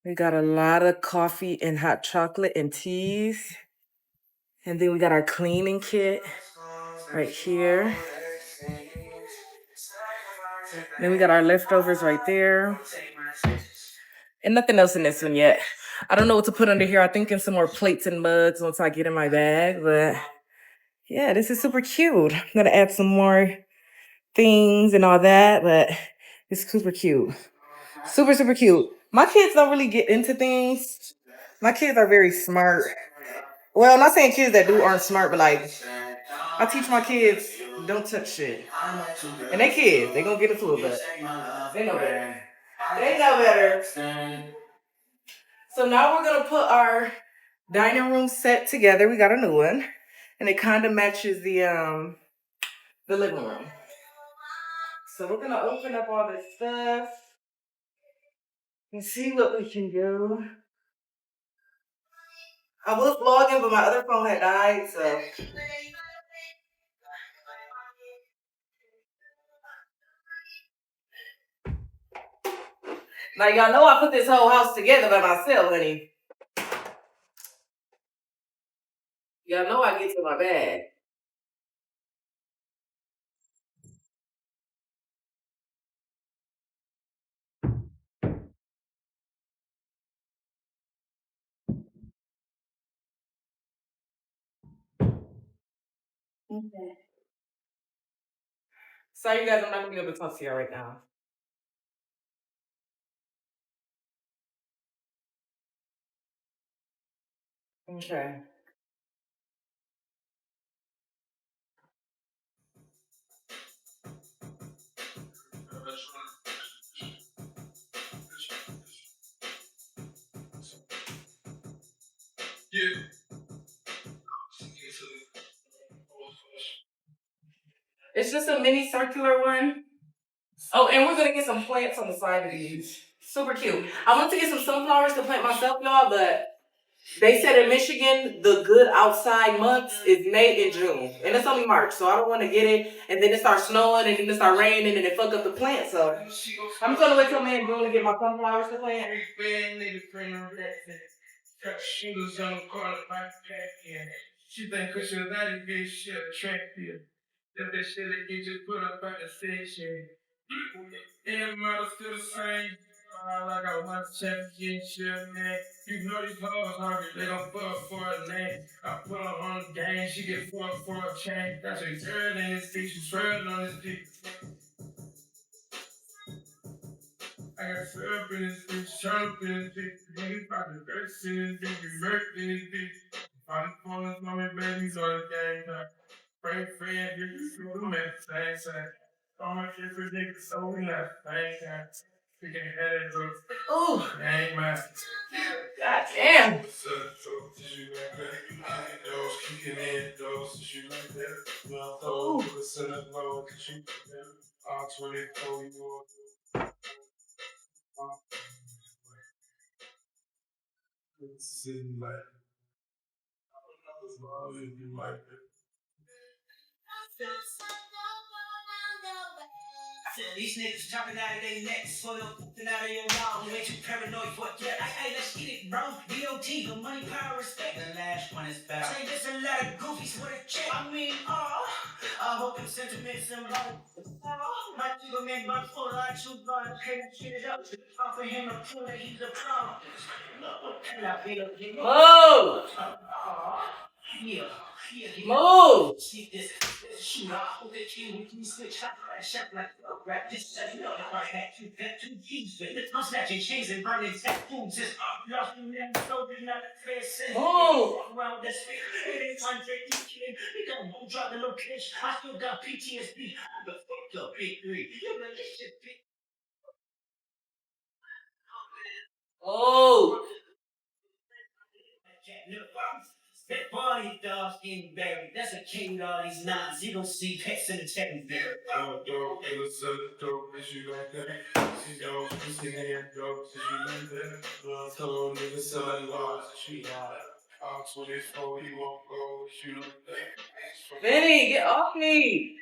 We got a lot of coffee and hot chocolate and teas. And then we got our cleaning kit right here. Then we got our leftovers right there. And nothing else in this one yet. I don't know what to put under here. I'm thinking some more plates and mugs once I get in my bag. But yeah, this is super cute. I'm going to add some more things and all that. But it's super cute. Super, super cute. My kids don't really get into things. My kids are very smart. Well, I'm not saying kids that do aren't smart, but like I teach my kids don't touch shit. And they kids, they gonna get into it, but they know better. They know better. So now we're gonna put our dining room set together. We got a new one, and it kind of matches the living room. So we're gonna open up all this stuff and see what we can do. I was vlogging, but my other phone had died, so. Now y'all know I put this whole house together by myself, honey. Y'all know I get to my bag. Okay. Sorry, you guys, I'm not gonna be able to talk to you right now. Okay. It's just a mini circular one. Oh, and we're gonna get some plants on the side of these. Super cute. I want to get some sunflowers to plant myself, y'all, but they said in Michigan the good outside months is May and June, and it's only March, so I don't want to get it. And then it starts snowing, and then it starts raining, and it fuck up the plant. So I'm just gonna wait till May and June to get my sunflowers to plant. She think cause you're not a good shit attractive. That shit that get you put up at the station. And models still the same. Like I want championship, man. You know these hoes hungry, they gon' fuck for a name. I put her on the game, she get fucked for a chain. That's a girl in his feet, she's swearing on his dick. I got syrup in his bitch, syrup in his bitch. Niggas about to verse in his bitch, murk in his bitch. Find the corners, mommy, babies on the game time. Pray friend, you can see them at the same time. All different niggas, so we not the same time. We can have it, bro. Oh, ain't my. God damn. These niggas jumping out of their necks, so they're pooping out of your mouth. You ain't too paranoid for it. Yeah, hey, let's get it, bro. DOT, the money, power, respect. The last one is better. Say this a lot of goofies with a check. I mean, I hope them sentiments and love. My two men, my full life, two guns, can't shit it up. Offer him a clue that he's a problem. Move! Yeah, move! See this shoot off with the key with me switch up shut like rap this set up if I had to get two keys with it. I'm snatching chains and burning tattoos. It's lost in them soldiers, not a fair sense. Oh! Around this fear, it ain't time for you kid. We got won't drop the location. I still got PTSD. The fuck up, big three. You know this shit big. Oh! That body dog's getting buried. That's a king, all these nines. You don't see pets in the secondary. Oh, dog, it was so dope, is you like that? She don't, she ain't dope, is you like that? Told niggas selling laws, she like I'll 24, you won't go, she like that. Vinny, get off me!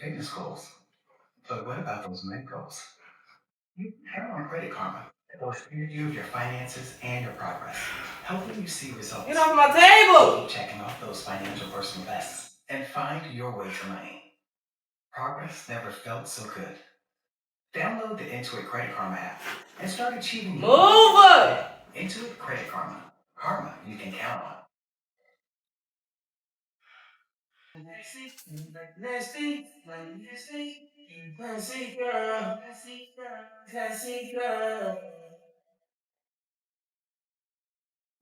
Fitness goals. But what about those med goals? You have on Credit Karma. It will steer you of your finances and your progress, helping you see results. Get off my table! Keep checking off those financial personal bests and find your way to money. Progress never felt so good. Download the Intuit Credit Karma app and start achieving Move it! Intuit Credit Karma. Karma you can count on. Classy girl.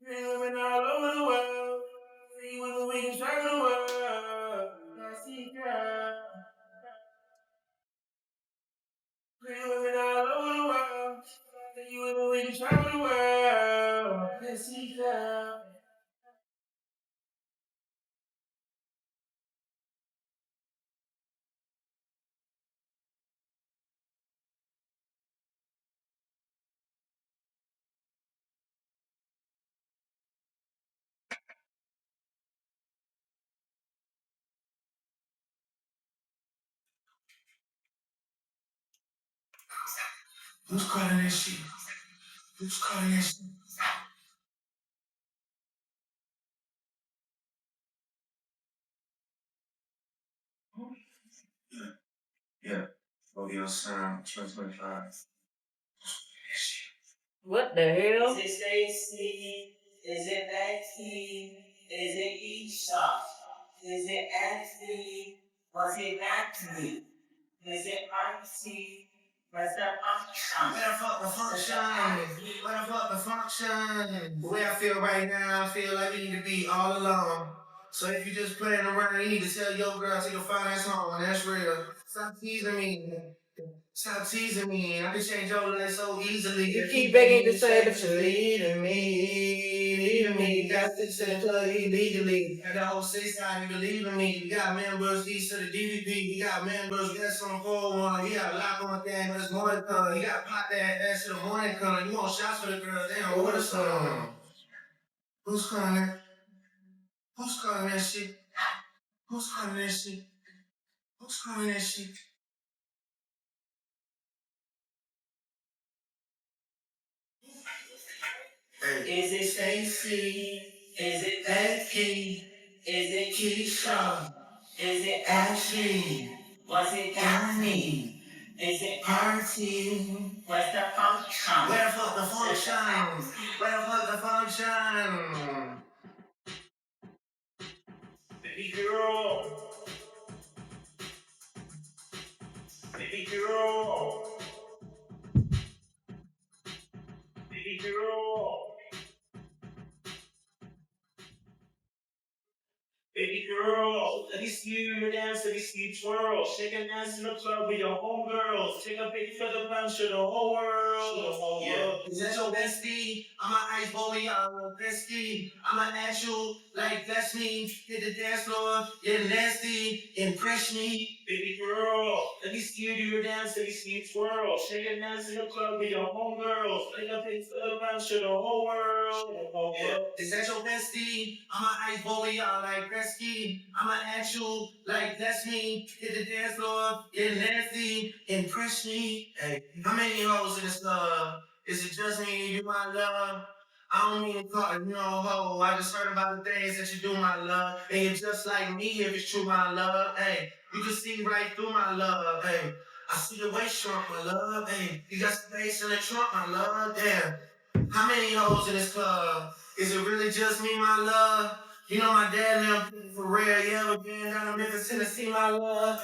Pretty women all over the world. Pretty women, we can travel the world. Classy girl. Pretty women all over the world. Pretty women, we can travel the world. Classy girl. Who's calling that shit? Who's calling that shit? Yeah. Ordeal sound 2025. What the hell? Is it Stacy? Is it Becky? Is it Isha? Is it Ashley? Was it Natalie? Is it Artsy? Was that function? Where the fuck the function? Where the fuck the function? The way I feel right now, I feel like we need to be all alone. So if you just playing around, you need to tell your girl to your fine ass home. That's real. Stop teasing me. Stop teasing me. I can change your life so easily. You keep begging to say that you're leading me. Leading me. Got this in play illegally. And the whole six side, you believe in me. You got members east to the DVP. You got members that's on 4-1. You got a lock on thing, but it's more to come. You got pop that ass to the morning come. You want shots for the girls, they don't order some. Who's calling that? Who's calling that shit? Who's calling that shit? Who's calling that shit? Hey. Is it Stacy? Is it Becky? Is it Keisha? Is it Ashley? Was it Danny? Is it Party? What's the function? Where the fuck the function? Where the fuck the function? Baby girl. Baby girl. Baby girl. Baby girl, let me see you dance, let me see you twirl. Shake and dance in the club with your homegirls. Take a pic for the bunch of the whole world. The whole world. Is that your bestie? I'm an ice bully, I'm a bestie. I'm an actual, like that's me. Hit the dance floor, get nasty, impress me. Baby girl, let me see you do your dance, let me see you twirl. Shake and dance in the club with your homegirls. Take a pic for the bunch of the whole world. The whole world. Is that your bestie? I'm an ice bully, I'm like Gretzky. I'm an actual, like that's me. Hit the dance floor, get nasty, impress me. Hey, how many hoes in this club? Is it just me, you my love? I don't mean to call you no hoe. I just heard about the things that you do, my love. And you're just like me if it's true, my love. Hey, you can see right through my love. Hey, I see the waist shrunk, my love. Hey, you got space in the trunk, my love. Damn. How many hoes in this club? Is it really just me, my love? You know my dad and them for real. You ever been down to Memphis, Tennessee, my love?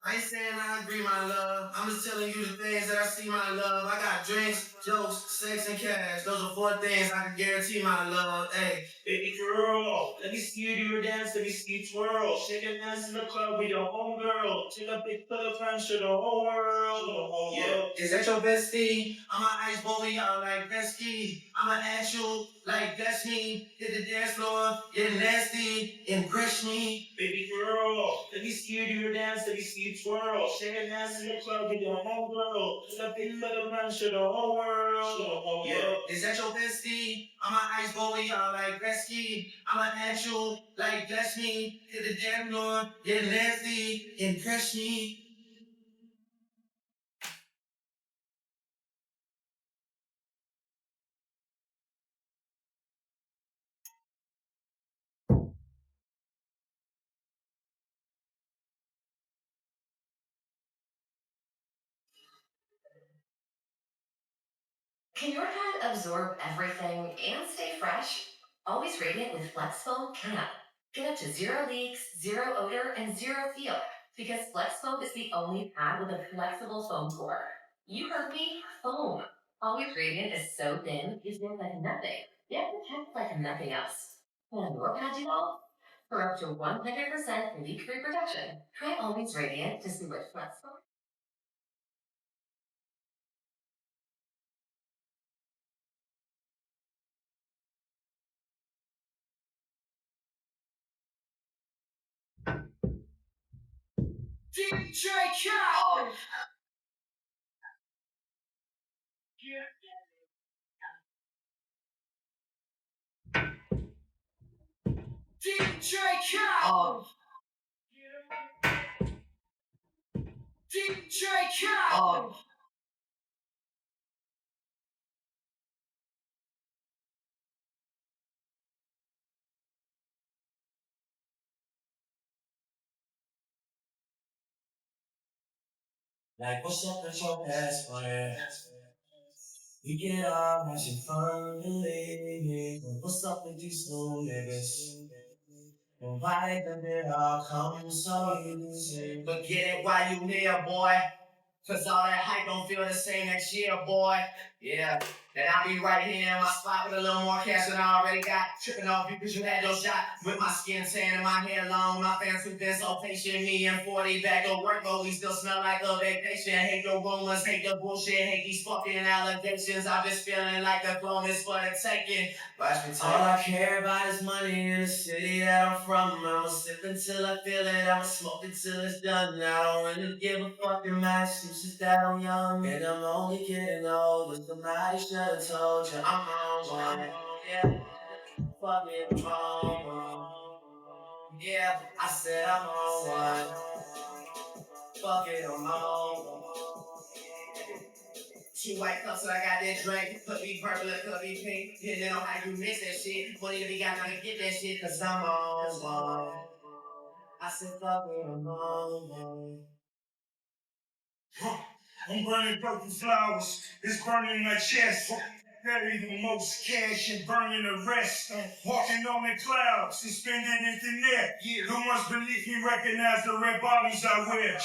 I ain't saying I agree, my love. I'm just telling you the things that I see, my love. I got drinks, jokes, sex, and cash. Those are four things I can guarantee, my love. Hey, baby girl, let me see you do your dance. Let me see you twirl. Shake and dance in the club with your homegirl. Take a pic for the fans, show the whole world. The whole world. Is that your bestie? I'm an ice boy, y'all like Gretzky. I'm an actual like Destiny. Hit the dance floor, get nasty, impress me. Baby girl, let me see you do your dance, let me see you twirl. Shake and dance in the club with your homegirl. Take a pic for the man, show the whole world. The whole world. Is that your bestie? I'm an ice boy, y'all like Gretzky. I'm an actual like Destiny. Hit the dance floor, get nasty, impress me. Can your cat absorb everything and stay fresh? Always Radiant with Flex Foam can. Get up to zero leaks, zero odor, and zero feel. Because Flex Foam is the only pad with a flexible foam core. You heard me, foam. Always Radiant is so thin, it feels like nothing. Yet protects like nothing else. Can your pad do all? For up to 100% leak-free protection, try Always Radiant to see what Flex Foam. DJ Khaled! DJ Khaled! DJ Khaled! Like, what's up with your best friend? You get off, having fun, believe me. What's up with these new niggas? And why did it all come so easy? But get it while you near, boy. Cause all that hype don't feel the same next year, boy. Yeah. And I'll be right here in my spot with a little more cash than I already got. Tripping off you cause you had your shot. With my skin tan and my hair long. My fans who've been so patient. Me and 40 back to work, but we still smell like a vacation. Hate the rumors, hate the bullshit, hate these fucking allegations. I'm just feeling like the throne is for the taking. Watch me take. All I care about is money in the city that I'm from. I'ma sip until I feel it. I'ma smoke until it's done. I don't really give a fuck in my excuses that I'm young. And I'm only getting older. Somebody should've told you I'm on one. Yeah, fuck it, I'm on one. Yeah, I said I'm on one. Fuck it, I'm on one. Two white cups so I got that drink. Could be purple, it could be pink. Depending on how you mix that shit. But if you got to get that shit, cause I'm on one. I said, fuck it, I'm on one. I'm burning purple flowers, it's burning my chest. Bury the most cash and burning the rest. Walking on the clouds and spending it in there. Who must believe me recognize the red bottoms I wear?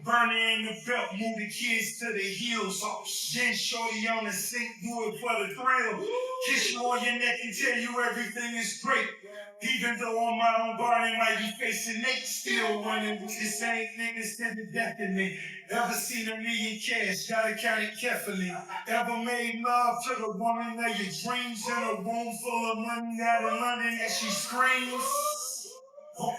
Burning in the belt, move the kids to the heels. Then shorty on the sink, do it for the thrill. Kiss you on your neck and tell you everything is great. Even though on my own bar they might be facing Nate, still running with the same niggas to the death of me. Ever seen a million cash, gotta count it carefully. Ever made love to the woman of your dreams in a room full of money out of London as she screams? Oh,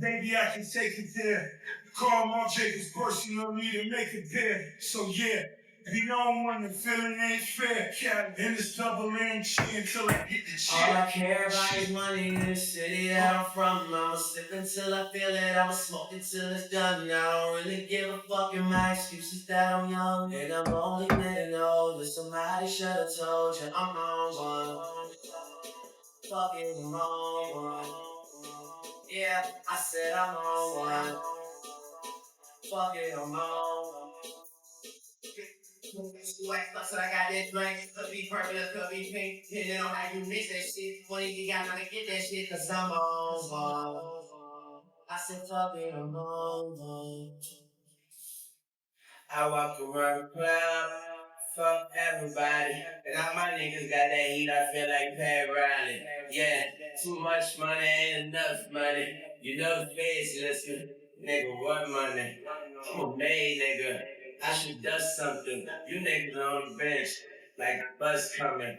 baby, I can take it there. Call Mark Jacobs personally to make it there. So yeah, be known when the feeling ain't fair. And it's double MG until I get the check. All I care about is money in the city that I'm from. I'ma sip until I feel it. I'ma smoke until it's done. I don't really give a fuck in my excuses that I'm young. And I'm only getting older. Somebody should've told you I'm on one. Fuck it, I'm on one. Yeah, I said I'm on one. Fuck it, I'm on one. Wax plus, I got that drink. Could be purple, it could be pink. Depending on how you mix that shit. Funny, you gotta get that shit, cause I'm on one. I said, fuck it, I'm on one. I walk around the crowd, fuck everybody. And all my niggas got that heat, I feel like Pat Riley. Yeah, too much money ain't enough money. You know the feds listen. Nigga, what money? I'm a made nigga. I should dust something. You niggas on the bench, like the bus coming.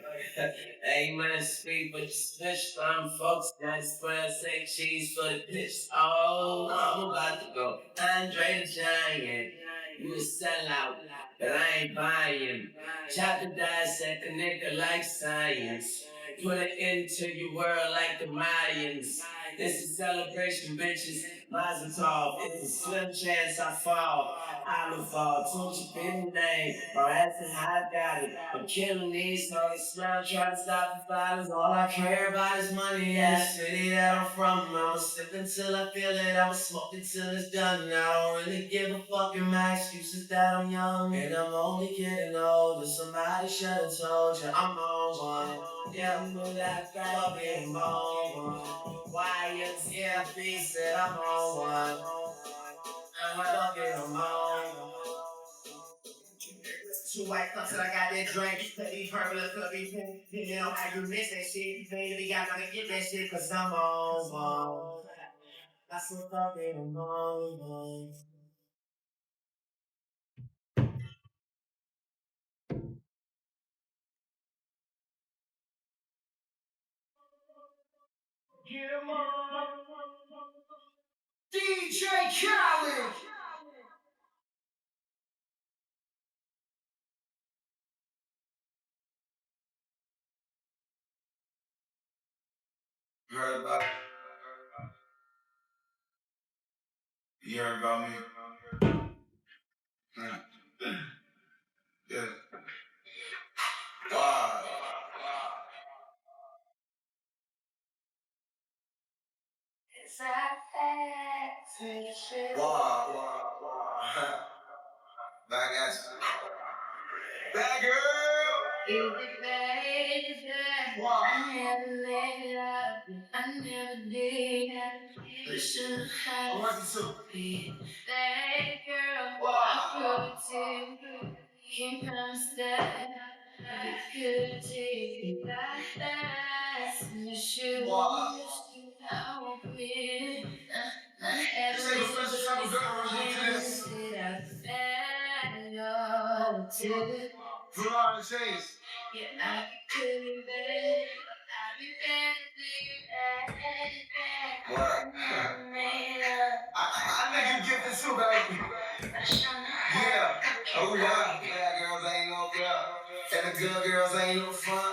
Ain't money to speak, but you switch some folks. Got spread, say cheese for the pitch. Oh, I'm about to go. Andre the Giant. You a sellout, but I ain't buying. Chop the dissect a nigga like science. Put it into your world like the Mayans. This is celebration, bitches. Mazel tov. It's a slim chance I fall. I will fall. Don't you be the name? Or asking how I got it. I'm killing these songs. Smile, trying to stop the violence. All I care about is money. Yeah, the city that I'm from. I'ma sip until I feel it. I'ma smoke until it's done. I don't really give a fuck. My excuses that I'm young and I'm only getting older. Somebody should have told you I'm on one. Yeah, I'm gonna laugh at being on one. Wires, yeah, B said I'm on one. I'm fucking I'm on one. Two white cups and I got that drink. Could be purple, it could be pink. You know how you miss that shit. Baby, I gotta get that shit cause I'm on one. That's what fucking I'm on one. Get 'em on. DJ Khaled. You heard about it? You heard about me? Yeah. Yeah. Wow. Wow. Wow. Back at you. Bad girl. You the baby. Wow. I never let it up. I never did. You should have been that girl. Wow. I could too. Here comes that. I could take it back. That's in your shoes. Wow. I won't quit. Every yeah, I could be better. I'll be better. I think you get this too, baby. Yeah. Oh, yeah. Bad girls ain't no good. And the good girls ain't no fun.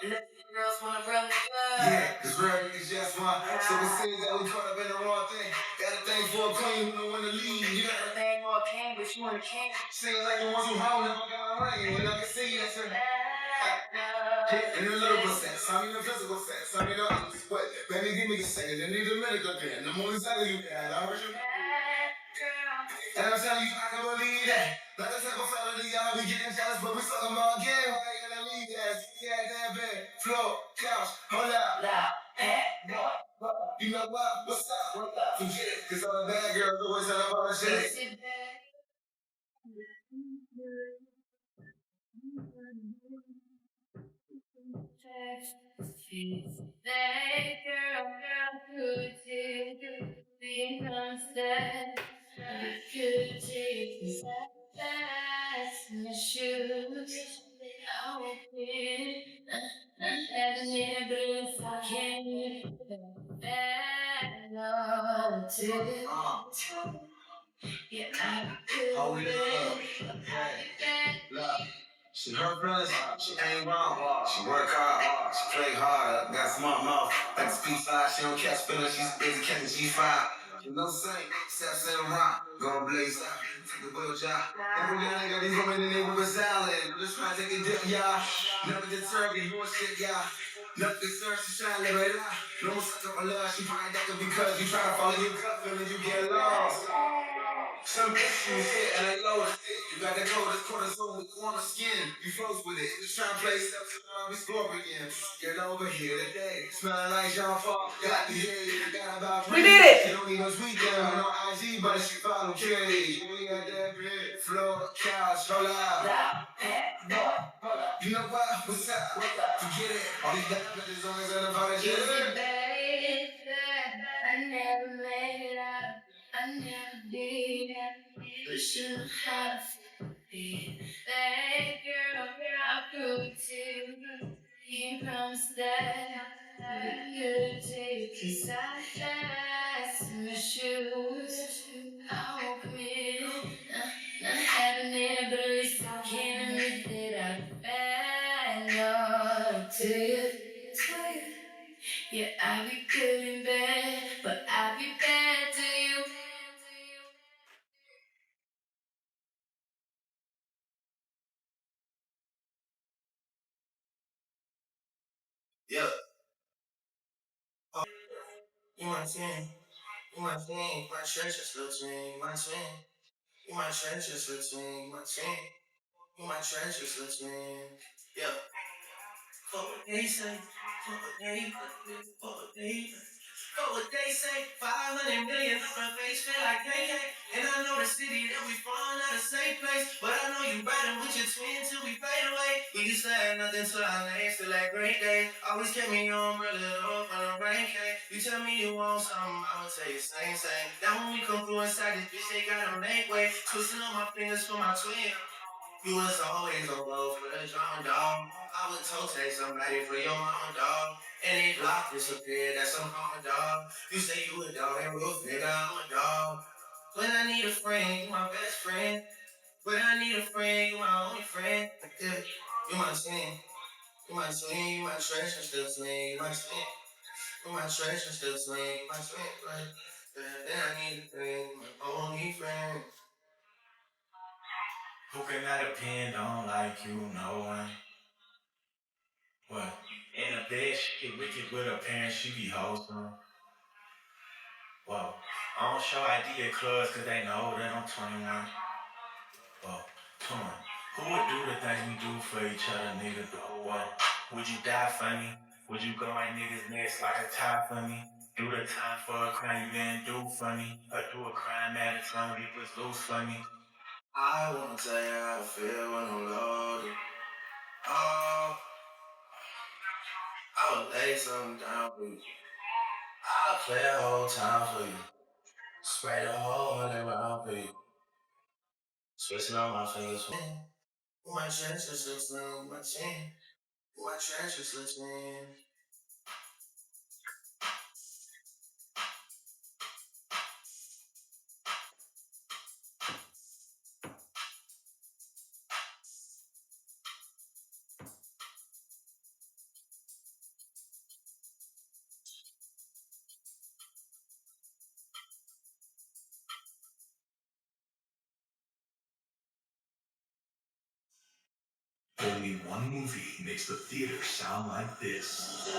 Let the girls wanna run the club. Yeah, cause real niggas just want. So it seems that we caught up in the wrong thing. Got a thing for a queen who know when to leave. You got a thing for a king, but you want a king. Seems like the ones who hold never got a ring. When I can see you, that's it. In a little bit sex, some in the physical sex, some in the other split. Baby, give me a second, I need a medical pen. I'm only telling you that, I heard you. And I'm telling you, I can believe that. Like a type of felony, y'all be getting jealous, but we talking about game. Why you gonna leave that? Yeah, that bed, floor, couch, hold up. You know what? What's up? Forget it, cause all the bad girls always tell about the shit. That girl could take the constant. I could take the fast in your shoes. I won't quit. And never if I can. That love to yeah, I could. Hold it up. Hey, look. She her friends, she ain't wrong. She work hard, she play hard. Got smart mouth, like the P5. She don't catch feelings, she's busy catching G5. She no saint, steps in the rock. Gonna blaze up, take a wheel job. Every young nigga, these women in there with a salad. Just trying to take a dip, y'all. Never deter, get more shit, y'all. Nothing concerned, she trying to live it out. No more suck up my love, she probably that because you try to follow your gut feeling, you get lost. Some issues hit and they low as shit. You got that coldest cortisone with on the skin. You froze with it. Just trying to play steps around we score again. Get over here today. Smelling like Jean Paul. Got the hear you. Got about We did it. she don't even tweet them on IG, but she follow Kitty. We got that big floor, couch, roll out. You know what? What's up? Forget it. All these diamonds on his unapologetic. I never made it out. I never did. We should have been. Hey, girl, I'll prove it to you. You promised that we could take this ass in my shoes. I'll commit. Not having it, but at least I can admit that I've been on to you. Yeah, I be good in bed, but I be bad to you. Yeah. You my twin, you my twin, my treasures little twin, my twin. You my treasures little twin, my twin. You my treasures little twin. Yeah. Fuck what they say, fuck what they, fuck what they. But what they say, 500 million on my face feel like KK. And I know the city that we from, not a safe place. But I know you riding with your twin till we fade away. We used to have nothing till our legs still like great days. Always kept me on, brother, up on a rain cake. You tell me you want something, I'ma tell you same. Now when we come through inside this bitch, they got a make way. Twisting up my fingers for my twin. You was always on road for the drum dog. I would toe take somebody for your mama dog. And they block disappeared, that's some common dog. You say you a dog and roof, nigga, I'm a dog. When I need a friend, you my best friend. When I need a friend, you my only friend. Yeah, you my twin. You my twin, you my treasure, still twin. You my twin. You my treasure, still twin. You my twin, right? Then I need a friend, my only friend. Who can I depend on like you, no one? What? In a bitch, get wicked with her parents, she be wholesome. Whoa. I don't show ID at clubs cause they know that I'm 21. Whoa. Come on. Who would do the things we do for each other, nigga? What? Would you die for me? Would you go in niggas' necks like a tie for me? Do the time for a crime you didn't do for me? Or do a crime at a time you was loose for me? I wanna tell you how I feel when I'm loaded. Oh, I would lay something down for you. I'll play the whole time for you. Spray the whole 100 round for you. Switching on my fingers. My treasures listening, my chin. My treasures listening. Only one movie makes the theater sound like this.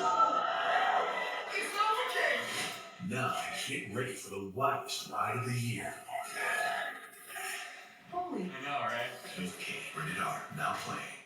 Now get ready for the wildest ride of the year. Holy. I know, right? Okay, rated R, now playing.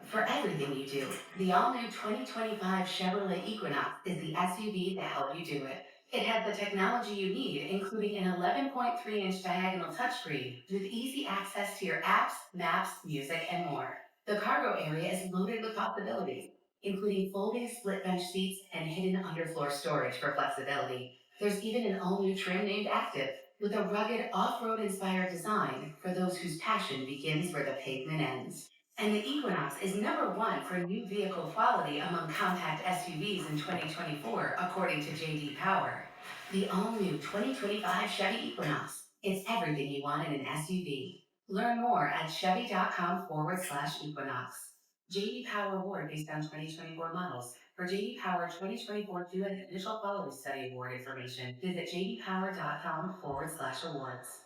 For everything you do, the all-new 2025 Chevrolet Equinox is the SUV that helps you do it. It has the technology you need, including an 11.3-inch diagonal touchscreen with easy access to your apps, maps, music, and more. The cargo area is loaded with possibilities, including folding split bench seats and hidden underfloor storage for flexibility. There's even an all-new trim named Active, with a rugged off-road inspired design for those whose passion begins where the pavement ends. And the Equinox is number one for new vehicle quality among compact SUVs in 2024, according to JD Power. The all-new 2025 Chevy Equinox. It's everything you want in an SUV. Learn more at chevy.com/Equinox. JD Power Award based on 2024 models. For JD Power 2024 2 initial quality study award information, visit jdpower.com/awards.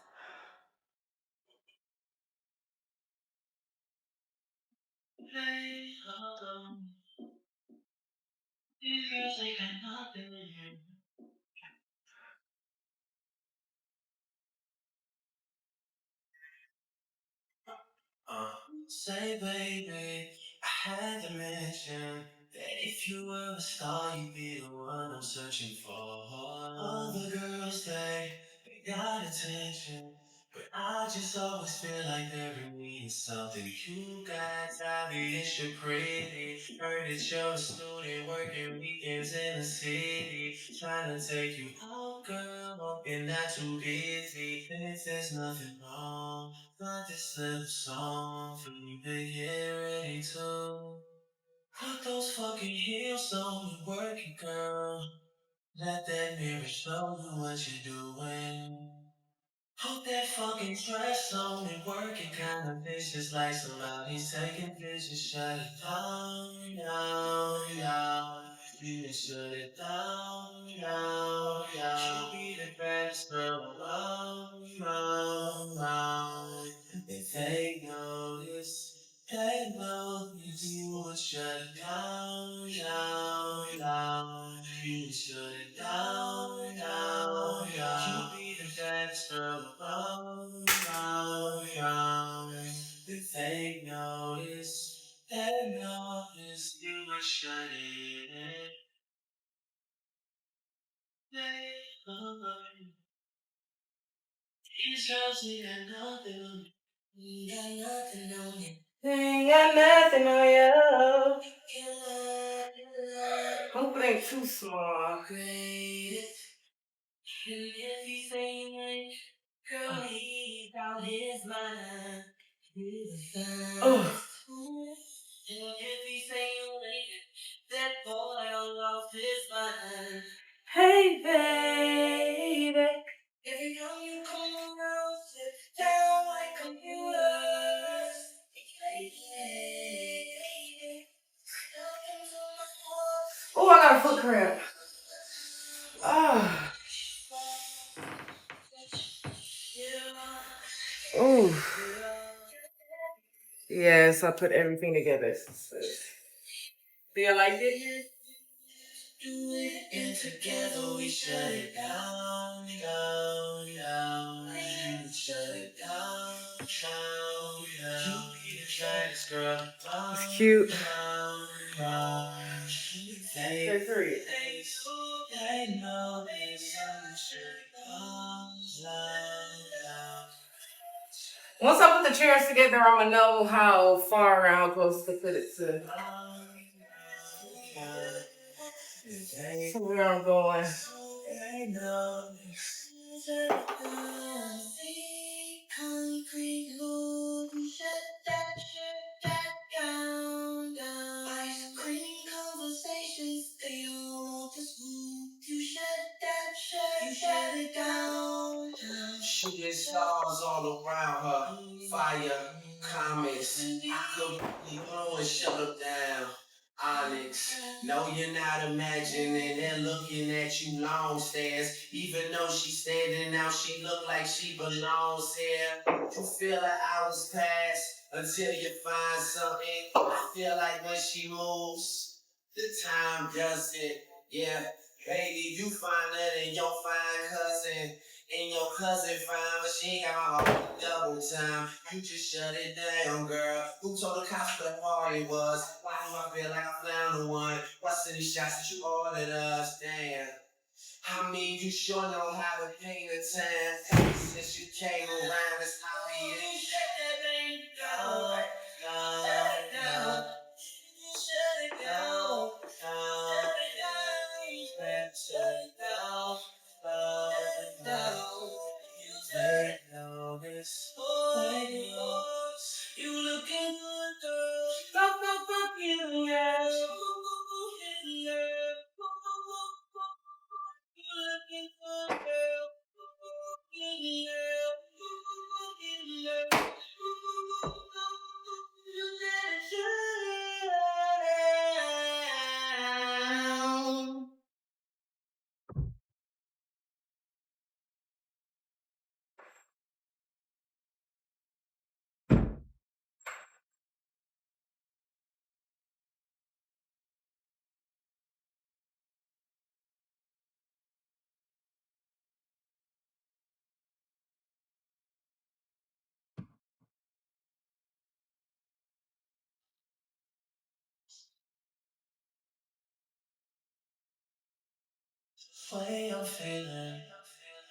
Hey, hold on. These girls, they got nothing to you. Say, baby, I had to mention that if you were a star, you'd be the one I'm searching for. All the girls, they got attention. But I just always feel like there needs something. You guys obvious you're pretty. Heard that you're a student working weekends in the city. Trying to take you out, girl, hoping not too busy. If there's nothing wrong, got this little song for you to get ready to. Put those fucking heels on and work it, girl. Let that mirror show you what you're doing. Put that fucking dress on and working kinda vicious like somebody's taking pictures. Shut it down, down, down. You just shut it down, down, down. She'll be the best girl around, round, round. If they notice, they know if you would shut it down, down, down. You shut it down, down, down. You'll be the best girl around, round, round. If they notice, you would shut it down. These girls ain't got nothing on me. Ain't got nothing on me. Ain't got nothing on you. Hope it ain't too small. Great. And if he's saying like, girl, he's out his mind. Oh, And if he's saying like, that boy done lost his mind. hey baby. Every time you come around, sit down like computers. Oh, I got a foot cramp. Ah. Oh. Yes, I put everything together. Do you like it? Do it and together we shut it down, down, down. Shut it down, down, down. You be the baddest girl. It's cute. Down, down. They're three. They know this. Shut it down, down, down. Once I put the chairs together, I'm gonna know how far and how close to put it to. So where I'm going. Concrete loop, shut that down, down. Ice cream conversations, they all want to move. You shut it down, down. Shooting stars all around her, fire, comets. I could really blow and shut them down. Onyx, no, you're not imagining. They're looking at you long stairs. Even though she's standing out, she look like she belongs here. You feel like I was past until you find something. I feel like when she moves, the time does it. Yeah, baby, you finer than your fine cousin. And your cousin fine, but she ain't got my heart double time. You just shut it down, girl. Who told the cops what the party was? Why do I feel like I found the one? What's in the shots that you ordered us? Damn. I mean, you sure know how to paint a time. Since you came around, that's how we is. Shut that thing down, down. Shut it down, down. Shut it down, down. They know this. You looking good, girl. Go, you, yeah. way I'm feeling,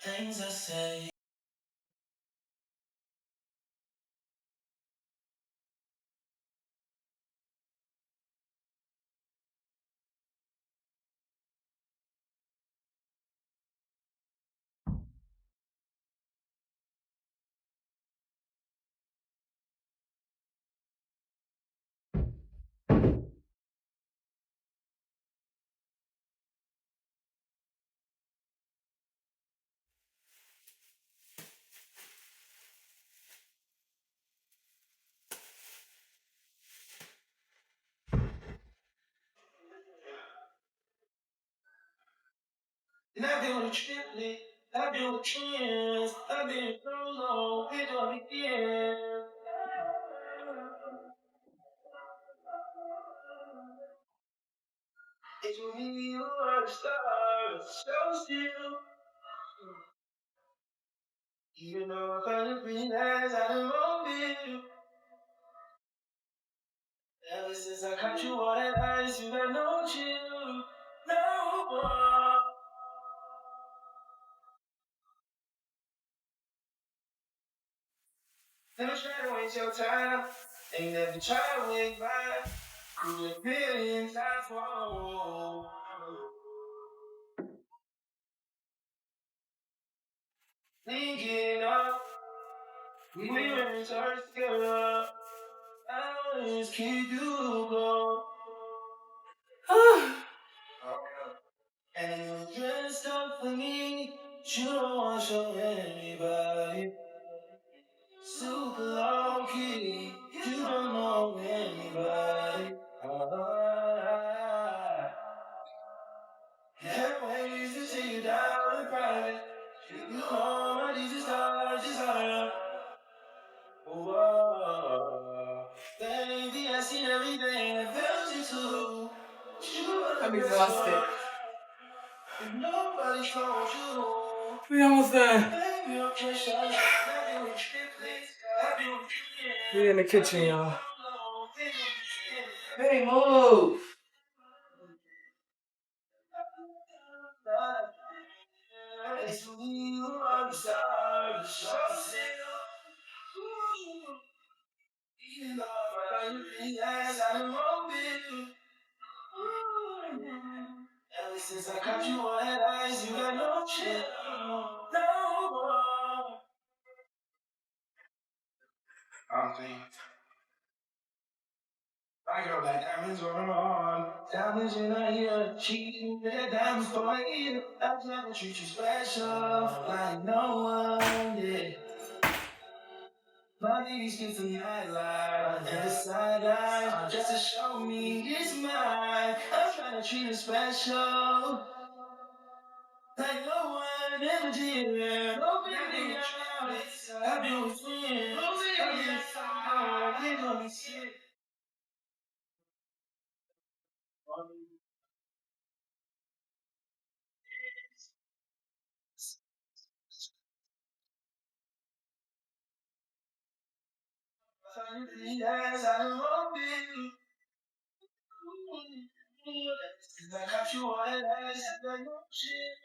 things I say. And I've been with a triplet, I've been with twins, I've been solo, we do it again. It's me, you are the star, so still. Even though I couldn't realize I done wrong with you. Ever since I caught you all that ice, you got no chill, no more. Never try to waste your time, ain't never try to waste mine. Through a million times, whoa. Thinking of we were in church together. I always keep you close. And you dressed up for me. You don't want to show anybody. Super low key. You don't know anybody. Can't wait to see you down in private. You know I need to start desire. Whoa. Baby, I seen everything I felt you too. I'm exhausted. If nobody told you. We almost done. Baby, I'm just shy. I've been with triplets. I've been with twins. We in the kitchen, y'all. Hey, move. It's me who I'm sorry. Even though I don't realize I done wrong with you. Ever since I caught you on that ice, you got no chill. No more. I'm thinking. My girl got diamonds on her arm. Diamonds in her ear. She got diamonds for my ear. I try to treat you special. Like no one did. My baby's kiss the nightlight. And the sideline. Just to show me it's mine. I'm trying to treat it special. Like no one ever did. No baby, I've been with friends. I've been somehow. They know me shit. Yes, I don't want you. I got you on that ass, I know shit.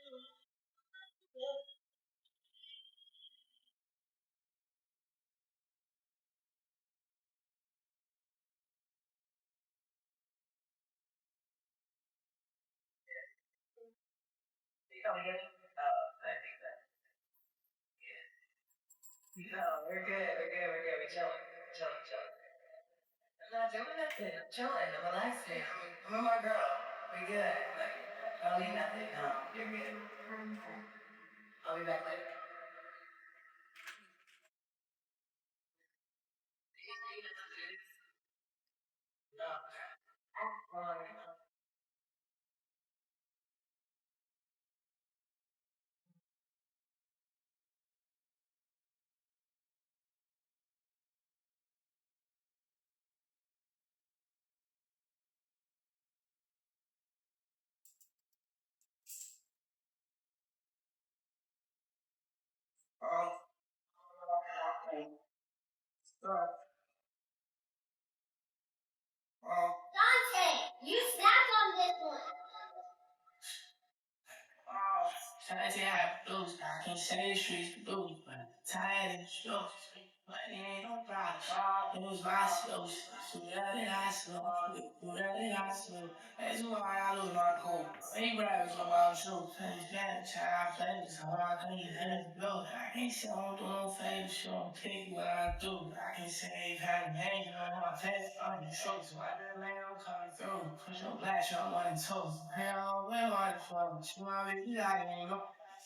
No, we're good, we're chilling, chilling. I'm not doing nothing, I'm chilling, I'm relaxing, I'm with my girl, we good, like, I don't need nothing, no, you're good. I'll be back later. No, Dante, you snapped on this one. Tired to have blues, I can't say the streets blues, but tired of the shows. Money ain't no problem. It was my solution. So that I slow, that I slow. That's why I lose my cool. Ain't rappers on my show. That time I play this hard, I can't let it go. I can't say I don't do no favors, so I'm pick what I do. I can say I've had a hanging on my pants, on the show. So I been laying on coming through. Push your black, show on the toes. Hell, where are the phones? You want me to like it, no?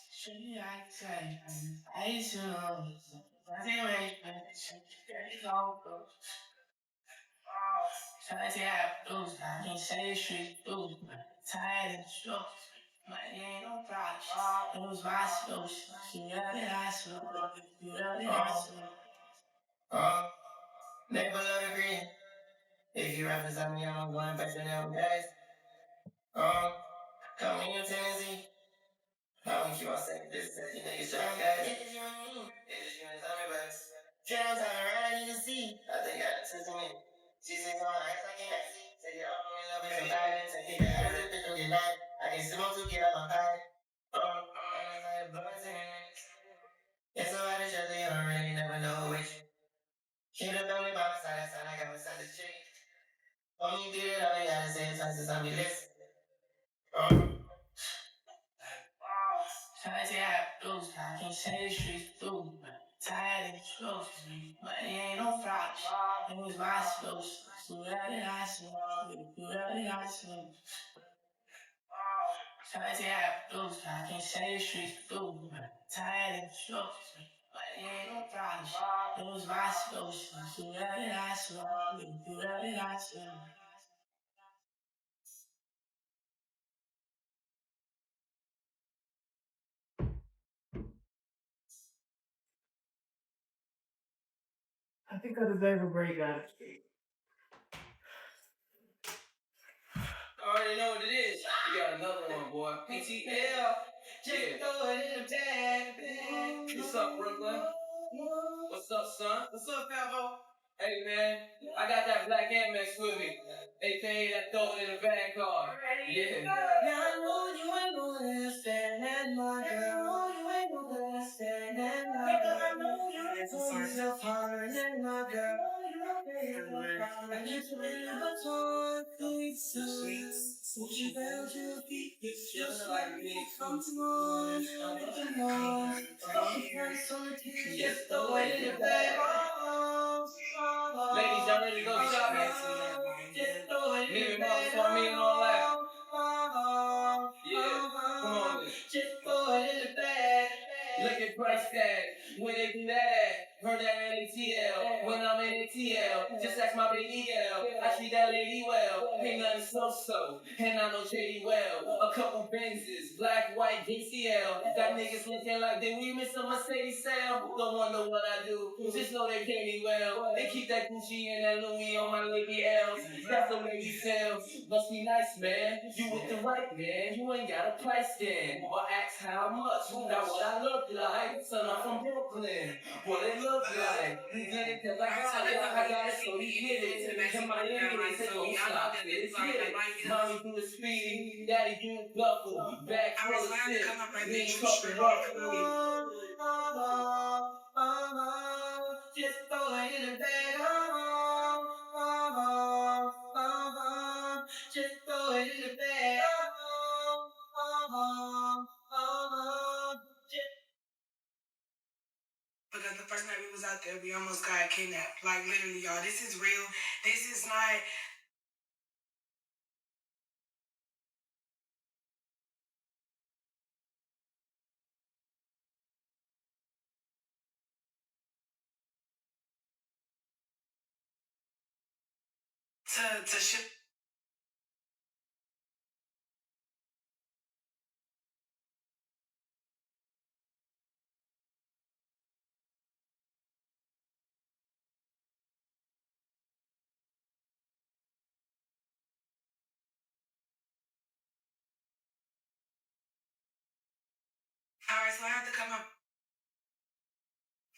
Should I say? I used to know. I think it's all good. Tired to have blues, I can't say the streets blues, but tired of the shows. Money ain't no problem. It was my solution. You know that I slow. You know that I slow. Never love the green. If you represent me, I'm going back to them days. Come in Tennessee. I want you all say this, you niggas trying guys. It is you and me. It is you and Tommy Bucks. Trying to ride in the sea. I think I took to me. She said, come on, I can't see. Say, you're all in love with somebody. Take it out of the bitch, don't get mad. I can see more to get out my bag. And I like bloods in it. It's so hard to judge, you don't really never know which. She done me by my side, I got my side of chick. Only did it, all you gotta say is twice as I'm be listening. Tired to have blues, I can't say the streets blues, but tired of the shows. Money ain't no problem. It was my solution. So that I slow, that I slow. Tired to have blues, I can't say the streets blues, but tired of the shows. Money ain't no problem. It was my solution. So that I slow, that I slow. I think I deserve a break, guys. I already know what it is. You got another one, boy. PTL. Just throw it in the bag. What's up, Brooklyn? What's up, son? What's up, Pavo? Hey, man. I got that black Amex with me. EKane that throw it in the bag card. Yeah. Now I know you ain't gonna understand that, my girl. You ain't gonna understand that, my girl. I know you ain't gonna understand that, my girl. I just really but one thing so since you fell to your feet, it's just like me. Come on, come on. Price on the ticket, just throw it in the bag. Ladies, y'all ready to go shopping? Just throw it in the bag. For me and all that. Yeah, come on. Just throw it in the bag. Look at price tag. When they do that, heard that in ATL. When I'm in ATL, just ask my baby girl. I treat that lady well. Ain't nothing so. And I know JD well. A couple Benzes, black, white, DCL. Got niggas looking like they we miss a Mercedes sale. Don't wonder what I do. Just know they pay me well. They keep that Gucci and that Louis on my lady L's. That's the way you sell. Must be nice, man. You with the right man. You ain't got a price then. Or ask how much. Not what I look like. Son, I'm from Brooklyn. What it look like. You get it? Cause I got it, so you get it. To my enemies, they gon' stop it. Get it. Mommy do the speedy. Daddy do the duffel. Back full of shit. Lean cup and ruffle. Just throw it in the bag. Just throw it in the bag. Because the first night we was out there, we almost got kidnapped. Like literally, y'all, this is real. This is not. To ship. All right, so I have to come up.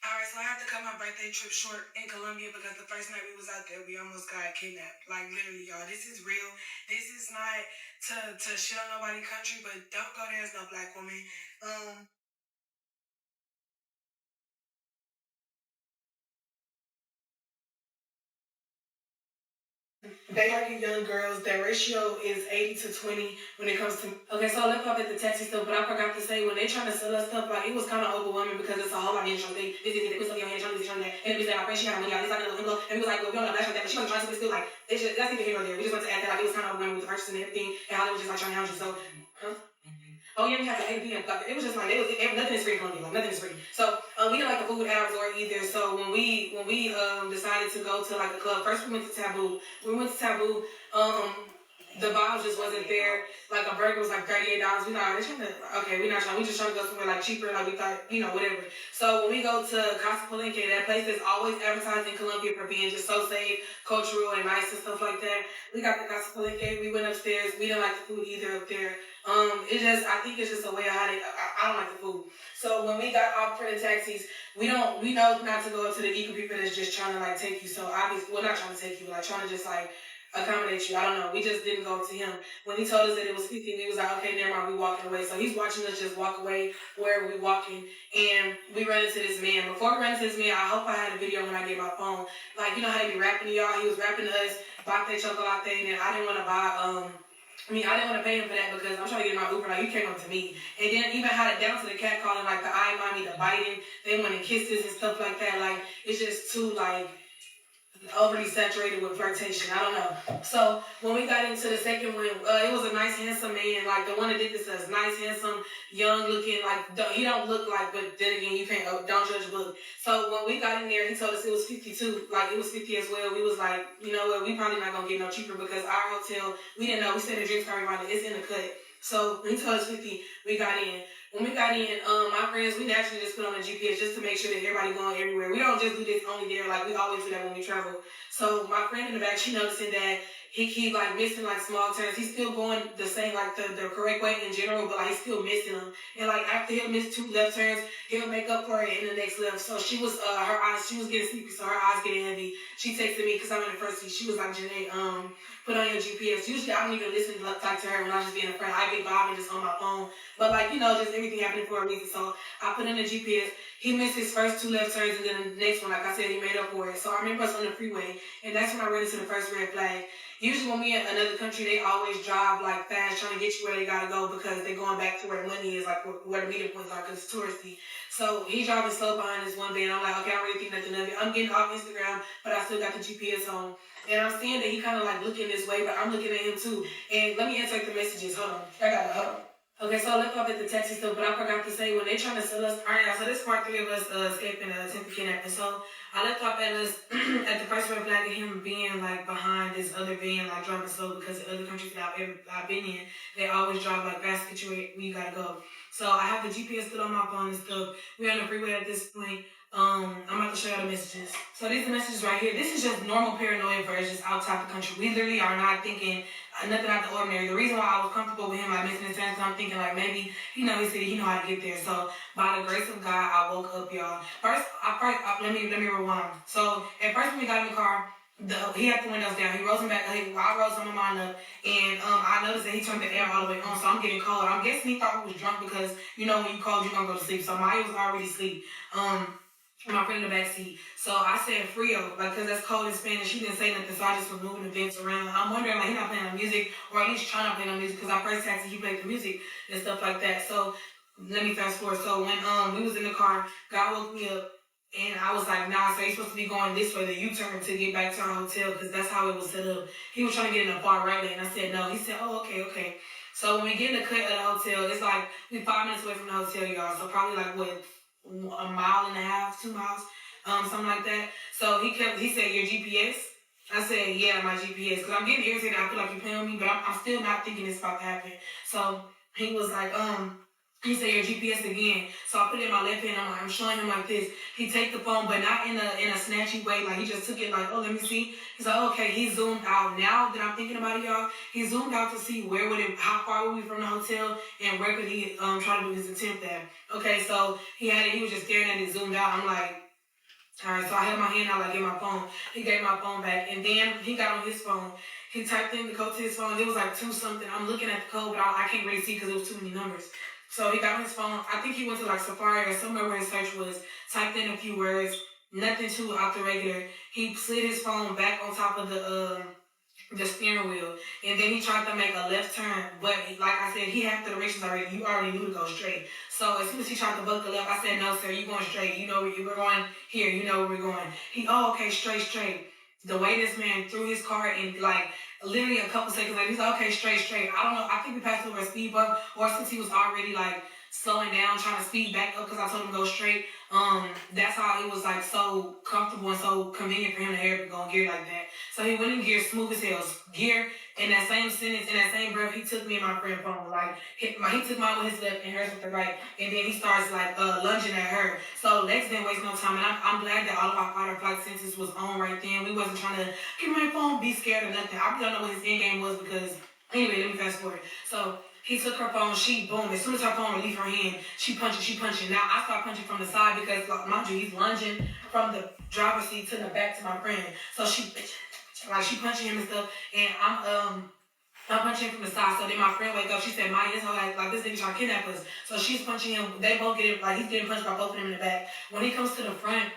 All right, so I had to cut my birthday trip short in Colombia because the first night we was out there, we almost got kidnapped. Like literally, y'all. This is real. This is not to shit on nobody's country, but don't go there as no black woman. They argue young girls. Their ratio is 80 to 20 when it comes to. Okay, so let's talk at the taxi stuff, but I forgot to say when they trying to sell us stuff, like it was kind of overwhelming because it's a whole lot of intro thing. This is it, put stuff in your hand, this, that. And we said my friend, she had money out, this, like, a little envelope, and we was like, well, we don't know flash like that, but she wasn't trying to, but still, like, that's neither here nor there. We just went to add that, like, it was kind of overwhelming with the purchase and everything, and Holly was just like trying to hound you, so, huh? Oh yeah, we have to pay PM. It was just like nothing is free in Colombia. Like nothing is free. So we didn't like the food at our resort either. So when we decided to go to like a club, first we went to Taboo. We went to Taboo. The vibes just wasn't there. Like a burger was like $38. We not trying to. Okay, we not trying. We just trying to go somewhere like cheaper. Like we thought, whatever. So when we go to Casa Palenque, that place is always advertised in Colombia for being just so safe, cultural, and nice and stuff like that. We got the Casa Palenque. We went upstairs. We didn't like the food either up there. I think it's just a way of how I don't like the food. So when we got off for the taxis, we know not to go up to the eco people that's just trying to like take you. So obviously, well, not trying to take you, but like trying to just like accommodate you. I don't know. We just didn't go up to him. When he told us that it was 50, we was like, okay, never mind, we walking away. So he's watching us just walk away wherever we walking. And we run into this man. Before we ran into this man, I hope I had a video when I get my phone. Like, you know how they be rapping to y'all? He was rapping to us, bate chocolate, and then I didn't want to buy, I didn't want to pay him for that because I'm trying to get my Uber. Like, you came up to me. And then even had it down to the cat calling, like, the eye mommy, the biting. They wanted kisses and stuff like that. Like, it's just too, like, overly saturated with flirtation. I don't know. So when we got into the second one, it was a nice, handsome man. Like the one that did this to us, nice, handsome, young looking. Like he don't look like, but then again, you can't don't judge a book. So when we got in there, he told us it was 52. Like it was 50 as well. We was like, you know what? We probably not gonna get no cheaper because our hotel, we didn't know. We stayed at Dreams Carolina. It's in the cut. So when he told us 50, we got in. When we got in, my friends, we naturally just put on the GPS just to make sure that everybody going everywhere. We don't just do this only there, like we always do that when we travel. So my friend in the back, she noticing that he keep like missing like small turns. He's still going the same, like the correct way in general, but like he's still missing them. And like after he'll miss 2 left turns, he'll make up for it in the next left. So she was, her eyes, she was getting sleepy, so her eyes getting heavy. She texted me because I'm in the first seat. She was like, Janae, put on your GPS. Usually I don't even listen to like to her when I'm just being a friend. I be vibing just on my phone. But like, just everything happening for a reason. So I put in the GPS. He missed his first 2 left turns and then the next one, like I said, he made up for it. So I remember us on the freeway and that's when I ran into the first red flag. Usually when we in another country, they always drive like fast, trying to get you where they gotta go because they're going back to where the money is, like where the meeting points are, because it's touristy. So he's driving slow behind this one van. I'm like, okay, I don't really think nothing of it. I'm getting off Instagram, but I still got the GPS on. And I'm seeing that he kind of like looking this way, but I'm looking at him too. And let me insert the messages. Hold on. Hold on. Okay, so let's talk at the taxi stuff, but I forgot to say when they trying to sell us. All right, so this part 3 of us escaping attempted kidnapping. So I left off at us at the first red flag of him being like behind this other van, like driving slow because the other countries that I've been in, they always drive like fast, get you where you gotta go. So I have the GPS still on my phone and stuff. We're on the freeway at this point. I'm about to show you the messages. So these are the messages right here. This is just normal paranoia for us just outside the country. We literally are not thinking nothing out the ordinary. The reason why I was comfortable with him like missing his turns, I'm thinking like maybe he know his city, he know how to get there. So by the grace of God, I woke up, y'all. First, let me rewind. So at first when we got in the car, he had the windows down. He rose them back. I rose some of mine up, and I noticed that he turned the air all the way on. So I'm getting cold. I'm guessing he thought we was drunk because when you cold, you're gonna go to sleep. So Maya was already asleep. My friend in the back seat. So I said Frio, like, cause that's cold in Spanish. She didn't say nothing, so I just was moving the vents around. I'm wondering, like, he not playing no music, or at least trying to play no music, cause our first taxi, he played the music and stuff like that. So let me fast forward. So when we was in the car, God woke me up, and I was like, nah, so you're supposed to be going this way, the U-turn to get back to our hotel, cause that's how it was set up. He was trying to get in the far right lane. I said no. He said, oh, okay. So when we get in the cut of the hotel, it's like we 5 minutes away from the hotel, y'all. So probably like what? A mile and a half, 2 miles, something like that. So he said, your GPS? I said, yeah, my GPS. Because I'm getting irritated. I feel like you're playing with me, but I'm still not thinking it's about to happen. So he was like, he said, your GPS again. So I put it in my left hand. I'm showing him like this. He take the phone, but not in a snatchy way. Like he just took it like, oh, let me see. He's like, okay, he zoomed out. Now that I'm thinking about it, y'all, he zoomed out to see how far were we from the hotel and where could he try to do his attempt at. Okay, so he was just staring at it, zoomed out. I'm like, Alright, so I held my hand out like, get my phone. He gave my phone back, and then he got on his phone. He typed in the code to his phone. It was like 2 something. I'm looking at the code, but I can't really see because it was too many numbers. So he got on his phone. I think he went to like Safari or somewhere where his search was. Typed in a few words, nothing too out the regular. He slid his phone back on top of the steering wheel, and then he tried to make a left turn, but like I said, he had the directions already. You already knew to go straight. So as soon as he tried to buck the left, I said, "No, sir, you going straight. You know where you were going here. You know where we're going." Okay, straight. The way this man threw his car in, like literally a couple seconds later, he's like, "Okay, straight." I don't know. I think we passed over a speed bump, or since he was already like slowing down, trying to speed back up because I told him to go straight. That's how it was like so comfortable and so convenient for him to have go in gear like that. So he went in gear, smooth as hell. Gear in that same sentence, in that same breath, he took me and my friend phone. Like he took mine with his left and hers with the right, and then he starts like lunging at her. So Lex didn't waste no time, and I'm glad that all of our fight or flight senses was on right then. We wasn't trying to get my phone, be scared or nothing. I really don't know what his end game was because anyway, let me fast forward. So he took her phone, boom, as soon as her phone relieved her hand, she punching. Now I start punching from the side because, like, mind you, he's lunging from the driver's seat to the back to my friend. So she punching him and stuff, and I'm punching him from the side. So then my friend wake up, she said, "Maya, this whole like this nigga trying to kidnap us." So she's punching him, they both get it, like he's getting punched by both of them in the back. When he comes to the front,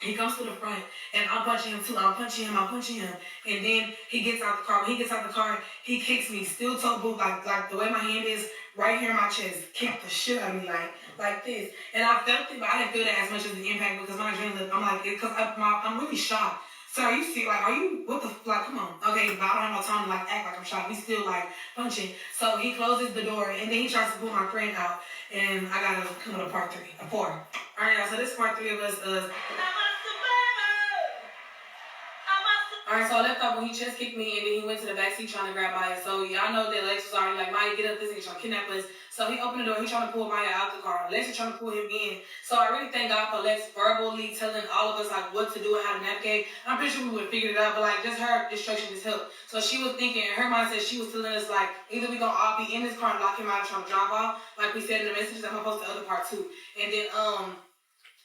and I'm punching him too. I'm punching him, and then he gets out the car. When he gets out the car, he kicks me, still toe boot, like the way my hand is right here in my chest. Kicked the shit out of me, like this. And I felt it, but I didn't feel that as much as the impact because my adrenaline. I'm like, because I'm really shocked. So are you, what the, like, come on. Okay, but I don't have no time to like act like I'm shocked. He's still like punching. So he closes the door, and then he tries to pull my friend out, and I gotta come to part 4. All right, y'all, so this part 3 of us. Alright, so I left off when he chest kicked me, and then he went to the back seat trying to grab Maya. So y'all know that Lex was already like, "Maya, get up, this nigga trying to kidnap us." So he opened the door, he trying to pull Maya out the car. Lex is trying to pull him in. So I really thank God for Lex verbally telling all of us like what to do and how to navigate. I'm pretty sure we would have figured it out, but like just her instruction just helped. So she was thinking, in her mindset, she was telling us like, either we gonna all be in this car and lock him out and try to drive off, like we said in the messages. I'm gonna post the other part too.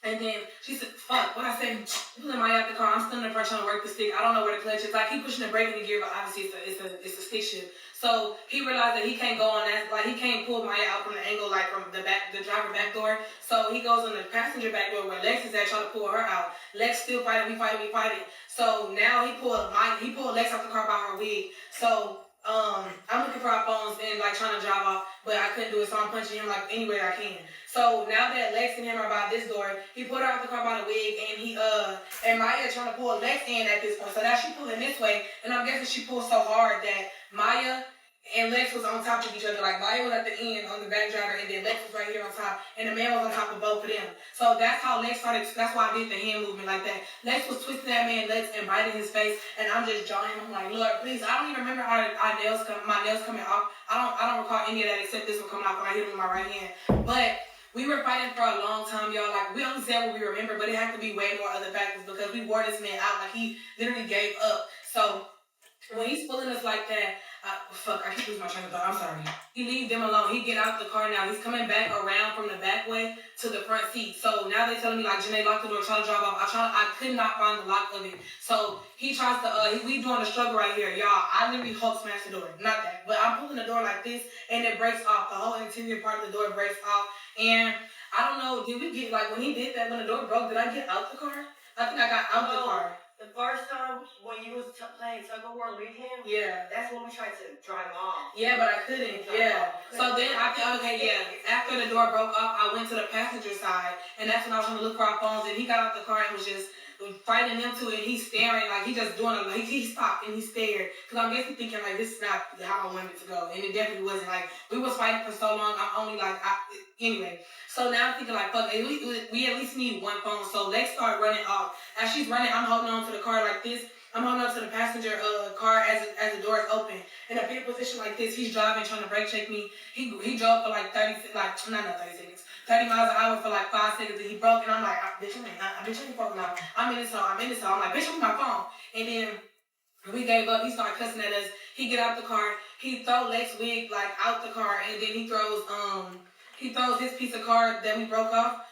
And then she said, "Fuck, what I said, pulling Maya out the car. I'm still in the front trying to work the stick. I don't know where the clutch is. Like, he pushing the brake in the gear, but obviously it's a stick shift. So he realized that he can't go on that, like, he can't pull Maya out from the angle, like, from the driver back door. So he goes on the passenger back door where Lex is at, trying to pull her out. Lex still fighting, we fighting. So now he pulled Lex out the car by her wig. So, I'm looking for our phones and like trying to drive off, but I couldn't do it, so I'm punching him like anywhere I can. So now that Lex and him are by this door, he pulled her out the car by the wig, and and Maya trying to pull Lex in at this point. So now she pulling this way, and I'm guessing she pulled so hard that Maya and Lex was on top of each other. Like Maya was at the end on the back driver, and then Lex was right here on top, and the man was on top of both of them. So that's how Lex started. That's why I did the hand movement like that. Lex was twisting that man Lex and biting his face, and I'm just jawing him. I'm like, "Lord, please." I don't even remember how my nails coming off. I don't recall any of that except this one coming off when I hit him with my right hand. But we were fighting for a long time, y'all. Like, we only said what we remember, but it had to be way more other factors because we wore this man out. Like, he literally gave up. So when he's pulling us like that, I keep losing my train of thought. I'm sorry. He leave them alone. He get out the car now. He's coming back around from the back way to the front seat. So now they telling me like, "Janae, lock the door, try to drive off." I could not find the lock of it. So he tries to, we doing a struggle right here. Y'all, I literally Hulk smashed the door. Not that, but I'm pulling the door like this and it breaks off. The whole interior part of the door breaks off. And I don't know, did we get, like when he did that, when the door broke, did I get out the car? I think I got out the car. The first time when you was playing tug of war with him, Yeah. that's when we tried to drive off. Yeah, but I couldn't. Yeah. So then after the door broke off, I went to the passenger side, and that's when I was trying to look for our phones, and he got out the car and was just fighting them two, and he's staring, like he just doing it, like he stopped and he stared, because I'm guessing thinking like this is not how I wanted it to go, and it definitely wasn't. Like we was fighting for so long, anyway. So now I'm thinking like, fuck, we at least need one phone. So Lex started running off. As she's running, I'm holding on to the car like this. I'm holding on to the passenger car as the door is open. In a big position like this, he's driving, trying to brake check me. He drove for like 30 seconds. 30 miles an hour for like 5 seconds, and he broke, and I'm like, "Bitch, I ain't fucking out. I'm in this hole. I'm like, "Bitch, with my phone." And then we gave up. He started cussing at us. He get out the car. He throw Lex wig like out the car, and then he throws his piece of card that we broke off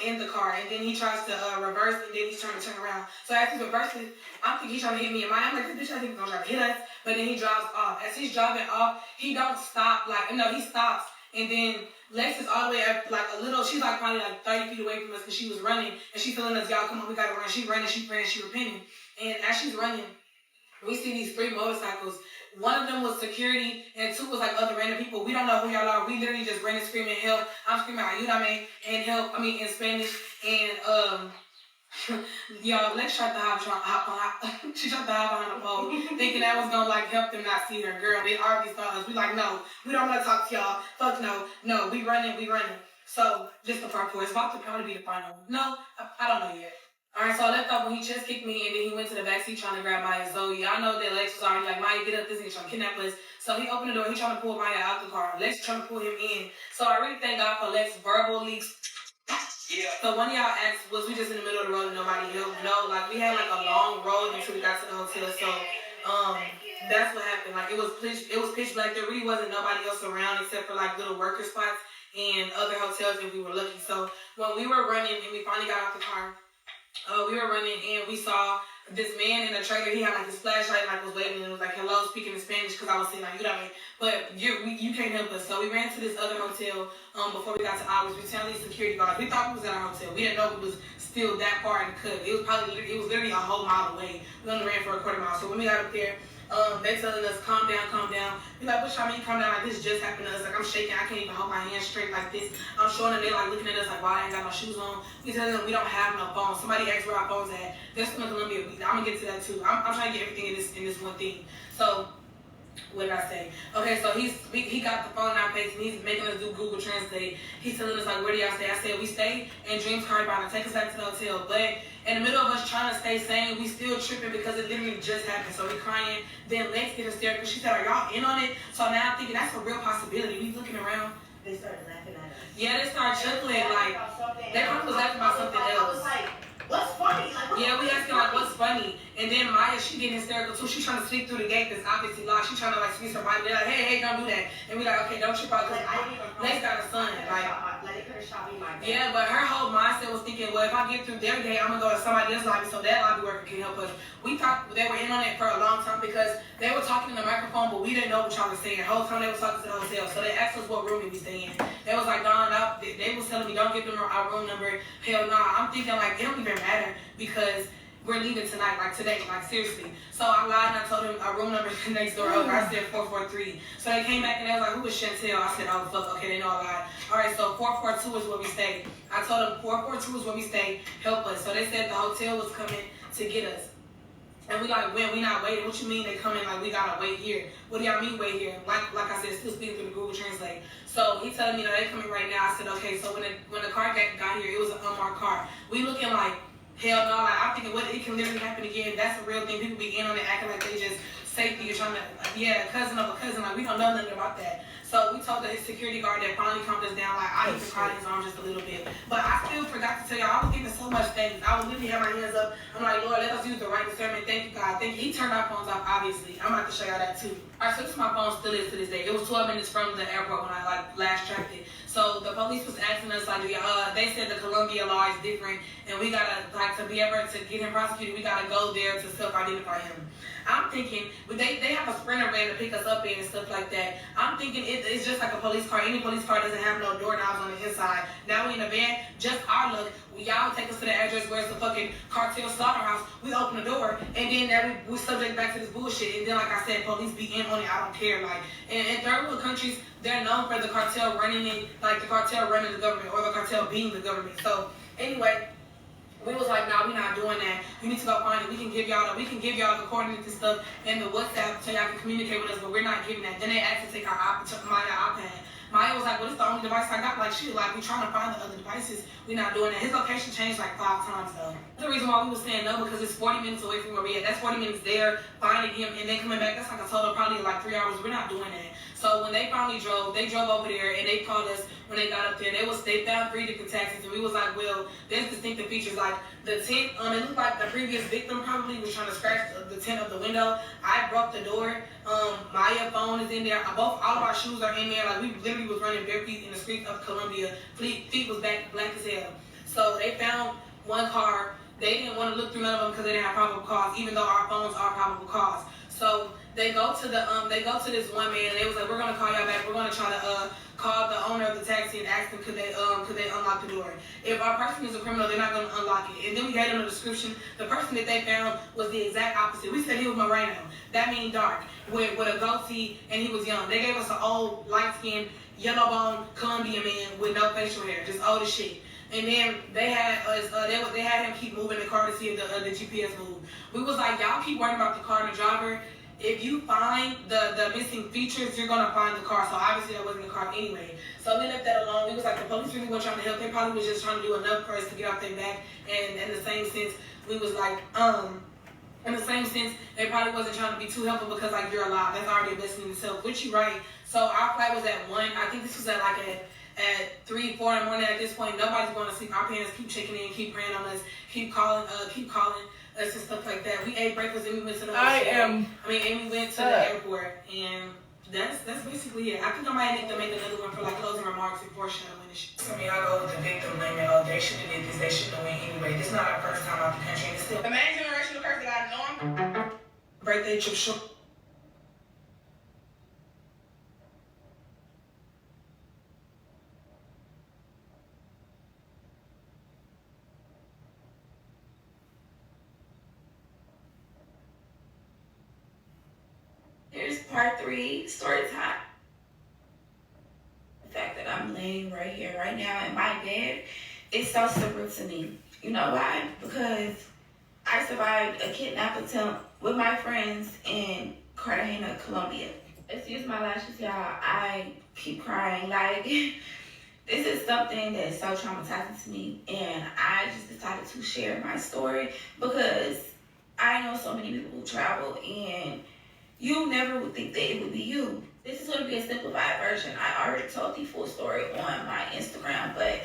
in the car, and then he tries to reverse, and then he's trying to turn around. So as he reverses, I'm thinking he's trying to hit me, and I'm like, this bitch, I think he's gonna try to hit us. But then he drives off. As he's driving off, he don't stop. He stops, and then Lex is all the way up, like a little. She's like probably like 30 feet away from us because she was running, and she's telling us, y'all, come on, we gotta run. She running, she praying, she repenting, and as she's running, we see these 3 motorcycles. One of them was security, and 2 was like other random people. We don't know who y'all are. We literally just ran and screaming help. I'm screaming ayúdame and help. In Spanish. And y'all, Lex tried to hop she tried to hop behind the pole, thinking that was gonna like help them not see her. Girl, they already saw us. We like, no, we don't want to talk to y'all. Fuck no, we running. So just the part 4. It's about to probably be the final. No, I don't know yet. Alright, so I left off when he chest kicked me, and then he went to the backseat trying to grab Maya. Zoe, I know that Lex was already like, Maya, get up, this nigga trying to kidnap us. So he opened the door, he trying to pull Maya out the car. Lex trying to pull him in. So I really thank God for Lex verbally. Yeah. So one of y'all asked, was we just in the middle of the road and nobody helped? No, like we had like a long road until we got to the hotel. So that's what happened. Like it was pitch black. There really wasn't nobody else around except for like little worker spots and other hotels if we were lucky. So when we were running and we finally got out the car, we were running and we saw this man in a trailer. He had like his flashlight, like was waving, and it was like hello, speaking in Spanish, because I was saying like but you can't help us. So we ran to this other hotel before we got to ours. We telling these security guards. We thought we was at our hotel. We didn't know we was still that far in the cut. It was literally a whole mile away. We only ran for a quarter mile. So when we got up there, they telling us calm down. We like, what y'all mean calm down? Like this just happened to us. Like I'm shaking, I can't even hold my hands straight like this. I'm showing them, they like looking at us like, why I ain't got my shoes on. We telling them we don't have no phones. Somebody asked where our phones at. They're still in Colombia. I'm gonna get to that too. I'm trying to get everything in this one thing. So what did I say? Okay, so he got the phone in our face and he's making us do Google Translate. He's telling us like, where do y'all stay? I said we stay in Dreams Carnival and take us back to the hotel. But in the middle of us trying to stay sane, we still tripping because it literally just happened. So we crying. Then Lex get hysterical. She said, are y'all in on it? So now I'm thinking that's a real possibility. We looking around. They started laughing at us. Yeah, they started chuckling like they probably was laughing about something else. I was like, what's funny? Like, yeah, we asking like what's funny, and then Maya, she getting hysterical too. She trying to sneak through the gate that's obviously locked. She trying to like squeeze her body. They're like, hey, don't do that. And we like, okay, don't trip out because Lex got a son. Like they could have shot me my bed. Yeah, but her whole mindset was thinking, well, if I get through their gate, I'm gonna go to somebody else's lobby, so that lobby worker can help us. We thought they were in on it for a long time because they were talking in the microphone, but we didn't know what y'all was saying. The whole time they was talking to the hotel, so they asked us what room we stay in. They was like, no, they was telling me don't give them our room number. Hell no, I'm thinking like it don't even matter because we're leaving tonight, like today, like seriously. So I lied and I told them our room number is next door over. I said 443. So they came back and they was like, who is Chantel? I said, oh fuck, okay, they know I lied. Alright, so 442 is where we stay. I told them 442 is where we stay, help us. So they said the hotel was coming to get us. And we like, when we not waiting, what you mean they coming like we gotta wait here? What do y'all mean wait here? Like I said, still speaking through the Google Translate. So he telling me that they coming right now. I said, okay, so when the car got here, it was an unmarked car. We looking like, hell no, like I'm thinking what it can literally happen again. That's a real thing. People be in on it acting like they just safety. You're trying to, yeah, cousin of a cousin, like we don't know nothing about that. So we told the security guard that finally calmed us down, like I even cried in his arms just a little bit. But I still forgot to tell y'all, I was giving so much thanks. I would literally have my hands up. I'm like, Lord, let us use the right discernment. Thank you, God. Thank you. He turned our phones off, obviously. I'm about to show y'all that too. Alright, so this is my phone still is to this day. It was 12 minutes from the airport when I like last tracked it. So the police was asking us like, they said the Colombia law is different and we gotta, like, to be able to get him prosecuted, we gotta go there to self-identify him. I'm thinking, they have a Sprinter van to pick us up in and stuff like that. I'm thinking it's just like a police car. Any police car doesn't have no doorknobs on the inside. Now we in a van, just our luck. Y'all take us to the address where it's the fucking cartel slaughterhouse. We open the door, and then we subject back to this bullshit. And then, like I said, police be in on it. I don't care. Like, in third world countries, they're known for the cartel running it, like the cartel running the government or the cartel being the government. So, anyway, we was like, nah, we not doing that. You need to go find it. We can give y'all the coordinates and stuff and the WhatsApp so y'all can communicate with us, but we're not giving that. Then they asked to take our iPad. Maya was like, well, it's the only device I got. Like, shit, like, we trying to find the other devices. We not doing that. His location changed like 5 times, though. The reason why we was saying no, because it's 40 minutes away from where we at. That's 40 minutes there, finding him, and then coming back. That's like a total probably like 3 hours. We're not doing that. So when they finally drove over there, and they called us when they got up there. They found 3 different taxis, and we was like, well, there's distinctive features. Like, the tent, it looked like the previous victim probably was trying to scratch the tent of the window. I broke the door. My phone is in there. All of our shoes are in there. Like, we literally was running bare feet in the streets of Colombia. Feet was black as hell. So they found one car. They didn't want to look through none of them because they didn't have probable cause, even though our phones are probable cause. So they go to this one man and they was like, we're gonna call y'all back. We're gonna try to call the owner of the taxi and ask them could they unlock the door. If our person is a criminal, they're not gonna unlock it. And then we gave them a description. The person that they found was the exact opposite. We said he was Moreno. That means dark, with a goatee, and he was young. They gave us an old, light-skinned, yellow-boned Colombian man with no facial hair, just old as shit. And then they had us, they had him keep moving the car to see if the GPS moved. We was like, y'all keep worrying about the car and the driver. If you find the missing features, you're gonna find the car. So obviously that wasn't the car anyway. So we left that alone. We was like, the police really weren't trying to help. They probably was just trying to do enough for us to get off their back. And in the same sense, we was like, in the same sense, they probably wasn't trying to be too helpful because like you're alive. That's already a blessing in itself. Which you right. So our flight was at 1. I think this was at 3, 4 in the morning. At this point, nobody's going to sleep. Our parents keep checking in, keep praying on us, keep calling us and stuff like that. We ate breakfast and we went to the and we went to the airport, and that's basically it. I think I might need to make another one for like closing remarks and portion of when shit. So I go with the victim blaming, they should have did this, they should have went anyway. This is not our first time out the country, and it's still the main generational curse that I know. Birthday trip short. Here's part 3, story time. The fact that I'm laying right here, right now in my bed, is so surreal to me. You know why? Because I survived a kidnap attempt with my friends in Cartagena, Colombia. Excuse my lashes, y'all. I keep crying. Like, this is something that's so traumatizing to me, and I just decided to share my story because I know so many people who travel, and you never would think that it would be you. This is going to be a simplified version. I already told the full story on my Instagram, but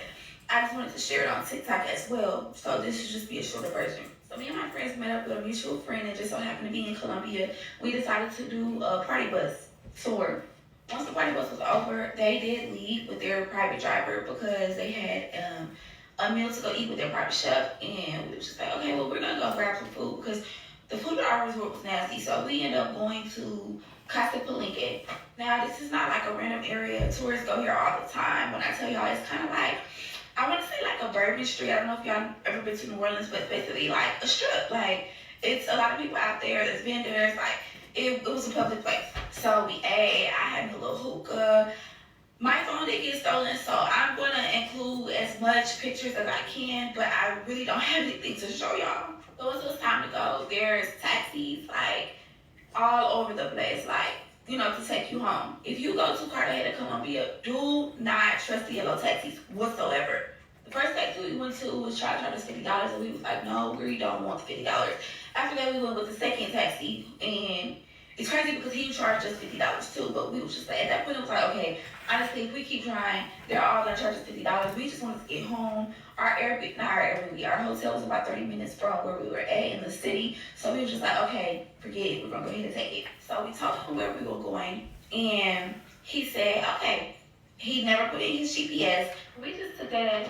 I just wanted to share it on TikTok as well. So this should just be a shorter version. So me and my friends met up with a mutual friend and just so happened to be in Colombia. We decided to do a party bus tour. Once the party bus was over, they did leave with their private driver because they had a meal to go eat with their private chef. And we was just like, okay, well, we're going to go grab some food because the food at our resort was nasty, so we ended up going to Casa Palenque. Now, this is not like a random area. Tourists go here all the time. When I tell y'all, it's kind of like, I want to say like a Bourbon Street. I don't know if y'all ever been to New Orleans, but it's basically like a strip. Like, it's a lot of people out there. There's vendors. Like, it was a public place. So we ate. I had a little hookah. My phone did get stolen, so I'm going to include as much pictures as I can, but I really don't have anything to show y'all. So once it was time to go, there's taxis like all over the place, like, you know, to take you home. If you go to Cartagena, Colombia, do not trust the yellow taxis whatsoever. The first taxi we went to was trying to charge us $50, and we was like, no, we don't want the $50. After that, we went with the second taxi, and it's crazy because he charged us $50 too, but we was just like, at that point, it was like, okay, honestly, if we keep trying, they're all gonna charge us $50. We just wanted to get home. Our hotel was about 30 minutes from where we were at in the city. So we were just like, okay, forget it. We're gonna go ahead and take it. So we told him where we were going, and he said, okay. He never put in his GPS. We just took that as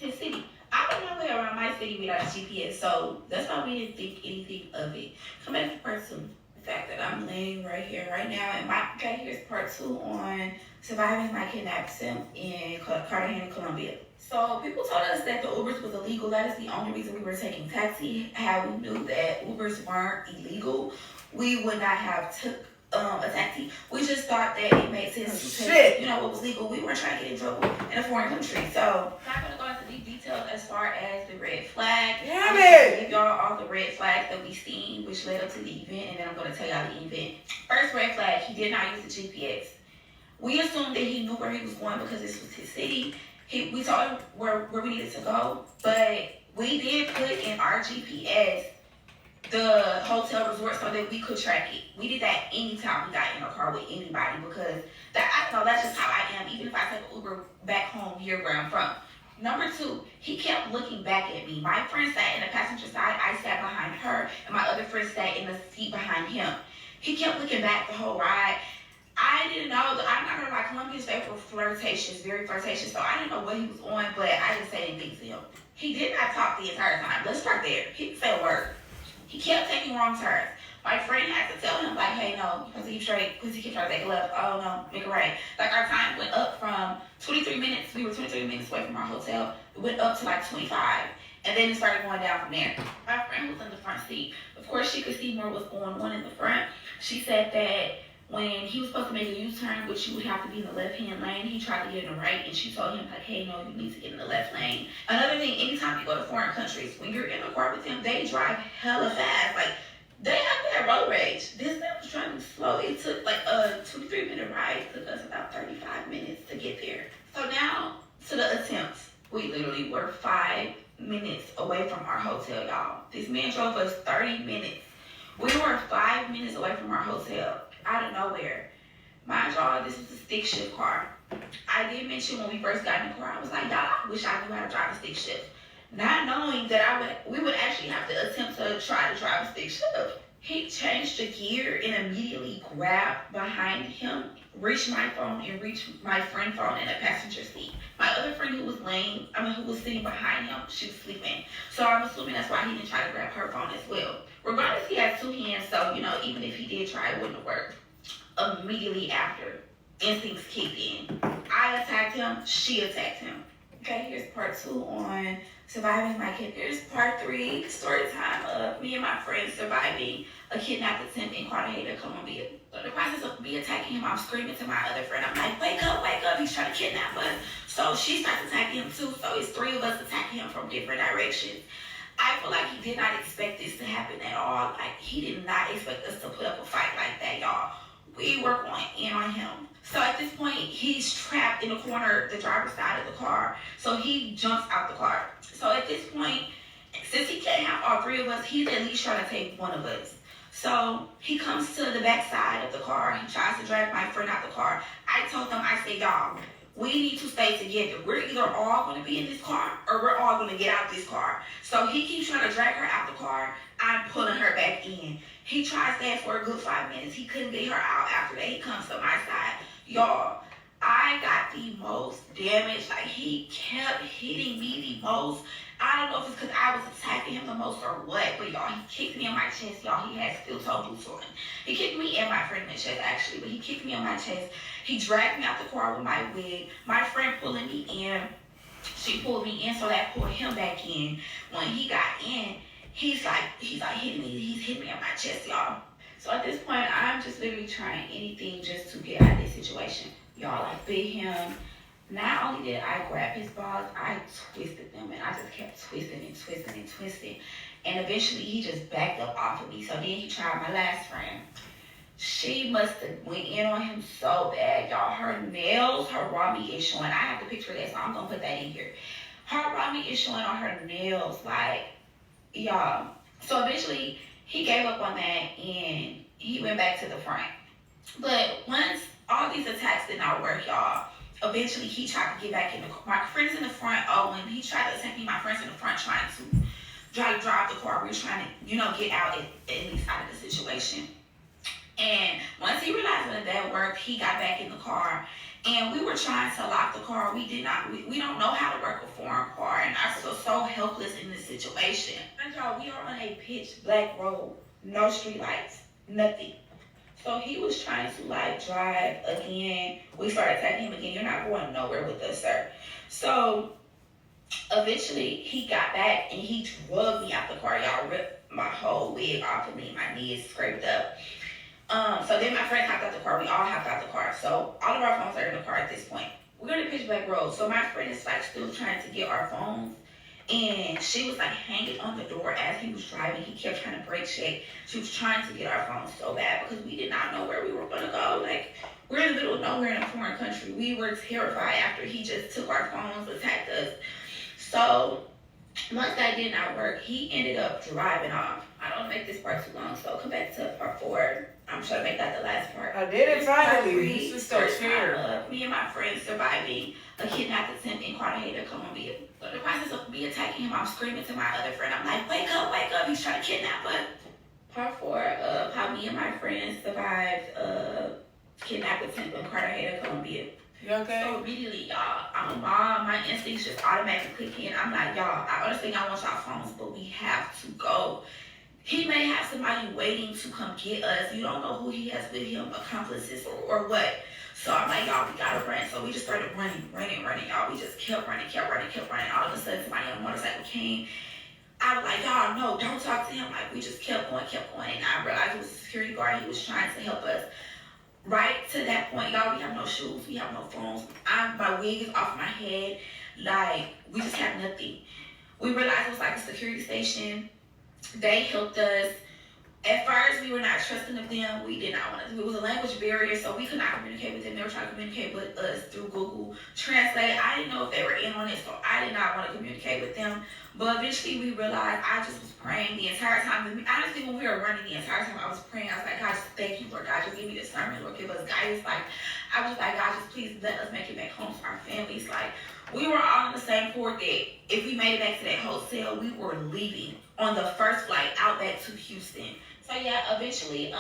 his city. I don't know where around my city without a GPS, so that's why we didn't think anything of it. Come back to part 2. The fact that I'm laying right here, right now, and here's part 2 on surviving my kidnap attempt in Cartagena, Colombia. So people told us that the Ubers was illegal. That is the only reason we were taking taxi. Had we knew that Ubers weren't illegal, we would not have took a taxi. We just thought that it made sense to take, you know, what was legal. We weren't trying to get in trouble in a foreign country. So I'm not gonna go into deep details as far as the red flag. I'm gonna give y'all all the red flags that we seen, which led up to the event, and then I'm gonna tell y'all the event. First red flag, he did not use the GPS. We assumed that he knew where he was going because this was his city. We told him where we needed to go, but we did put in our GPS the hotel resort so that we could track it. We did that anytime we got in a car with anybody because I don't know, that's just how I am, even if I take an Uber back home here where I'm from. Number 2, he kept looking back at me. My friend sat in the passenger side, I sat behind her, and my other friend sat in the seat behind him. He kept looking back the whole ride. I didn't know. I'm not gonna lie, Colombians, they were flirtatious, very flirtatious. So I didn't know what he was on, but I didn't say anything to him. He did not talk the entire time. Let's start there. He didn't say a word. He kept taking wrong turns. My friend had to tell him, like, hey, no, because he kept trying to take a left. Oh, no, make a right. Like, our time went up from 23 minutes. We were 23 minutes away from our hotel. It went up to, like, 25. And then it started going down from there. My friend was in the front seat. Of course, she could see more what's going on in the front. She said that when he was supposed to make a U-turn, which you would have to be in the left-hand lane, he tried to get in the right, and she told him, like, hey, no, you need to get in the left lane. Another thing, anytime you go to foreign countries, when you're in a car with them, they drive hella fast. Like, they have that road rage. This man was driving slow. It took, like, a 2-3-minute ride. It took us about 35 minutes to get there. So now, to the attempts. We literally were 5 minutes away from our hotel, y'all. This man drove us 30 minutes. We were 5 minutes away from our hotel. Out of nowhere. Mind y'all, this was a stick shift car. I did mention when we first got in the car, I was like, y'all, I wish I knew how to drive a stick shift. Not knowing that we would actually have to attempt to try to drive a stick shift. He changed the gear and immediately grabbed behind him, reached my phone and reached my friend's phone in the passenger seat. My other friend who was sitting behind him, she was sleeping. So I'm assuming that's why he didn't try to grab her phone as well. Regardless, he has 2 hands, so, even if he did try, it wouldn't have worked. Immediately after, instincts kicked in. I attacked him, she attacked him. Okay, here's part 2 on surviving my kid. Here's part 3, story time of me and my friends surviving a kidnap attempt in Cartagena, Colombia. In the process of me attacking him, I'm screaming to my other friend. I'm like, wake up, he's trying to kidnap us. So she starts attacking him too, so it's 3 of us attacking him from different directions. I feel like he did not expect this to happen at all. Like, he did not expect us to put up a fight like that, y'all. We were going in on him. So at this point, he's trapped in the corner, the driver's side of the car. So he jumps out the car. So at this point, since he can't have all 3 of us, he's at least trying to take one of us. So he comes to the back side of the car. He tries to drag my friend out the car. I told them, I said, y'all, we need to stay together. We're either all going to be in this car or we're all going to get out this car. So he keeps trying to drag her out the car. I'm pulling her back in. He tries that for a good 5 minutes. He couldn't get her out after that. He comes to my side. Y'all, I got the most damage. Like, he kept hitting me the most. I don't know if it's because I was attacking him the most or what, but y'all, he kicked me in my chest. Y'all, he had steel-toe boots on. He kicked me and my friend in the chest, actually, but he kicked me in my chest. He dragged me out the car with my wig. My friend pulling me in. She pulled me in, so that pulled him back in. When he got in, he's like hitting me. He's hitting me on my chest, y'all. So at this point, I'm just literally trying anything just to get out of this situation. Y'all, I bit him. Not only did I grab his balls, I twisted them, and I just kept twisting and twisting and twisting. And eventually, he just backed up off of me. So then he tried my last friend. She must have went in on him so bad, y'all. Her nails, her raw meat is showing. I have to picture that, so I'm gonna put that in here. Her raw meat is showing on her nails, like, y'all. So eventually, he gave up on that, and he went back to the front. But once all these attacks did not work, y'all, eventually he tried to get back in the car. My friend's in the front. Oh, when he tried to attack me, my friend's in the front trying to drive the car. We were trying to, get out at least out of the situation. And once he realized that worked, he got back in the car. And we were trying to lock the car. We don't know how to work a foreign car. And I feel so helpless in this situation. And y'all, we are on a pitch black road. No street lights. Nothing. So he was trying to drive again. We started attacking him again. You're not going nowhere with us, sir. So eventually he got back and he drugged me out the car. Y'all, ripped my whole wig off of me. My knee is scraped up. So then my friend hopped out the car. We all hopped out the car. So all of our phones are in the car at this point. We're on a pitch black road. So my friend is still trying to get our phones. And she was hanging on the door as he was driving. He kept trying to brake check. She was trying to get our phones so bad because we did not know where we were going to go. We're in the middle of nowhere in a foreign country. We were terrified after he just took our phones, attacked us. So once that did not work, he ended up driving off. I don't make this part too long, so come back to part 4. I'm trying to make that the last part. I did it finally. This is so scared. Me and my friends surviving a kidnap attempt in Cartagena, Colombia. In the process of me attacking him, I'm screaming to my other friend. I'm like, wake up, he's trying to kidnap us. Part 4 of how me and my friends survived kidnap attempt in Cartagena, Colombia. You okay? So immediately, y'all, I'm a mom. My instincts just automatically click in. I'm like, y'all, I understand y'all want y'all phones, but we have to go. He may have somebody waiting to come get us. You don't know who he has with him, accomplices or what. So I'm like, y'all, we gotta run. So we just started running, y'all. We just kept running. All of a sudden, somebody on a motorcycle came. I was like, y'all, no, don't talk to him. Like, we just kept going. And I realized it was a security guard. He was trying to help us. Right to that point, y'all, we have no shoes, we have no phones. My wig is off my head. Like, we just have nothing. We realized it was like a security station. They helped us. At first, we were not trusting of them. We did not want to. It was a language barrier, so we could not communicate with them. They were trying to communicate with us through Google Translate. I didn't know if they were in on it, so I did not want to communicate with them. But eventually, we realized I just was praying the entire time. Honestly, when we were running the entire time, I was praying. I was like, God, just thank you, Lord God. Just give me discernment, Lord. Give us guidance. Like, I was like, God, just please let us make it back home to our families. Like, we were all in the same port that if we made it back to that hotel, we were leaving on the first flight out back to Houston. So yeah, eventually,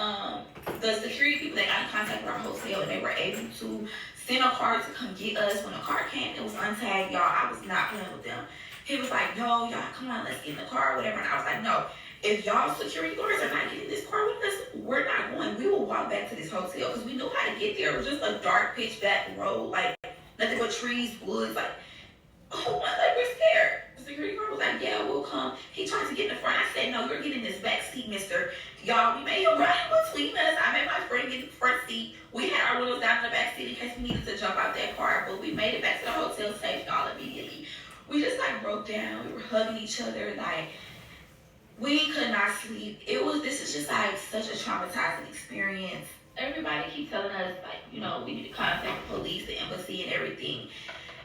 the security people that got in contact with our hotel, they were able to send a car to come get us. When the car came, it was untagged, y'all. I was not playing with them. He was like, no, y'all, come on, let's get in the car, whatever. And I was like, no, if y'all security guards are not getting this car with us, we're not going. We will walk back to this hotel because we knew how to get there. It was just a dark, pitch black road, like nothing but trees, woods, like, oh my, like we're scared. The security guard was like, yeah, we'll come. He tried to get in the front. I said, no, you're getting this back seat, mister. Y'all, we made him run between us. I made my friend get the front seat. We had our windows down in the back seat in case we needed to jump out that car, but we made it back to the hotel safe, y'all, immediately. We just like broke down. We were hugging each other. Like, we could not sleep. This is just like such a traumatizing experience. Everybody keeps telling us, like, you know, we need to contact the police, the embassy, and everything.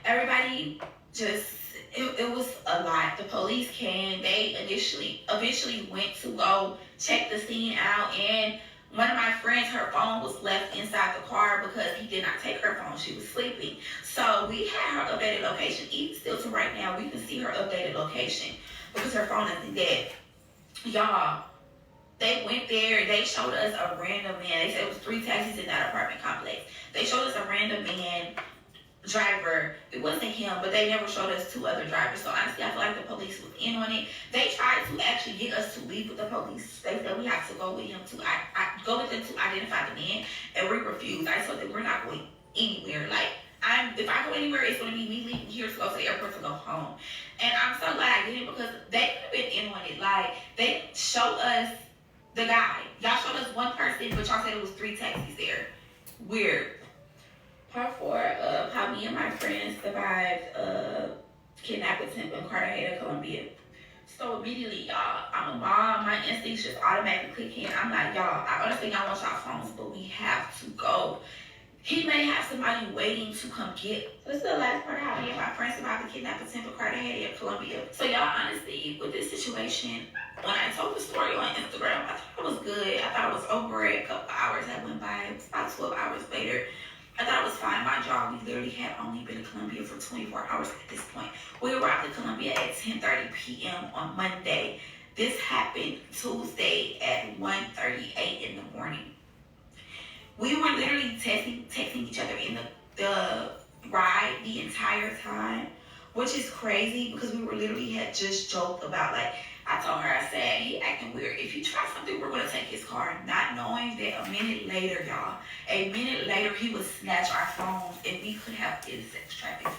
Everybody just, it was a lot. The police came. They eventually went to go check the scene out, and one of my friends, her phone was left inside the car because he did not take her phone. She was sleeping. So we had her updated location. Even still to right now, we can see her updated location because her phone isn't dead. Y'all, they went there. They showed us a random man. They said it was 3 taxis in that apartment complex. They showed us a random man driver. It wasn't him, but they never showed us 2 other drivers. So honestly, I feel like the police was in on it. They tried to actually get us to leave with the police. They said we have to go with him to go with them to identify the man, and we refused. I told them we're not going anywhere. Like, if I go anywhere, it's going to be me leaving here to go to the airport to go home. And I'm so glad I didn't because they could have been in on it. Like, they showed us the guy. Y'all showed us one person, but y'all said it was 3 taxis there. Weird. Part 4 of how me and my friends survived kidnapping attempt in Cartagena, Colombia. So immediately, y'all, I'm a mom. My instincts just automatically kick in. I'm like, y'all, I understand y'all want y'all phones, but we have to go. He may have somebody waiting to come get. So this is the last part of how me and my friends survived the kidnapping attempt in Cartagena, Colombia. So y'all, honestly, with this situation, when I told the story on Instagram, I thought it was good. I thought it was over it. A couple hours that went by. It was about 12 hours later. I thought it was fine. My job, we literally had only been in Colombia for 24 hours at this point. We arrived in Colombia at 10:30 p.m. on Monday. This happened Tuesday at 1:38 in the morning. We were literally texting each other in the ride the entire time, which is crazy because we were literally had just joked about, like, I told her, I said, he acting weird. If you try something, we're going to take his car. Not knowing that a minute later, y'all, he would snatch our phones and we could have been sex trafficked.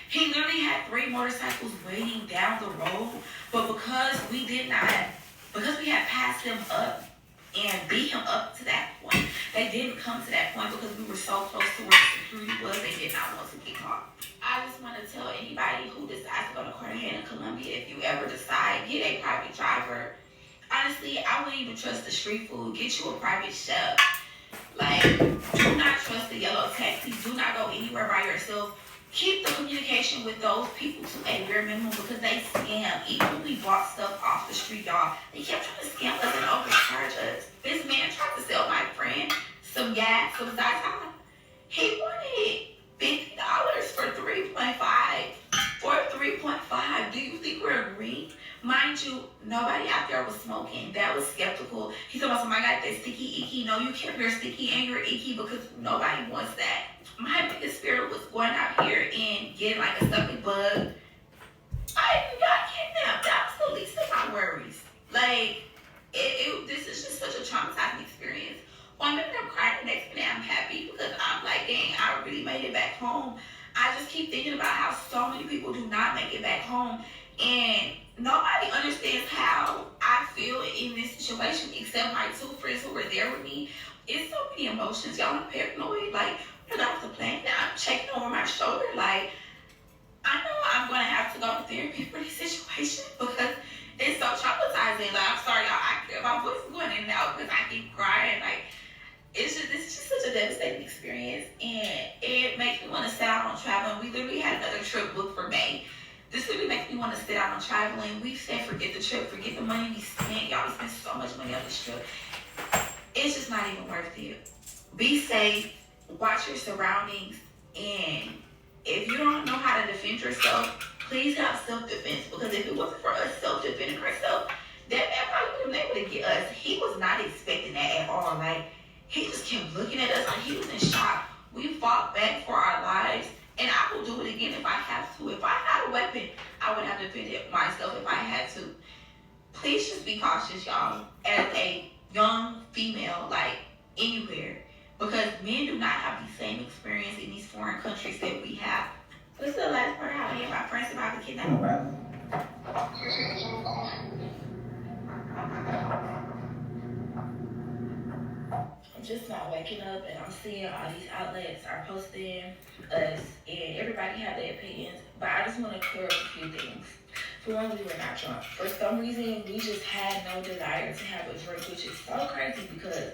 He literally had 3 motorcycles waiting down the road, but because we had passed them up and beat him up to that point, they didn't come to that point because we were so close to where the security was, they did not want to get caught. I just want to tell anybody who decides to go to Cartagena, Colombia, if you ever decide, get a private driver. Honestly, I wouldn't even trust the street food. Get you a private chef. Like, do not trust the yellow taxi. Do not go anywhere by yourself. Keep the communication with those people to a bare minimum because they scam. Even when we bought stuff off the street, y'all, they kept trying to scam us and overcharge us. This man tried to sell my friend some gas, some Zaza. He wanted $50 for 3.5. For 3.5, do you think we're agreeing? Mind you, nobody out there was smoking. That was skeptical. He told me, somebody got that sticky icky. No, you can't wear sticky and you're icky because nobody wants that. My biggest fear was going out here and getting like a stomach bug. I even got kidnapped. That was the least of my worries. Like, this is just such a traumatizing experience. One minute I'm crying, the next minute I'm happy because I'm like, dang, I really made it back home. I just keep thinking about how so many people do not make it back home. And nobody understands how I feel in this situation except my two friends who were there with me. It's so many emotions. Y'all, I'm paranoid. Like, when I got off the plane, I'm checking over my shoulder. Like, I know I'm going to have to go to therapy for this situation because it's so traumatizing. Like, I'm sorry, y'all. My voice is going in and out because I keep crying. Like, it's just such a devastating experience, and it makes me want to sit out on traveling. We literally had another trip booked for May. This literally makes me want to sit out on traveling. We said forget the trip, forget the money we spent. Y'all, we spent so much money on this trip. It's just not even worth it. Be safe, watch your surroundings, and if you don't know how to defend yourself, please have self-defense, because if it wasn't for us self-defending ourselves, that man probably would have been able to get us. He was not expecting that at all. Like, he just kept looking at us like he was in shock. We fought back for our lives, and I will do it again if I have to. If I had a weapon, I would have defended myself if I had to. Please just be cautious, y'all, as a young female, like, anywhere. Because men do not have the same experience in these foreign countries that we have. What's the last part out here? My friends about the kidnapping. I'm just not waking up and I'm seeing all these outlets are posting us and everybody have their opinions. But I just want to clear up a few things. For one, we were not drunk. For some reason, we just had no desire to have a drink, which is so crazy because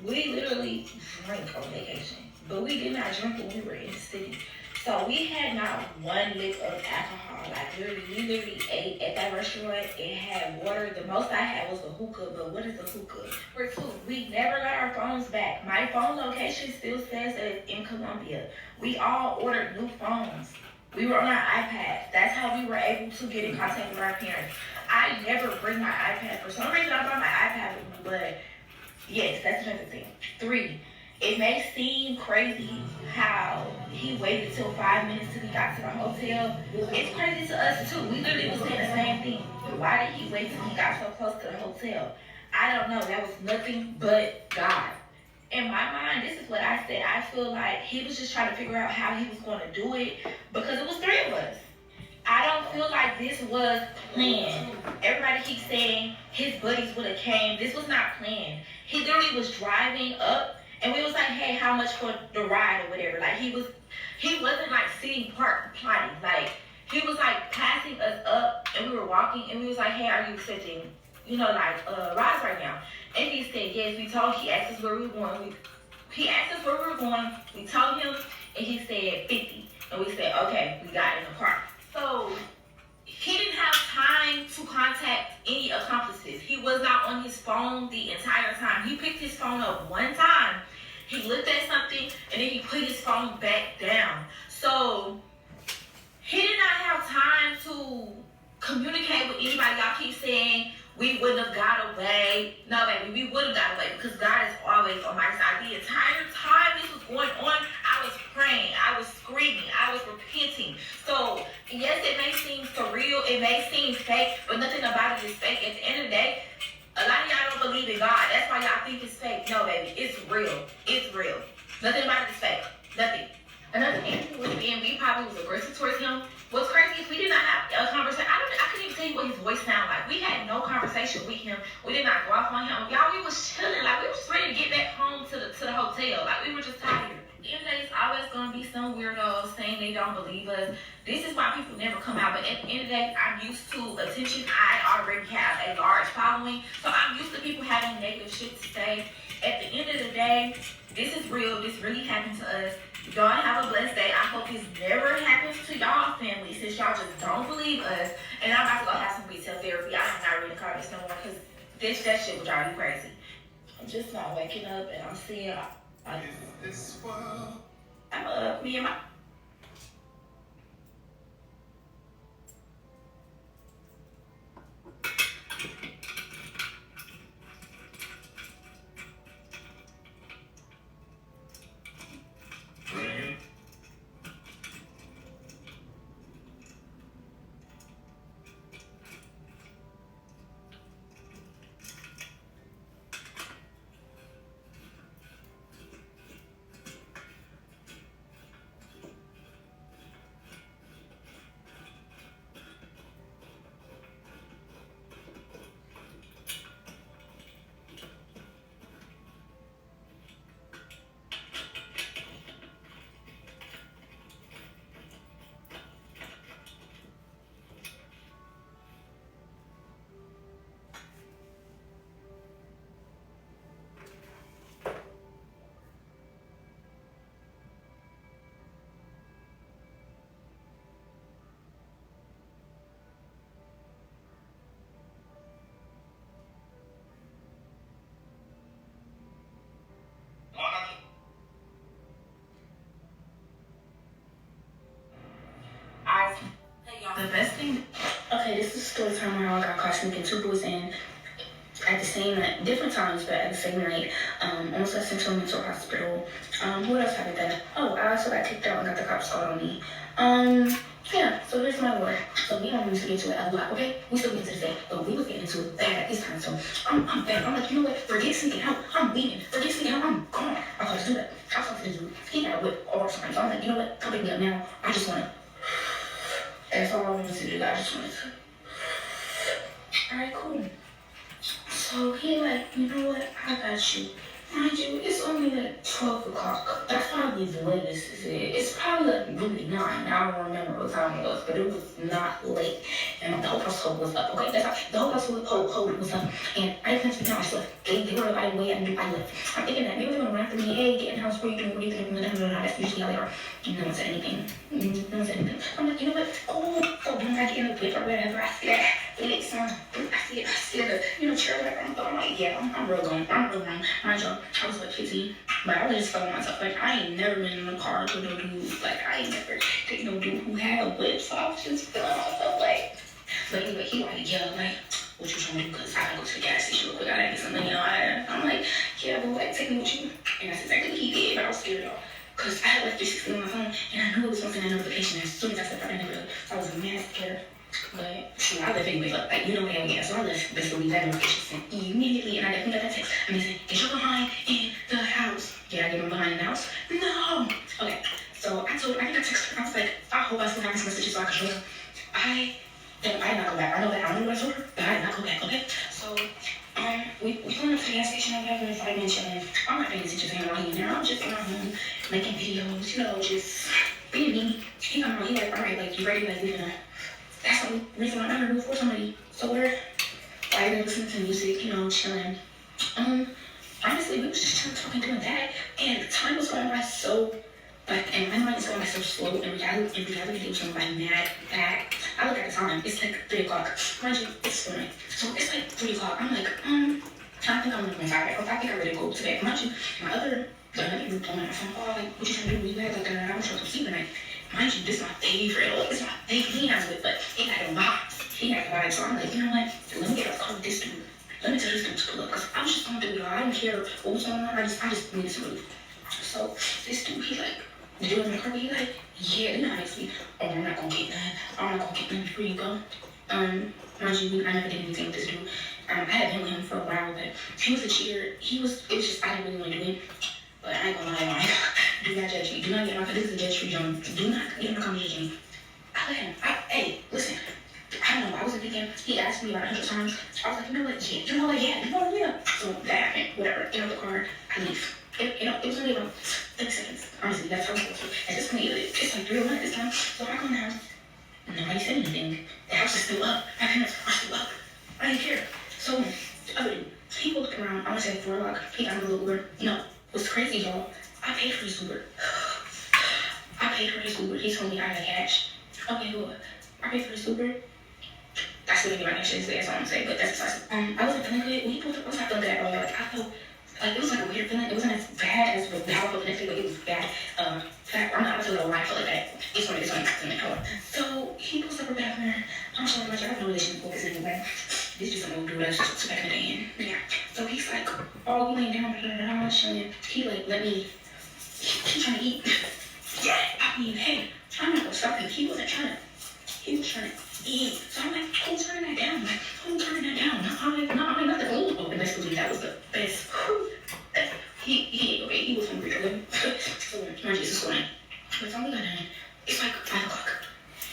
we literally drink on vacation. But we did not drink when we were in the city. So we had not one lick of alcohol. Like, literally, we literally ate at that restaurant and had water. The most I had was a hookah, but what is a hookah? For two, we never got our phones back. My phone location still says that it's in Colombia. We all ordered new phones. We were on our iPads. That's how we were able to get in contact with our parents. I never bring my iPad. For some reason, I brought my iPad with me, but yes, that's another thing. Three, it may seem crazy how he waited till 5 minutes till we got to the hotel. It's crazy to us too. We literally was saying the same thing. Why did he wait till he got so close to the hotel? I don't know. That was nothing but God. In my mind, this is what I said. I feel like he was just trying to figure out how he was going to do it because it was three of us. I don't feel like this was planned. Everybody keeps saying his buddies would have came. This was not planned. He literally was driving up and we was like, hey, how much for the ride or whatever. Like, he wasn't like sitting parked plotting. Like, he was like passing us up and we were walking and we was like, hey, are you accepting, rides right now? And he said yes. He asked us where we were going. He asked us where we were going. We told him and he said 50. And we said, okay, we got in the car. So he didn't have time to contact any accomplices. He was not on his phone the entire time. He picked his phone up one time. He looked at something and then he put his phone back down. So he did not have time to communicate with anybody. Y'all keep saying we wouldn't have got away. No, baby, we would have got away because God is always on my side. The entire time this was going on, I was praying, I was screaming, I was repenting. So yes, it may seem surreal, it may seem fake, but nothing about it is fake. At the end of the day, a lot of y'all don't believe in God. That's why y'all think it's fake. No, baby, it's real. It's real. Nothing about it is fake. Nothing. Another thing with me, and we probably was aggressive towards him. What's crazy is we did not have a conversation. I couldn't even tell you what his voice sounded like. We had no conversation with him. We did not go off on him. Y'all, we was chilling. Like, we was ready to get back home to the hotel. Like, we were just tired. At the end of the day, it's always gonna be some weirdos saying they don't believe us. This is why people never come out. But at the end of the day, I'm used to attention. I already have a large following, so I'm used to people having negative shit to say. At the end of the day, this is real. This really happened to us. Y'all have a blessed day. I hope this never happens to y'all family since y'all just don't believe us. And I'm about to go have some retail therapy. I'm not reading call this no more because that shit would drive you crazy. I'm just not waking up and I'm seeing this world. I'm me and my The best thing. Okay, this is a story time where I got caught sneaking 2 boys in at the same night, different times, but at the same night. Almost got sent to a mental hospital. What else happened then? Oh, I also got kicked out and got the cops called on me. Yeah, so here's my word. So me and my mom used to get into it a lot, okay? We still get into this day, but we was getting into it bad at this time. So I'm bad. I'm like, you know what? Forget sneaking out. I'm leaving. Forget sneaking out. I'm gone. I thought to do that. I was talking to this dude. He got a whip all the time. So I'm like, you know what? Come pick me up now. I just want to. That's all I wanted to do. I just wanted to. Alright, cool. So he like, you know what? I got you. Mind you, it's only like 12 o'clock. That's probably the latest. It's probably like really 9. I don't remember what time it was, but it was not late. And the whole household was up. Okay, that's how the whole household was up. And I didn't have to I left. They were like, wait, I left. I'm thinking that maybe they're gonna run after me. Hey, get in the house. What are you doing? What are you doing? That's usually how they are. And no one said anything. No one said anything. I'm like, you know what? Oh, so when I get in the whip or whatever, I see that. I see the, chair like I'm like, yeah, I'm real gone. I'm real wrong. Mind you, I was like 15, but I was just feeling myself. Like, I ain't never been in a car with no dude. Like, I ain't never taken no dude who had a whip, so I was just feeling myself like. But anyway, he like, yeah, like, what you trying to do? Because I gotta go to the gas station real quick. I gotta get something, I'm like, yeah, but like, take me with you. And that's exactly what he did, but I was scared, y'all. Because I had left 360 on my phone, and I knew it was going to send a notification as soon as I stepped out in the neighborhood. I was mad scared. But shoot, I left anyway, like, hell yeah. So I left this week, that notification sent immediately, and I definitely got that text. And they said, get your behind in the house. Did I get my behind in the house? No! Okay, so I got text. I was like, I hope I still have this message so I can show them. I did not go back. I know that I don't know what I told her, but I did not go back, okay? So, we went up to the gas station or whatever, 5 minutes chilling. I'm not paying attention to him while he's in there. I'm just in my home, making videos, just being me. He got on, he like, alright, like, you ready? Like, leaving a. That's the reason why I never do for somebody. So we're vibing, listening to music, chilling. Honestly, we was just chilling, talking, doing that, and time was going by so, and my mind is going by so slow, and reality it was going by mad fast. I look at the time, it's like 3 o'clock. Mind you, it's morning. So it's like 3 o'clock. I'm like, I think I'm gonna retire. I think I'm ready to go to bed. Mind you, the other group told me, like, what you trying to do? We had like I was supposed to sleep tonight. Mind you, this is my favorite. It's my favorite. He has it, but it got a vibe. He got a vibe. So I'm like, you know what? Let me get a call with this dude. Let me tell this dude to pull up. Because I was just going to do it all. I didn't care what was going on. I just needed to move. So this dude, he like, the dude in the car, he like, yeah, you know how they speak. Oh, I'm not going to get none. I'm not going to get none before you go. Mind you, I never did anything with this dude. I had been with him for a while, but he was a cheater. It was just, I didn't really want to do it. But I ain't gonna lie, Mike. Do not judge me. Do not get my, this is a judge-free zone. Do not get my comment judge me. I let him, hey, listen. I don't know, I was thinking, he asked me about 100 times. I was like, you know what, yeah. So that happened, whatever. Get out the car, I leave. It was only about 30 seconds. Honestly, that's how it was. At this point, it's like 3 or 1 at this time. So I go in the house. Nobody said anything. The house is still up. My parents are still up. I didn't care. So, the other dude, he looked around, I want to say 4 o'clock. He got a little Uber. No. What's crazy, y'all, I paid for his Uber. He told me I had cash. Okay, well, I paid for his Uber. I still didn't get my cash today, that's all I'm saying, but that's besides. I wasn't feeling good. When he pulled up, I was not feeling good at all. Like, I felt, like, it was like a weird feeling. It wasn't as bad as how I felt the next day, but it was bad. I'm not gonna tell you why I felt like that. It's one of So, he pulls up or whatever. I'm showing my I have no relationship with this anyway. This is just an old dude that's just back in the day. Yeah. So he's like, oh, we laying down, chilling. He like, let me, he trying to eat. Yeah, I mean, hey, I'm not gonna stop him. He was trying to eat. So I'm like, who's turning that down? I'm like, not the food. Oh, and basically that was the best. He was hungry. So, mind you, it's a morning. By the time we got done, it's like 5 o'clock.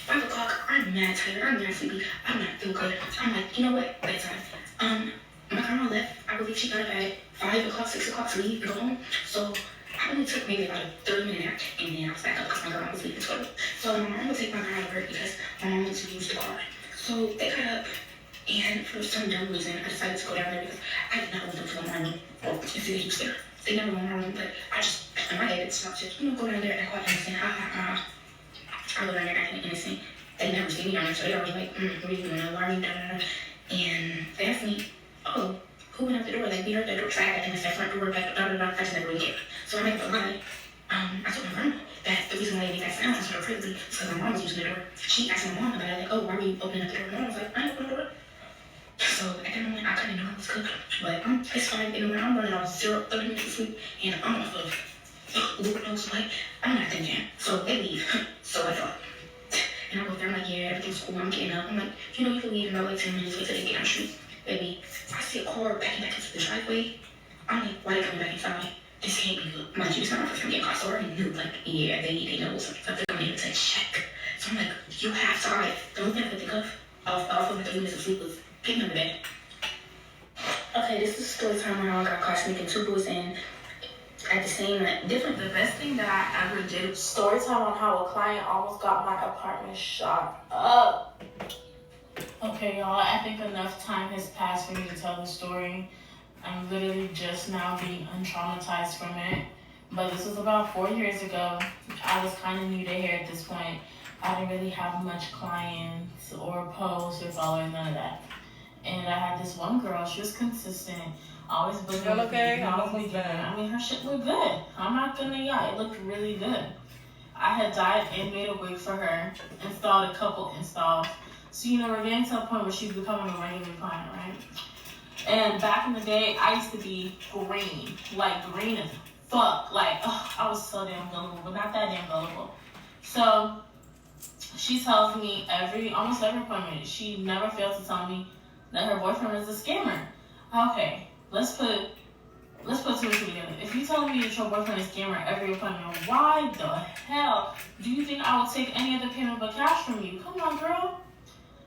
5 o'clock, I'm mad tired, I'm mad sleepy, I'm not feel good. I'm like, you know what, bedtime. My grandma left, I believe she got up at 5 o'clock, 6 o'clock to leave, go home. So I only took maybe about a 30-minute nap, and then I was back up because my grandma was leaving to go. So my mom would take my grandma to work because my mom wants to use the car. So they got up, and for some dumb reason, I decided to go down there because I did not want them to go in my room, or if they used there. They never went in my room, but I just, in my head, it's not just, go down there and act like innocent, I was down there acting innocent. They never see me down there, so they already like, what are you doing? Why are you down? And they asked me, oh, who went out the door? Like, we heard that door, so I had that in the front door, I just never really cared. So I make up a lie. I told my grandma that the reason why they made that sound so crazy is because my mom was using the door. She asked my mom about it, like, oh, why are we opening up the door? My mom was like, I ain't opening the door. So at that moment, I couldn't know I was cooked. But it's fine. In the morning, I'm running off 30 minutes of sleep, and I'm off of overdose. Like, I'm not thinking. So they leave. So I thought. And I go there, I'm like, yeah, everything's cool. I'm getting up. I'm like, you can leave in about like 10 minutes, wait till they get down the street. Baby, I see a car backing back into the driveway. I'm like, why are they coming back inside? This can't be good. Mind you, it's not my first time getting caught, so I already knew, like, yeah, they know something. So they're coming in to check. So I'm like, you have time. The only thing I could think of, off of the 30 minutes of sleep was get me on the bed. Okay, this is a story time where I got caught sneaking 2 boys in at the same different. The best thing that I ever did. Story time on how a client almost got my apartment shot up. Okay, y'all, I think enough time has passed for me to tell the story. I'm literally just now being untraumatized from it. But this was about 4 years ago. I was kind of new to hair at this point. I didn't really have much clients or posts or followers, none of that. And I had this one girl, she was consistent, always booking Y'all okay? I mean, her shit looked good. I'm not gonna lie, it looked really good. I had dyed and made a wig for her, installed a couple installs. So, we're getting to a point where she's becoming a regular client, right? And back in the day, I used to be green, like green as fuck. Like, I was so damn gullible, but not that damn gullible. So, she tells me almost every appointment, she never fails to tell me that her boyfriend is a scammer. Okay, let's put 2 and 2 together. If you telling me that your boyfriend is a scammer every appointment, why the hell do you think I would take any other payment but cash from you? Come on, girl.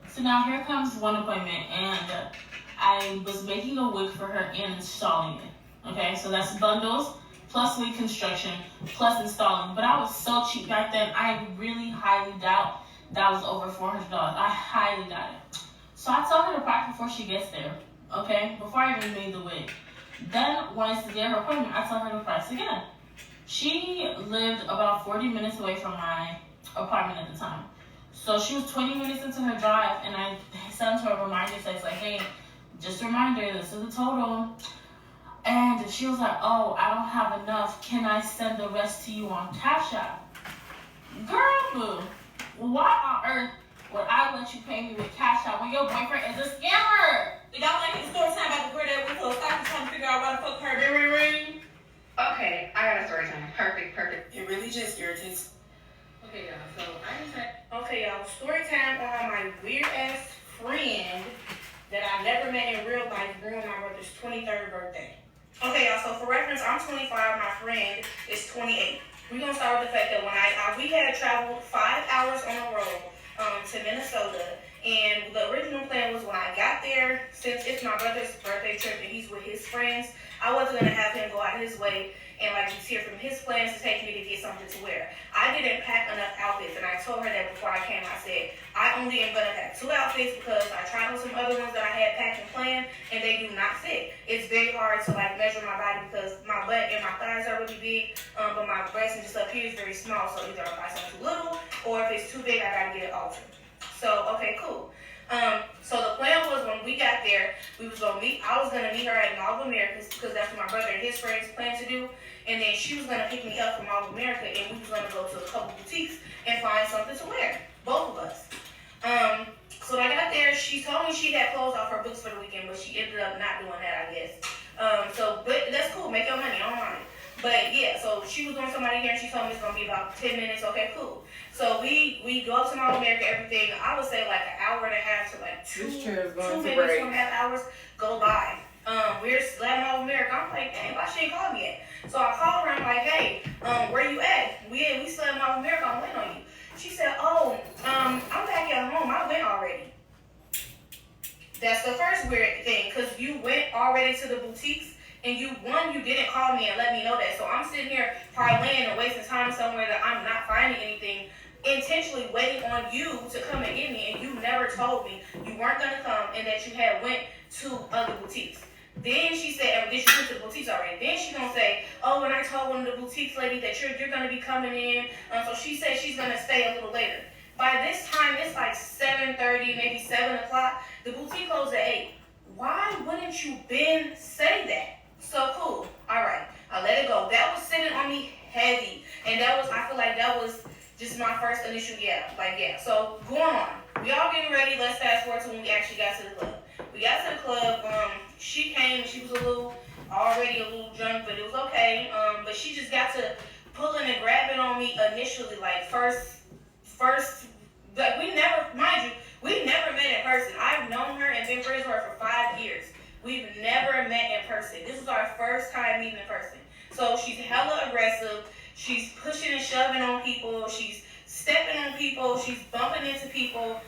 So now here comes one appointment, and I was making a wig for her and installing it. Okay, so that's bundles plus wig construction plus installing. But I was so cheap back then. I really highly doubt that was over $400. I highly doubt it. So I tell her the price before she gets there, okay? Before I even made the wig. Then, when it's the day of her appointment, I tell her the price again. She lived about 40 minutes away from my apartment at the time. So she was 20 minutes into her drive, and I sent her a reminder text like, hey, just a reminder, this is the total. And she was like, oh, I don't have enough. Can I send the rest to you on Cash App? Girl, boo. Why on earth would I let you pay me with Cash App when your boyfriend is a scammer? Did y'all like the story time about the girl that went to a stop and trying to figure out why the fuck her memory ring? Okay, I got a story time. Perfect. It really just irritates. Okay, y'all, so I just had... Okay, y'all, story time on how my weird-ass friend that I never met in real life ruined my brother's 23rd birthday. Okay, y'all, so for reference, I'm 25, my friend is 28. We're going to start with the fact that when we had traveled 5 hours on the road to Minnesota, and the original plan was when I got there, since it's my brother's birthday trip and he's with his friends, I wasn't going to have him go out of his way and just hear from his plans to take me to get something to wear. I didn't pack enough outfits, and I told her that before I came. I said, I only am going to pack 2 outfits because I tried on some other ones that I had packed and planned, and they do not fit. It's very hard to measure my body because my butt and my thighs are really big, but my breast and just up here is very small, so either I buy something too little, or if it's too big, I got to get it altered. So, okay, cool. So the plan was when we got there, I was gonna meet her at Mall of America because that's what my brother and his friends planned to do. And then she was gonna pick me up from Mall of America, and we was gonna go to a couple boutiques and find something to wear, both of us. So when I got there, she told me she had closed off her books for the weekend, but she ended up not doing that, I guess. But that's cool, make your money, I don't mind it. But yeah, so she was doing somebody here, and she told me it's gonna be about 10 minutes. Okay, cool. So we go up to Mall of America, everything. I would say an hour and a half to 2 minutes, 2.5 hours go by. We're at Mall of America. I'm like, dang, why she ain't called me yet? So I called her. I'm like, hey, where you at? We still at Mall of America. I'm waiting on you. She said, oh, I'm back at home. I went already. That's the first weird thing, because you went already to the boutiques. And you didn't call me and let me know that. So I'm sitting here parlaying and wasting time somewhere that I'm not finding anything, intentionally waiting on you to come and get me, and you never told me you weren't going to come and that you had went to other boutiques. Then she said, did you went to the boutiques already? Then she's going to say, oh, and I told one of the boutiques lady that you're going to be coming in. So she said she's going to stay a little later. By this time, it's 7:30, maybe 7 o'clock. The boutique closed at 8. Why wouldn't you been say that? So cool. All right. I let it go. That was sitting on me heavy. And I feel like that was just my first initial So going on. We all getting ready. Let's fast forward to when we actually got to the club. We got to the club. She came and she was already a little drunk, but it was okay. But she just got to pulling and grabbing on me initially, like first, like we never met in person. I've known her and been friends with her for 5 years. We've never met in person. This was our first time meeting in person. So she's hella aggressive. She's pushing and shoving on people. She's stepping on people. She's bumping into people.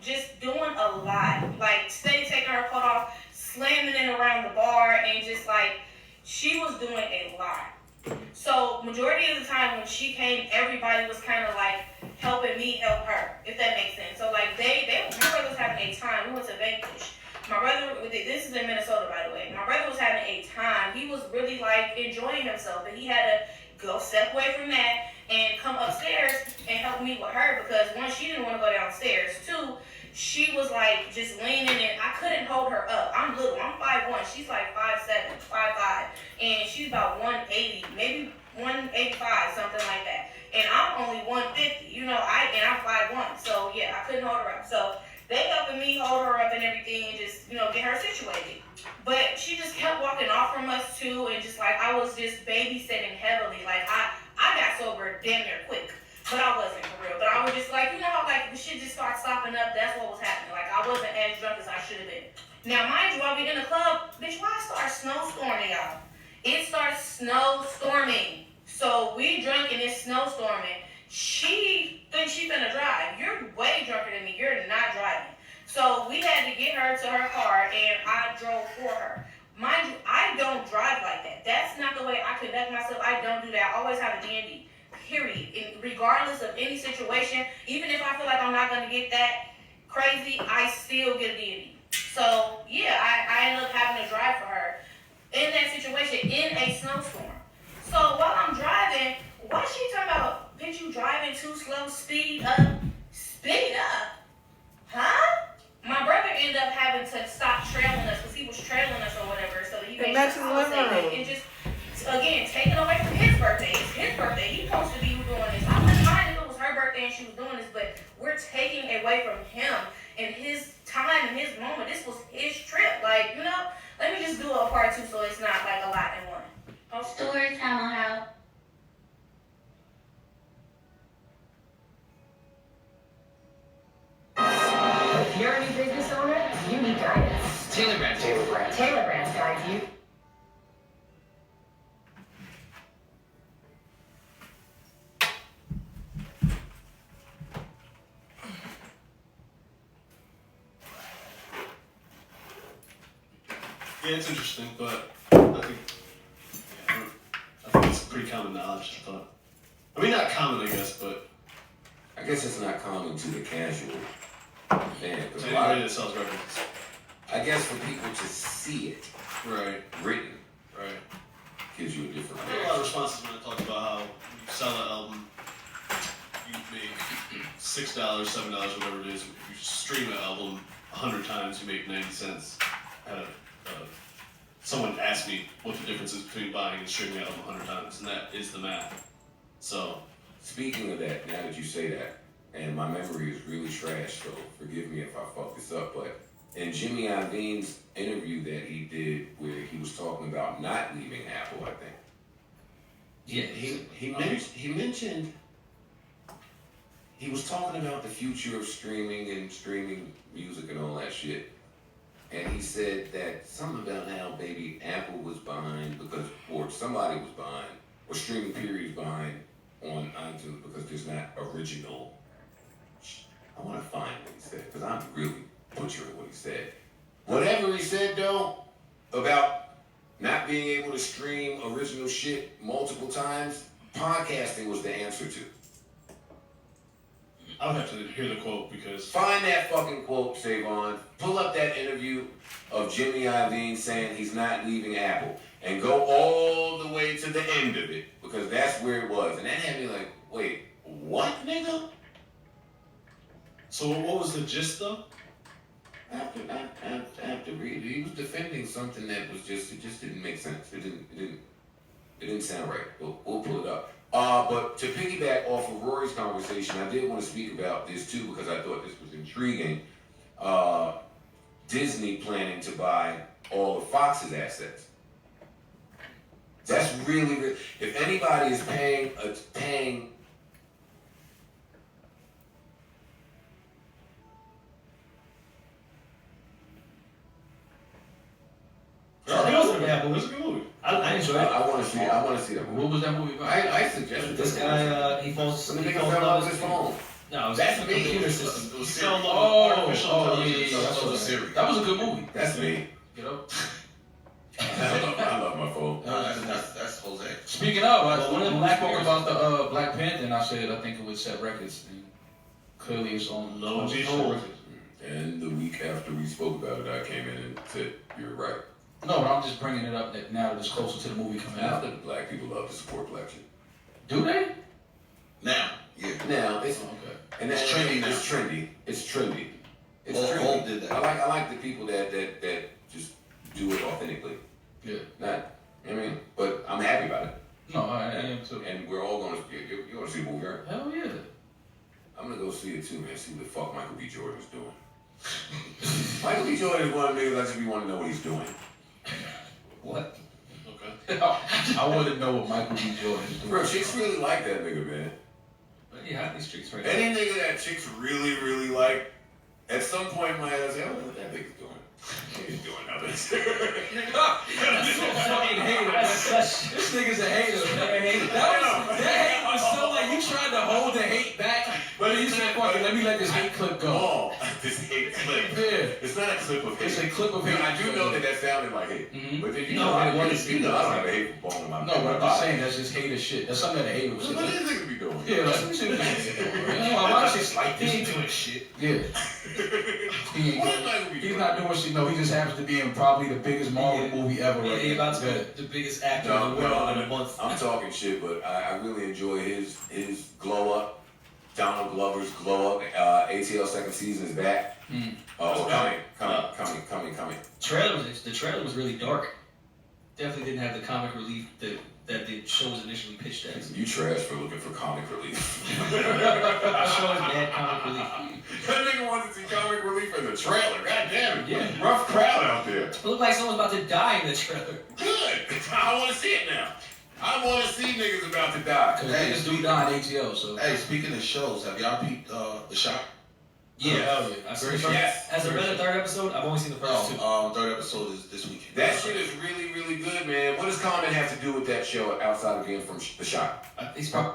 Just doing a lot. Like, steady taking her coat off, slamming it around the bar, and just like, she was doing a lot. So, majority of the time when she came, everybody was kind of like helping me help her, if that makes sense. So, like, my brother was having a time. We went to Vanquish. My brother, this is in Minnesota, by the way. My brother was having a time. He was really like enjoying himself, but he had to go step away from that and come upstairs and help me with her because one, she didn't want to go downstairs. Two, she was like just leaning and I couldn't hold her up. I'm little. I'm 5'1". She's like 5'7", 5'5", and she's about 180, maybe 185, something like that. And I'm only 150. And I'm 5'1". So yeah, I couldn't hold her up. So they helping me hold her up and everything and just, get her situated. But she just kept walking off from us too, and just like I was just babysitting heavily. Like I got sober damn near quick. But I wasn't for real. But I was just like, how like the shit just started stopping up, that's what was happening. Like I wasn't as drunk as I should have been. Now mind you, while we in the club, bitch, why it starts snowstorming, y'all? It starts snowstorming. So we drunk and it's snowstorming. She thinks she finna drive. You're way drunker than me. You're not driving. So we had to get her to her car and I drove for her. Mind you, I don't drive like that. That's not the way I conduct myself. I don't do that. I always have a DND. Period. And regardless of any situation, even if I feel like I'm not gonna get that crazy, I still get a DND. So yeah, I ended up having to drive for her in that situation in a snowstorm. So while I'm driving, why is she talking about, bitch, you driving too slow, speed up? Speed up? Huh? My brother ended up having to stop trailing us because he was trailing us or whatever, so he made sure I was safe. And just, again, taking away from his birthday. It's his birthday. He's supposed to be doing this. I wouldn't mind if it was her birthday and she was doing this, but we're taking away from him and his time and his moment. This was his trip. Like, let me just do a part two so it's not like a lot in one. Story time on how. If you're a new business owner, you need guidance. Taylor Brands guides you. Yeah, it's interesting, but I think it's pretty common knowledge, I thought. I mean, not common, I guess, but I guess it's not common to the casual fan. to anybody that sells records. I guess for people to see it Right. written Right. gives you a different I get a lot of responses when I talk about how you sell an album, you make $6, $7, whatever it is. If you stream an album 100 times, you make 90 cents. Someone asked me what the difference is between buying and streaming an album 100 times, and that is the math. So, speaking of that, now that you say that, and my memory is really trash, so forgive me if I fuck this up, but in Jimmy Iovine's interview that he did where he was talking about not leaving Apple, I think. Yeah, He mentioned he was talking about the future of streaming and streaming music and all that shit. And he said that something about how maybe Apple was behind or somebody was behind, or streaming period was behind on iTunes because there's not original. I want to find what he said because I'm really butchering what he said. Whatever he said though about not being able to stream original shit multiple times, podcasting was the answer to. I would have to hear the quote because... Find that fucking quote, Savon. Pull up that interview of Jimmy Iovine saying he's not leaving Apple. And go all the way to the end of it. Because that's where it was. And that had me like, wait, what, nigga? So what was the gist, though? After read, he was defending something that was it just didn't make sense. It didn't. It didn't sound right. We'll pull it up. But to piggyback off of Rory's conversation, I did want to speak about this too because I thought this was intriguing. Disney planning to buy all of Fox's assets. That's really. If anybody is paying. It wasn't a bad movie. It was a good movie. I enjoyed it. I want to see. I want to see that movie. What was that movie about? I suggested This guy, he falls in love with his phone. No, it was That's a me. computer system. It was He fell in love with Oh, artificial intelligence. yeah. That was a series. That was a good movie. That's me. Get up. I love my phone. That's Jose. Speaking of, when we spoke about the Black Panther, and I said I think it would set records. And clearly, it's on low records. And the week after we spoke about it, I came in and said, "You're right." No, but I'm just bringing it up that now that it's closer to the movie coming out. That black people love to support black shit. Do they? Now, yeah. Now it's okay. And it's trendy now. It's trendy. It's trendy. It's All trendy. did that. I like the people that just do it authentically. Yeah. Not. I mean, but I'm happy about it. No, I am too. And we're all going to. You want to see the movie, right? Hell yeah. I'm gonna go see it too, man. See what the fuck Michael B. Jordan's doing. Michael B. Jordan is one of the niggas I just be wanting to know what he's doing. What? Okay. I want to know what Michael B. Jordan is doing. Bro, chicks really like that nigga, man. Yeah, these chicks right Any nigga that chicks really, really like, at some point in my head, I say, I don't know what that nigga's doing. He's doing nothing. That's so fucking hater. This nigga's a hater, man. That hate was so like you tried to hold the hate back, but you said, "Fucking, let me let this hate clip go." Oh, this hate clip. Yeah. It's not a clip of hate. It's a clip of hate. I do know that sounded like hate. Mm-hmm. But then you know I don't have a hateful bone in my No, but I'm just saying that's just hater shit. That's something that a hater would say. What these niggas be doing? Yeah, that's some shit. Why shit's like He ain't doing shit. Yeah. He's not doing shit. No, he just happens to be in probably the biggest Marvel movie ever. Yeah, he's about to be the biggest actor in the world in a month. I'm talking shit, but I really enjoy his glow up. Donald Glover's glow up. ATL second season is back. Coming. The trailer was really dark. Definitely didn't have the comic relief that the show was initially pitched as. You trash for looking for comic relief. That show is bad comic relief. That nigga wanted to see comic relief in the trailer. God damn it. Yeah. Rough crowd out there. It looked like someone's about to die in the trailer. Good. I want to see it now. I want to see niggas about to die. Hey, this dude died in ATL, so. Hey, speaking of shows, have y'all peeped The Shop? Yeah, hell yeah. I've seen the first, Yes. Has there been a third episode? I've only seen the first two. Third episode is this weekend. That shit is really, really good, man. What does Common have to do with that show outside of being from The Shop? He's probably.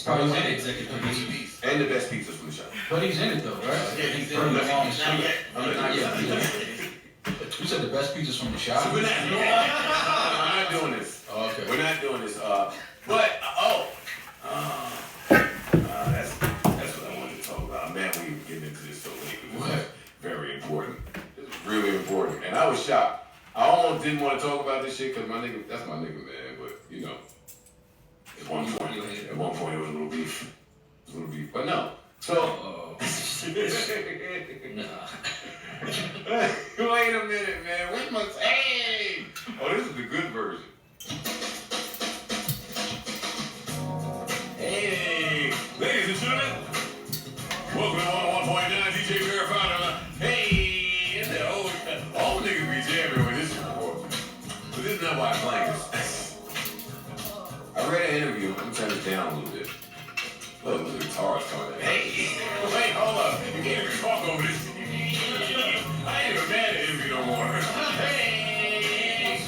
Probably he's in it. Executive producer. And the best pizzas from the shop. But he's in it though, right? Yeah, he's for the longest Not time. yet. You said the best pizzas from the shop. So we're not doing this. Oh, okay. We're not doing this. But that's what I wanted to talk about. Man, we were getting into this so late. It was very important. It was really important, and I was shocked. I almost didn't want to talk about this shit because that's my nigga, man. But you know, at one point it was a little beef. But no. So wait a minute, man. Where's my hey? Oh, this is the good version. Hey, ladies and gentlemen, welcome to 101.9 DJ Verified. Hey, all niggas be jamming with this report. But this is not why I'm playing this. I read an interview. I'm turn this down a little bit. Look, the guitar's coming in. Hey, wait, hold up. You can't even talk over this. I ain't even mad at interview no more. Hey!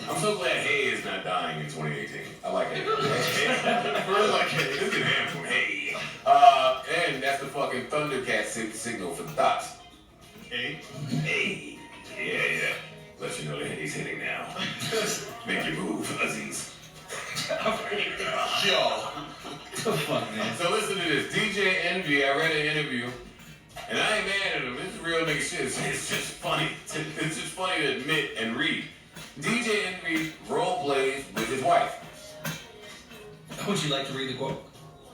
I'm so glad Hey is not dying in 2018. I like Hey. Really like Hey. This is an anthem. Hey. And that's the fucking Thundercat signal for the dots. Hey? Hey. Yeah. Let you know that Hey's hitting now. Make your move, Uzzies. Yo. Fuck, man. So listen to this. DJ Envy, I read an interview, and I ain't mad at him. This is real nigga shit. It's just funny. It's just funny to admit and read. DJ Envy role plays with his wife. Would you like to read the quote?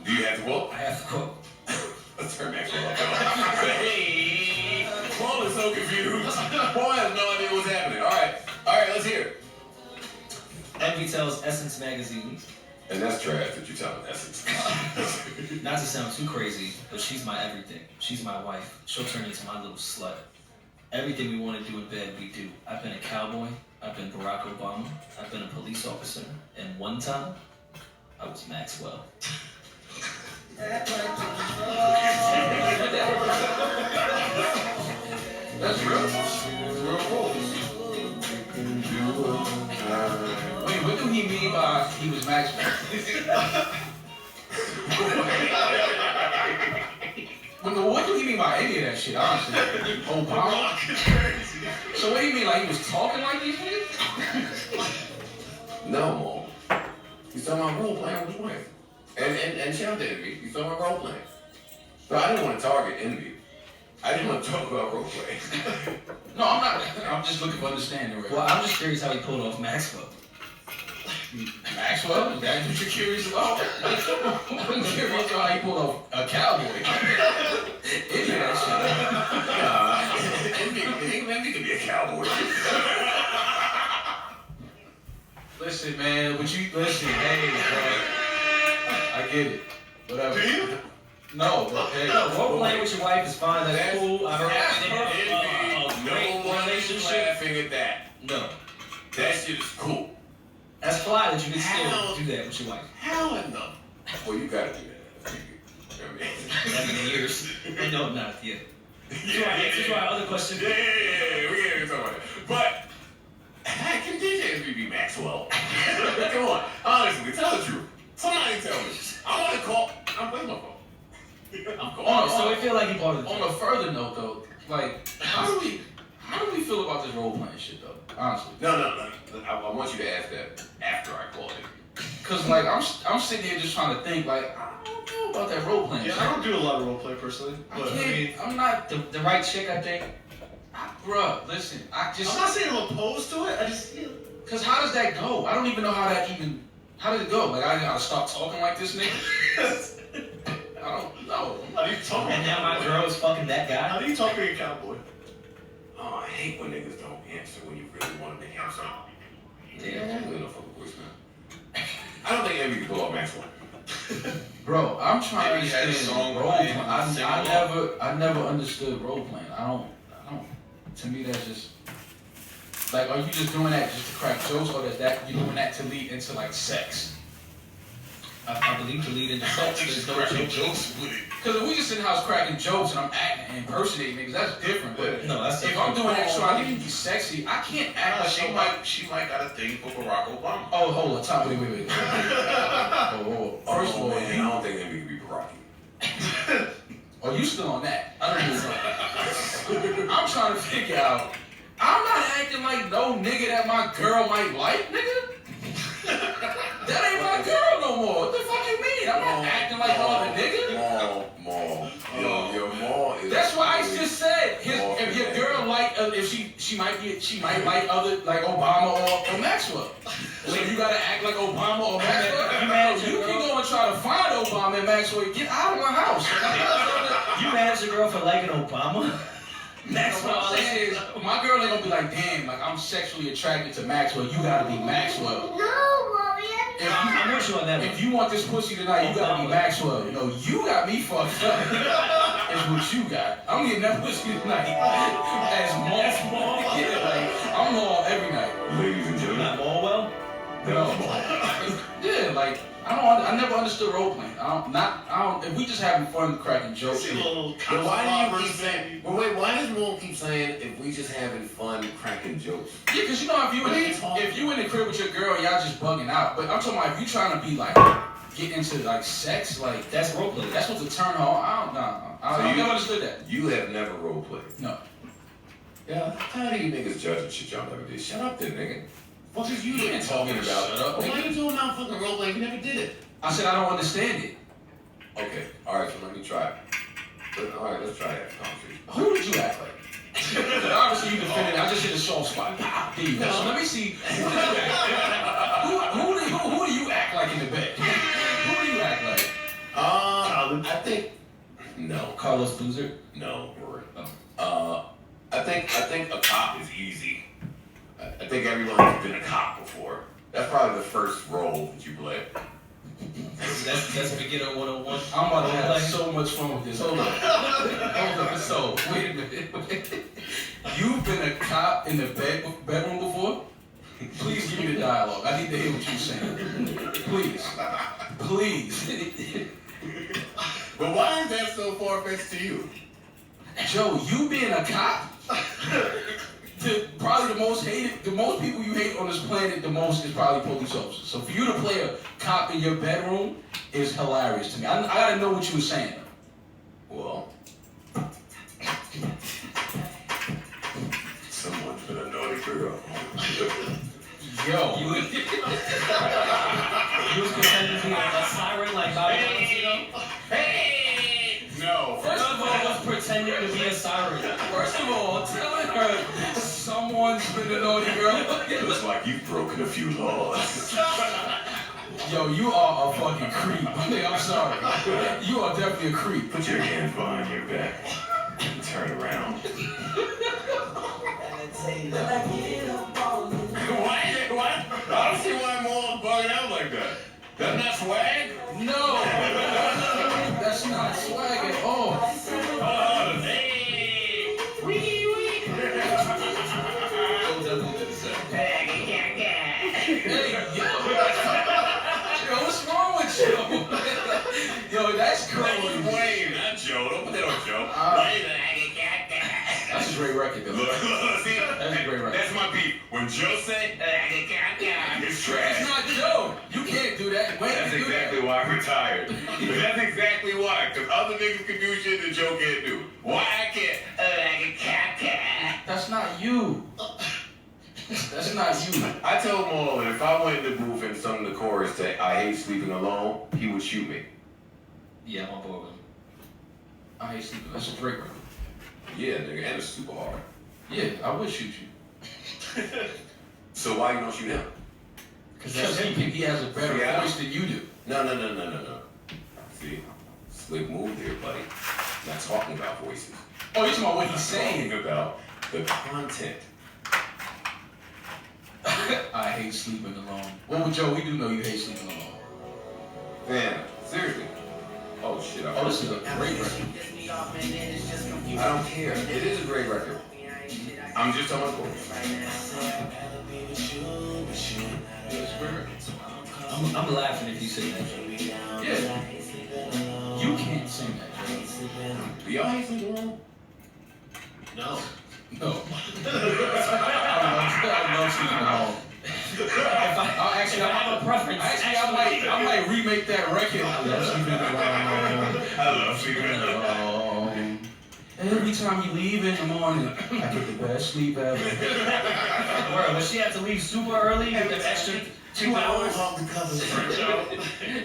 Do you have the quote? I have the quote. Let's turn that quote up. Hey, Paul is so confused. Paul has no idea what's happening. All right, let's hear it. Envy tells Essence magazine. And that's trash that you tell Essence. Not to sound too crazy, but she's my everything. She's my wife. She'll turn into my little slut. Everything we want to do in bed, we do. I've been a cowboy. I've been Barack Obama. I've been a police officer. And one time, I was Maxwell. That's real. Real cool. Wait, what do he mean by he was Maxwell? What do he mean by any of that shit, honestly? Obama? So what do you mean, like he was talking like these niggas? No, Mo. He's talking about role playing with his wife. And shout out to Envy. He's talking about role playing. But I didn't want to target Envy. I didn't want to talk about role play. No, I'm not. I'm just looking for understanding right Well, I'm just curious how he pulled off Maxwell. Maxwell? Is that what you're curious about? I'm curious about how he pulled off a cowboy. Any of that shit. Envy could be a cowboy. Listen, man, listen, hey, bro. I get it. Whatever. Do you? No, but hey. Role playing with your wife is fine. That's cool. I've heard No one is laughing at that. No. That shit is cool. That's fly that you can still do that with your wife. Hell no. Well, you gotta do that. Years. No, not yet. This is my other question. Yeah, we can't even talk about that. But, can DJ Envy be Maxwell? Come on, honestly, tell the truth. Somebody tell me. I want to call. I'm playing my phone. So we feel like he part of the On a further note, though, like, how do we feel about this role playing shit, though? Honestly. No. I want you to ask that after I call it. Cause like I'm sitting here just trying to think, like, I don't know about that role playing. Yeah, I don't do a lot of role play personally. But I'm not the right chick, I think. Bruh, listen, I'm not saying I'm opposed to it. I just cause how does that go? I don't even know how does it go? Like I gotta stop talking like this nigga? I don't know. How do you talk? And now my girl is fucking that guy. How do you talk to your cowboy? Oh, I hate when niggas don't answer when you really want to make answer. Damn. I don't think Envy can pull off Maxwell. Bro, I'm trying to Maybe he had a understand song role playing, playing. sing I along. never understood role playing. I don't. To me, that's just like, are you just doing that just to crack jokes, or is that you doing that to lead into like sex? I believe the lead in the sex. Just cracking jokes with it. Because if we just in the house cracking jokes and I'm acting and impersonating niggas, that's different. But No, that's if I'm doing that so I need to be sexy, I can't act like She might got a thing for Barack Obama. Oh, hold on, top. Wait. First of all, man, I don't think that we could be Baracky. Oh, you still on that? I don't know. I'm trying to figure out. I'm not acting like no nigga that my girl might like, nigga. That ain't my girl no more. What the fuck you mean? I'm not acting like no other nigga. Maul. Yo, Maul is. That's what I just said. If your girl like, if she might like other like Obama or Maxwell. So you gotta act like Obama or Maxwell. You can go and try to find Obama and Maxwell. Get out of my house. You mad at your girl for liking Obama? Maxwell, what I'm saying is, my girl ain't gonna be like, damn, like I'm sexually attracted to Maxwell. You gotta be Maxwell. I'm with you on that. If you want this pussy tonight, you gotta be Maxwell. No, you got me fucked up. Is what you got. I'm getting that pussy tonight. As Maul. Yeah, like I'm Maul every night. Ladies and gentlemen. Not Maul? No. Yeah, like I never understood role playing. If we just having fun cracking jokes. But why do you keep saying? But wait, why does Maul keep saying if we just having fun cracking jokes? Yeah, because you know if you in the crib with your girl, y'all just bugging out. But I'm talking about if you trying to be like get into like sex, like that's role play. That's what the turn on. I never understood that. You have never role played. No. Yeah, how do you niggas judging shit y'all never did? Shut up then, nigga. What is you ain't talking about? Shut up, why are you talking about fucking role playing? You never did it. I said I don't understand it. Okay, alright, so let me try it. Alright, let's try that. Who did you act like? Obviously you defended it. I just hit a soft spot. There you go. So let me see. Who do you act like in the bed? Who do you act like? I think no. Carlos Boozer? No, Rory. I think a cop is easy. I think everyone's been a cop before. That's probably the first role that you play. That's beginner 101. I'm about to have so much fun with this. Hold on. So, wait a minute. You've been a cop in the bedroom before? Please give me the dialogue. I need to hear what you're saying. Please. But why is that so far-fetched to you? Joe, you being a cop? Probably the most people you hate on this planet the most is probably police officers. So for you to play a cop in your bedroom is hilarious to me. I gotta know what you were saying. Well, someone's been a naughty girl. Yo. You was pretending to be a siren like Bobby Valentino? Hey! No. First of all, was pretending to be a siren. First of all, telling her someone's been a naughty girl. Looks like you've broken a few laws. Yo, you are a fucking creep. I'm sorry. You are definitely a creep. Put your hands behind your back and turn around. What? I don't see why I'm all bugging out like that. That's not swag? No. That's not swag at all. Hey! Hey, yo, what's wrong with you? Yo, that's crazy. That was Wayne, not Joe. Don't put that on Joe. That's a great record, though. See, that's a great record. That's my beef. When Joe say, it's trash. It's not Joe. You can't do that. Wayne That's can do exactly that. why I retired. That's exactly why. Because other niggas can do shit that Joe can't do. Why I can't? That's not you. That's not you. I told Maul that if I went in the booth and sung the chorus to I Hate Sleeping Alone, he would shoot me. Yeah, I'm on board with him. I hate sleeping. That's a great record. Yeah, nigga, and it's super hard. Yeah, I would shoot you. So why you don't shoot him? Because he has a better voice than you do. No. See, slick move there, buddy. I'm not talking about voices. Oh, you're talking about what he's saying. Talking about the content. I hate sleeping alone. Well, Joe, we do know you hate sleeping alone. Man, seriously. Oh shit. Oh, this is a great record. I don't care. It is a great record. I'm just talking about chorus. Yeah, it's a great record. I'm laughing if you say that. Yeah. You can't sing that. Do y'all hate sleeping alone? No. No. I love sleeping alone. Actually, I have a preference. Actually, I might remake that record. I love sleeping alone. I love sleeping alone. Every time you leave in the morning, I get the best sleep ever. Where, would she have to leave super early and an extra 2 hours? Off the covers.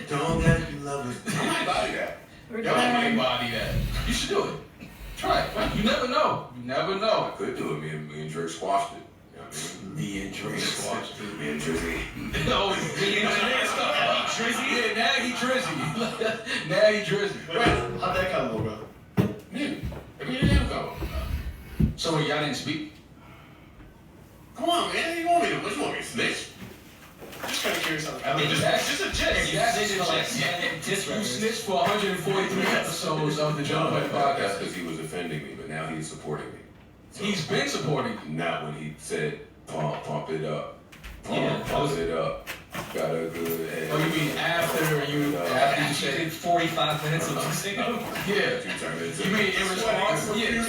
Don't get lovers. I might body that. Y'all might body that. You should do it. Try it. You never know. You never know. I could do it. Me and Drake squashed it. You know what I mean? Me and Drake squashed it. Me and Drizzy. No, me and Drizzy. Yeah, now he Drizzy. Now he Drizzy. Wait, how'd that come, bro? Dude, I mean, there you go. So y'all didn't speak? Come on, man. You want me to snitch? I'm just kind of curious on I mean, just a gist. You snitched for 143 episodes of the John Wayne That's podcast. because he was offending me, but now he's supporting me. So, He's been supporting you. not when he said, pump it up. Yeah, Pump it up. Got a good head. Oh, you mean after you After you did said, 45 minutes of you singing? yeah. You turned into You mean in response? Yeah. You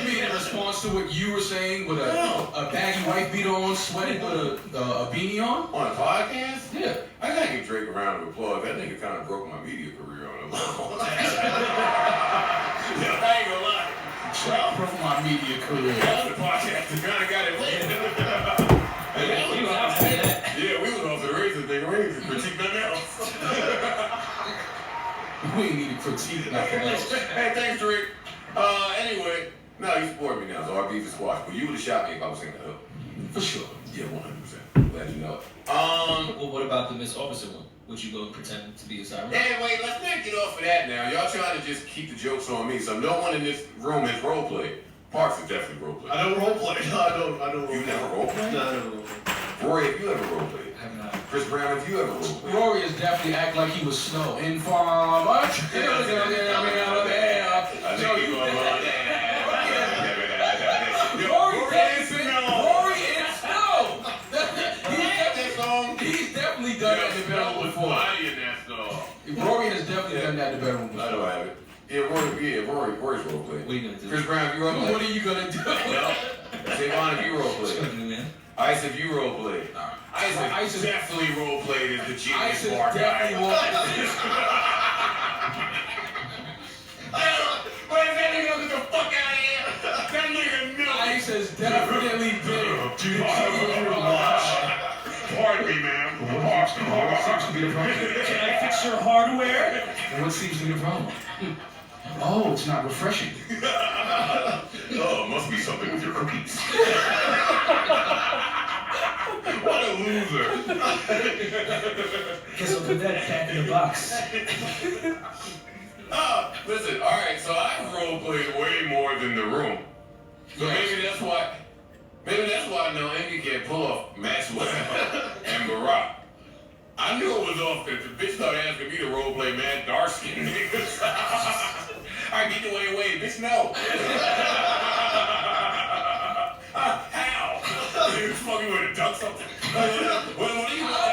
mean in response to what you were saying with a baggy white beater on, sweating with a beanie on? on a podcast? Yeah. I gotta give Drake a round of applause. That nigga kind of broke my media career on a level. I ain't gonna lie. Drake broke my media career. That was the podcast that kind of got it lit. You was out for that. Yeah, we was off the races, nigga. We ain't critique nothing else. We ain't need to critique nothing else. Hey, thanks, Drake. Anyway, no, you support me now, so our beef is squashed. But you would have shot me if I was singing the hook. For sure. Yeah, 100%. Glad you know it. Well, what about the Miss Officer one? Would you go pretend to be a siren? Hey, wait, let's not get off of that now. Y'all trying to just keep the jokes on me. So no one in this room has role played. Parks is definitely role played. I don't roleplay. No, I don't roleplay. You never role played? No, I never roleplay. Rory, have you ever role played? I have not. Chris Brown, have you ever role played? Rory is definitely act like he was Snow. Informer. I think you gonna go on Rory is Snow. He's definitely done that in the bedroom before. Rory has definitely done that in the bedroom I know I before. have it. Rory's role played. What are you gonna do? Chris Brown, have you role What played? are you gonna do? No. Savon, have you role What you played? gonna do, man? Ice, have you role played? Ice Ice is- definitely role played as the Ice genius is bar guy. definitely one. Wait, that nigga get the fuck out of here! That nigga knew! Ice has definitely been. Pardon me, man. What seems to be the problem? Can I fix your hardware? What seems to be the problem? Oh, it's not refreshing. Oh, must be something with your cookies. What a loser. Guess I'll put that back in the box. Listen, alright, so I've role played way more than the room. So maybe that's why I know Envy can't pull off Maxwell and Barack. I knew it was off because the bitch started asking me to role play mad dark skin niggas. I get the way away, bitch, no. How? You fucking with a duck something? What do you How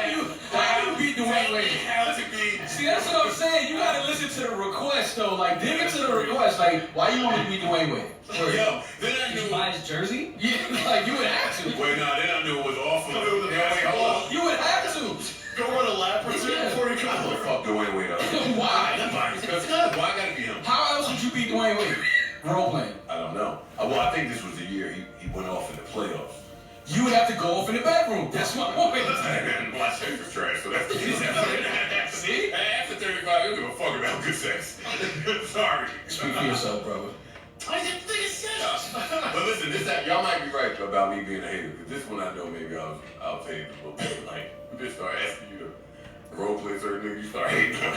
do you beat Dwayne Wade? How to be? See, that's what I'm saying. You gotta listen to the request though. Like, dig into the request. Like, why you want me to beat Dwayne Wade? Yo, then I Did you knew. buy his jersey? Yeah, like you would have to. Wait, no, then I knew it was awful. Yeah, wait, hold on. You would have to. Go run a lap or two before you come I'm gonna over. fuck Dwayne Wade up. Why? Because why I gotta be him? How else would you beat Dwayne Wade? Role playing. I don't know. Well, I think this was the year he went off in the playoffs. You would have to go off in the bedroom. That's my point. And my sex was trash, so that's the case. See? Hey, after 35, you don't give a fuck about good sex. Sorry. Speak for yourself, brother. I just think it's set up. But listen, y'all might be right about me being a hater, because this one I know maybe I'll take it a little bit. Like, bitch start asking you to role play certain niggas, you start hating them.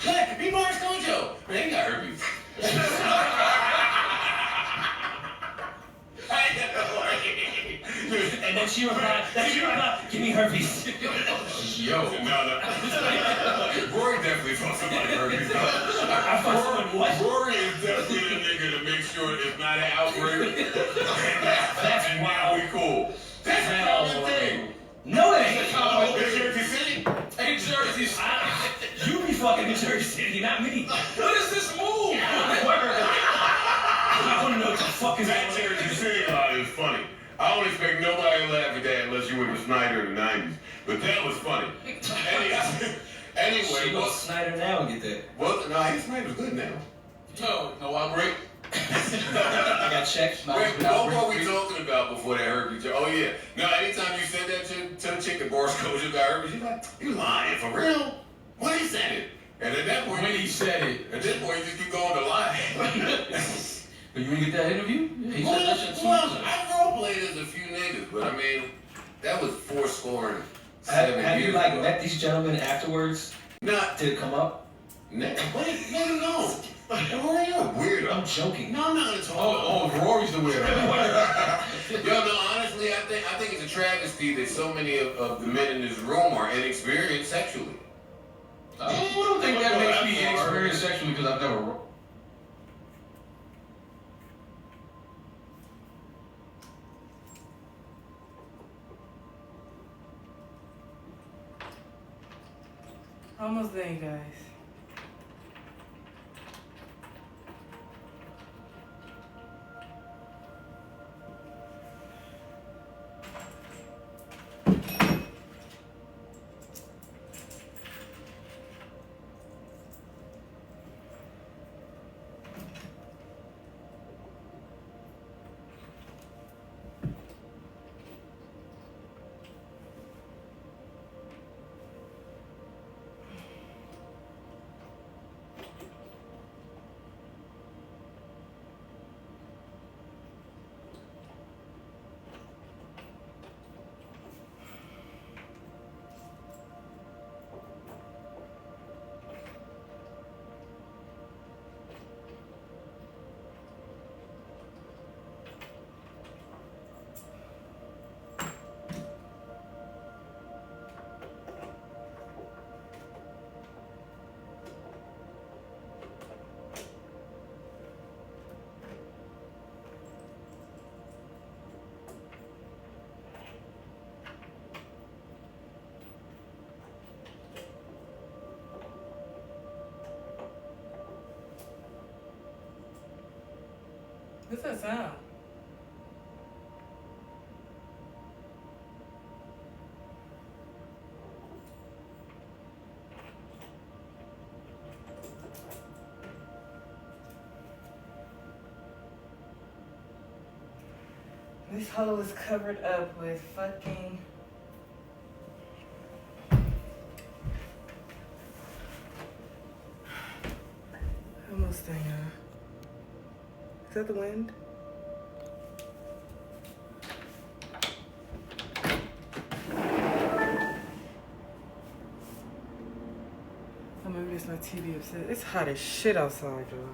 Look, be Mars Conjo. Man, he got herpes. And then she replied, give me herpes. Yo. No. Rory definitely fought somebody herpes. I thought someone what? Rory is definitely the nigga to make sure it's not an outbreak. That's and wild. now we cool. That's a common thing. No, it ain't. It's Jersey City. Ain't Jersey City. You be fucking in Jersey City, not me. What is this move? I want to know what the fuck is That going Jersey on. City line is funny. I don't expect nobody to laugh at that unless you were with Snyder in the 90s. But that was funny. Anyway, She goes Snyder now and get that. well, no, his Snyder's good now. No, I'm great. I got checked. Wait, what were we talking about before that herpes? Oh yeah. No, anytime you said that to the chick at Bar Scotia got herpes, she's like, you lying for real? When he said it. And at that point, When he said it. at this point, you just keep going to lie. But you didn't get that interview? Yeah, he said that shit too. I role played as a few niggas, but I mean, that was 4 7 Have you years like ago. met these gentlemen afterwards? Not Did it come up? wait, no. Rory, you're a weirdo. I'm joking. No, I'm not gonna talk. Oh, Rory's the weirdo. Yo, no, honestly, I think it's a travesty that so many of the men in this room are inexperienced sexually. I don't think that makes me inexperienced sexually because I've never. Almost there, you guys. What's that sound? This hole is covered up with fucking... Almost there, y'all. Is that the wind? Oh, maybe it's my TV upset. It's hot as shit outside, y'all.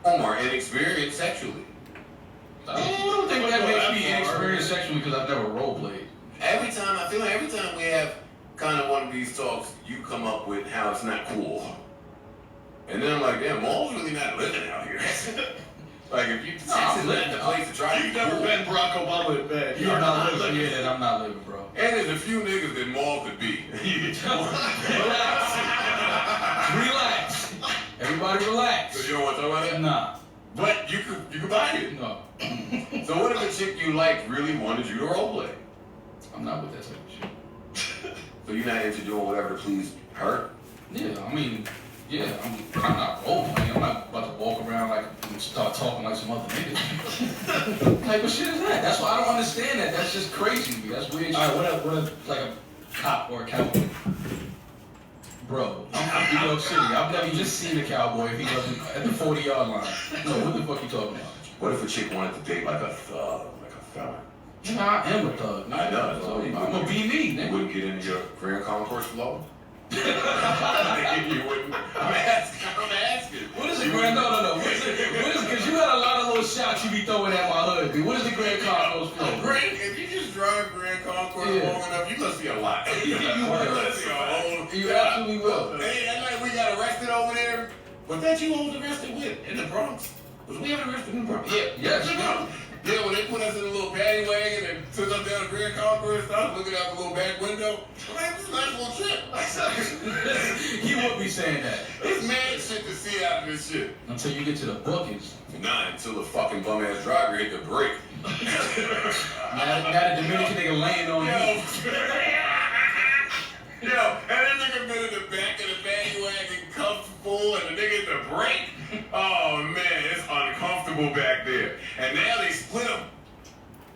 Are inexperienced sexually. I don't think that makes me inexperienced sexually because I've never role played. I feel like every time we have kind of one of these talks, you come up with how it's not cool. And then I'm like, damn, Maul's really not living out here. Like, if you sex is not the place to try to be You've never cool. been Barack Obama in bed. You're not living. Yeah, then I'm not living, bro. And there's a few niggas that Maul could be. Relax. Everybody relax. So you don't want to talk about that? Nah. But you could buy it. No. So what if a chick you like really wanted you to role play? I'm not with that type of shit. So you're not into doing whatever to please her? Yeah, I mean, yeah, I'm not role playing. I'm not about to walk around like and start talking like some other niggas. What type of shit is that? That's why I don't understand that. That's just crazy to me. That's weird shit. Alright, what if like a cop or a cowboy? Bro, I'm from New York City. I've never even seen a cowboy if he wasn't at the 40-yard line. So what the fuck you talking about? What if a chick wanted to date like a thug, like a felon? Nah, I am a thug. I know, that's all you I'm gonna be me, You nigga. wouldn't get into your Grand Concourse flow? You wouldn't. I'm asking. What is the Grand? No. What is because you got a lot of little shots you be throwing at my hood, dude. What is the Grand Concourse flow? If you just drive Grand Concourse long enough, you gonna see a lot. You absolutely will. Hey, that night we got arrested over there. Was that you who was arrested with in the Bronx? Was we ever arrested in the Bronx? Yeah. Yes. Yeah, when they put us in a little paddy wagon and took us down to Grand Concourse, I was looking out the little back window. I'm like, this is a nice little trip. He would be saying that. There's mad shit to see out of this shit. Until you get to the bookings. Nah, until the fucking bum-ass driver hit the brake. Now the Dominican nigga laying on you. Yo, and that nigga been in the back of the paddy wagon comfortable and the nigga hit the brake. Oh man, it's uncomfortable back there. And now they split them.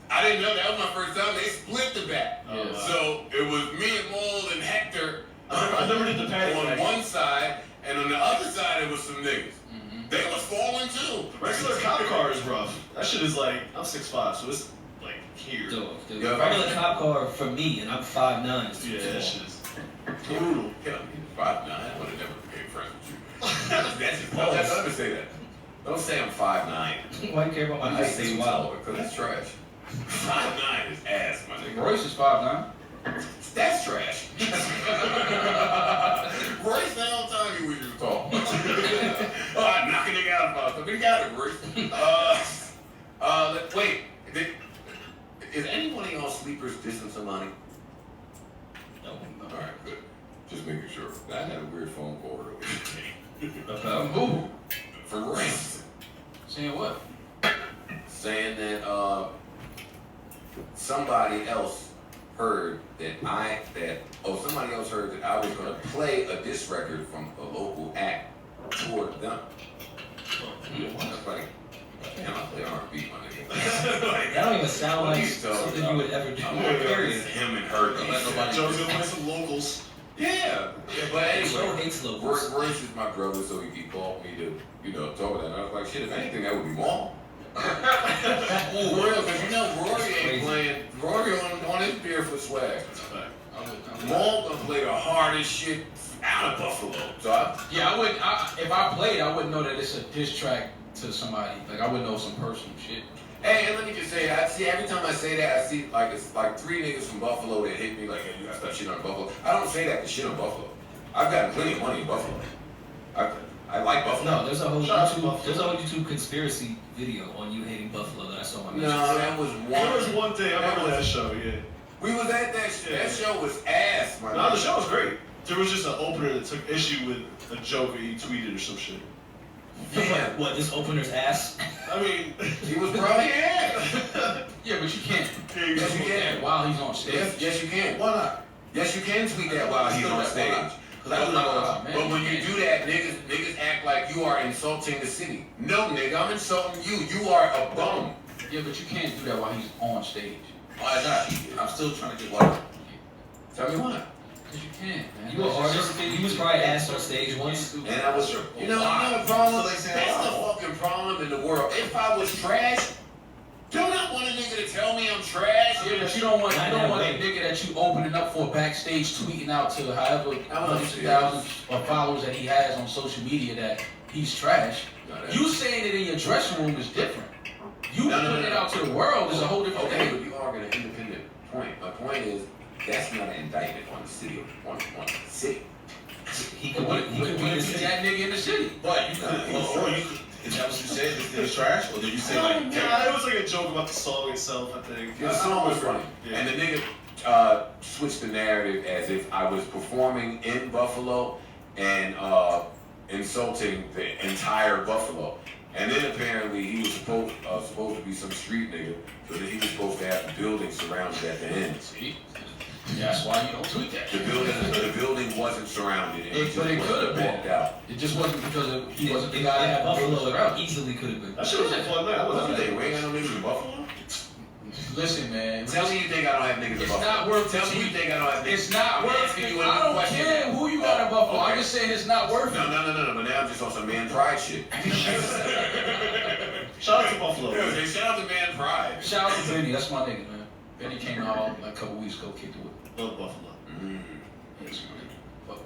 I didn't know that was my first time. They split the back. Oh, wow. So it was me and Mold and Hector I never did the paddy on wagon. one side, and on the other side it was some niggas. They was falling too. Regular cop car is rough. That shit is like, I'm 6'5", so it's like here. The Yeah, regular cop car for me, and I'm 5'9". Yeah, that shit is brutal. Yeah, 5'9". I would have never became friends with you. That's just don't ever say that. Don't say I'm 5'9". Why you care about my height? It's wild because that's trash. 5'9" is ass, my nigga. Royce is 5'9". That's trash. Royce, the whole time he was just tall. Alright, knock a nigga out of the got it, Royce. Wait. Is any one of y'all sleepers dissing somebody? No. Alright, good. Just making sure. I had a weird phone call earlier. Who? For Royce. Saying what? Saying that somebody else heard that somebody else heard that I was gonna play a diss record from a local act toward them. That's like, damn, I play R&B, my nigga. That don't even sound like something you would ever do. I'm gonna Period. him and her. Joe's gonna play some locals. Yeah, but Joe anyway, hates locals. Royce is my brother, so he called me to, talk about that. And I was like, shit, if anything, that would be Maul. Real, because Rory ain't playing. Rory on his barefoot swag. Maul gonna play the hardest shit out of Buffalo. So if I played, I wouldn't know that it's a diss track to somebody. Like I would know some personal shit. Hey, and let me just say that. I see every time I say that, I see like it's like 3 niggas from Buffalo that hit me like, hey, you gotta stop shit on Buffalo. I don't say that to shit on Buffalo. I've gotten plenty of money in Buffalo. I like Buffalo. No, there's a whole YouTube conspiracy video on you hating Buffalo that I saw on my No, that was one. There was one thing, I remember that show, yeah. We was at that show. That show was ass, my No, the show was great. There was just an opener that took issue with a joke that he tweeted or some shit. Yeah. What, this opener's ass? I mean, he was probably ass. Yeah, but you can't. Yes, you can. While he's on stage. Yes, you can. Why not? Yes, you can tweet that while he's on stage. But when you do that, niggas act like you are insulting the city. No, nigga, I'm insulting you. You are a bum. Yeah, but you can't do that while he's on stage. Why not? I'm still trying to get water. Tell me why. Because you can't, man. You an artist? You was probably asked on stage once. And I was, another problem. That's the fucking problem in the world. If I was trash, do not want a nigga to tell me I'm trash. Yeah, but you don't want a nigga that you opening up for backstage tweeting out to however hundreds of thousands of followers that he has on social media that he's trash. You saying it in your dressing room is different. You putting it out to the world is a whole different thing. But you are an independent point. My point is, that's not an indictment on the city. On the city. He could be that nigga in the city. But you could, is that what you said? This thing is trash? Or did you say like... Yeah, it was like a joke about the song itself, I think. The song was funny. Yeah. And the nigga switched the narrative as if I was performing in Buffalo and insulting the entire Buffalo. And then apparently he was supposed to be some street nigga, so that he was supposed to have the building surrounded at the end. See? That's why you don't tweet that. The building wasn't surrounded. But it could have been. It just wasn't because he wasn't the guy that Buffalo easily could have been. That shit was a fun night. Wasn't they? We ain't got no niggas in Buffalo? Listen, man. Tell me you think I don't have niggas in It's Buffalo. not worth Tell it. me you think I don't have niggas. It's not worth it. it. I don't care who you got in Buffalo. I'm just saying it's not worth it. No. But now I'm just on some man pride shit. Shout out to Buffalo. Yeah, shout out to man pride. Shout out to Benny. That's my nigga, man. Benny came out like a couple weeks ago, kicked it with. Love Buffalo. Yes, man. Fuck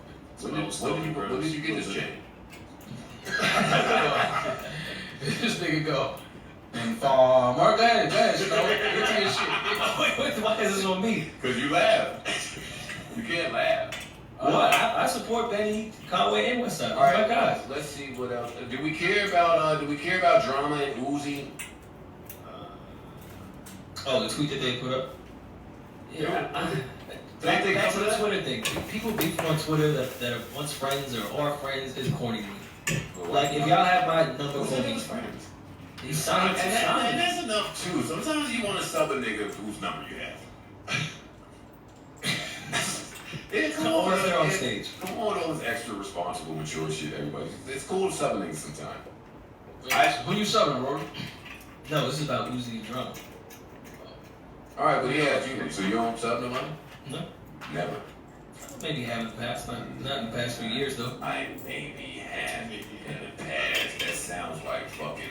When did you get this chain? This nigga go. And Mark, go ahead, get to your shit. Why is this on me? Because you laugh. You can't laugh. What? I support Benny, Conway, and Westside. All right, my guys. Let's see what else. Do we care about drama and Uzi? Oh, the tweet that they put up. Yeah, Back to the Twitter thing. People beef on Twitter that are once friends or are friends is corny to me. Like if y'all have my number, Who's these friends? He's signed. And that's enough too. Sometimes you want to sub a nigga whose number you have. Yeah, come on, they're on stage. Come on, all this extra responsible, mature shit. Everybody, it's cool to sub a nigga sometimes. Who you subbing, Rory? No, this is about Uzi and drama. All right, but yeah, so you don't sub no money? No. Never. Maybe have in the past, not in the past few years though. I maybe have in the past. That sounds like fucking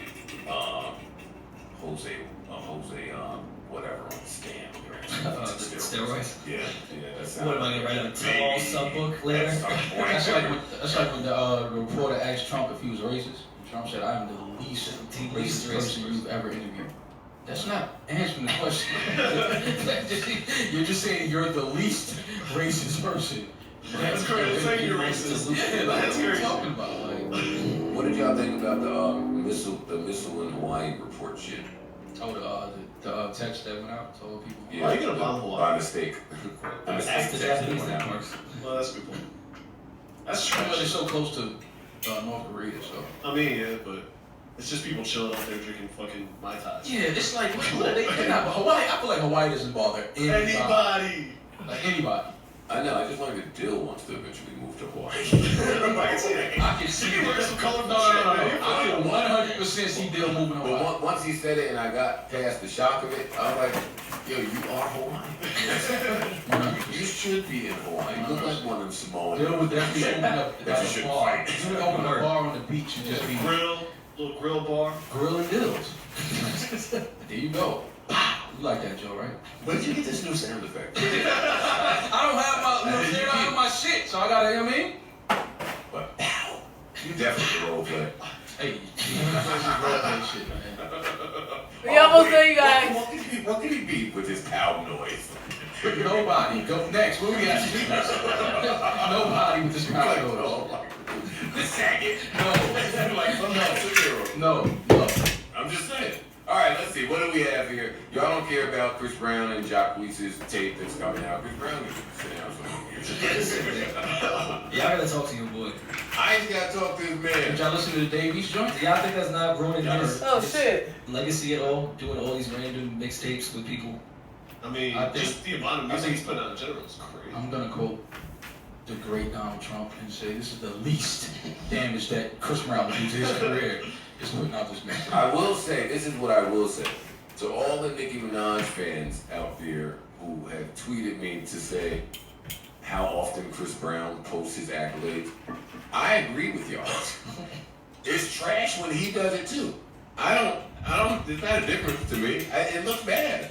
Jose, whatever on scam. Steroids. Yeah, that sounds. What am I gonna write a tall sub book later? That's like when the reporter asked Trump if he was racist. Trump said, "I'm the least racist person you've ever interviewed." That's not answering the question. You're just saying you're the least racist person. That's crazy. It's like you're racist. Yeah, that's what are you crazy. talking about? Like, What did y'all think about the missile in Hawaii report shit? oh, the text that went out to all people. Yeah, Why are you gonna bomb Hawaii? by mistake. That's the Japanese that works. Well, that's a good point. That's Well, they're trash. so close to North Korea, so. I mean, yeah, but it's just people chilling out there drinking fucking Mai Tais. Yeah, it's like, they're not, Hawaii, I feel like Hawaii doesn't bother Anybody. Like anybody. I know. I just wonder if Dill wants to eventually move to Hawaii. I can see that. I can see You wear it. some colorful No. shit, man. I can 100% see Dill moving to Hawaii. But once he said it and I got past the shock of it, I was like, yo, you are Hawaiian. You should be in Hawaii. You look like one of them Samoan. Dill would definitely open up That you a should bar. fight. He would open a bar on the beach and just be Little grill bar. grilling Dills. There you go. You like that, Joe, right? Where did you get this new sound effect? I don't have my shit, so I gotta, you know what I mean? But pow. You definitely role play. Hey, that shit, man. We almost there, you guys. What can he be with his pow noise? Nobody. Go next. Where we at? Nobody with this Like, power. oh, like, the sagging. No. I'm just saying. All right, let's see. What do we have here? Y'all don't care about Chris Brown and Jacquees's tape that's coming out. Chris Brown needs to sit down somewhere. Y'all gotta talk to your boy. I ain't got to talk to this man. Did y'all listen to the Dave East joint? Do y'all think that's not ruining his Oh shit. legacy at all? Doing all these random mixtapes with people. I mean, I think- just the amount of music he's putting out in general is crazy. I'm gonna quote the great Donald Trump and say this is the least damage that Chris Brown will do to his career is putting out this mix. I will say, this is what I will say. To all the Nicki Minaj fans out there who have tweeted me to say how often Chris Brown posts his accolades, I agree with y'all. It's trash when he does it too. I don't, it's not a difference to me. It looks bad.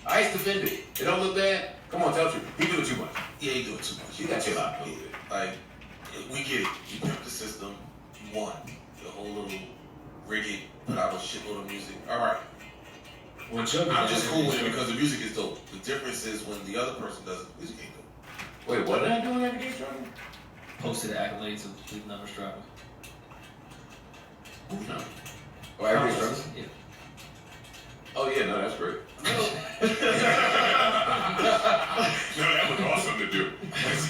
I used to defend it. It don't look bad. Come on, tell the truth. He do it too much. Yeah, you do it too much. You got chill out. Like, we get it. You built the system. You won. The whole little rigged, put out a shitload of music. All right. Well, Joe, I'm just cool with it because the music is dope. The difference is when the other person does it, the music ain't dope. Wait, what did I do in Everyday Struggle? posted accolades of the numbers dropping. Who's not? Oh, Everyday Struggle? Yeah. Oh yeah, no, that's great. No, that was awesome to do.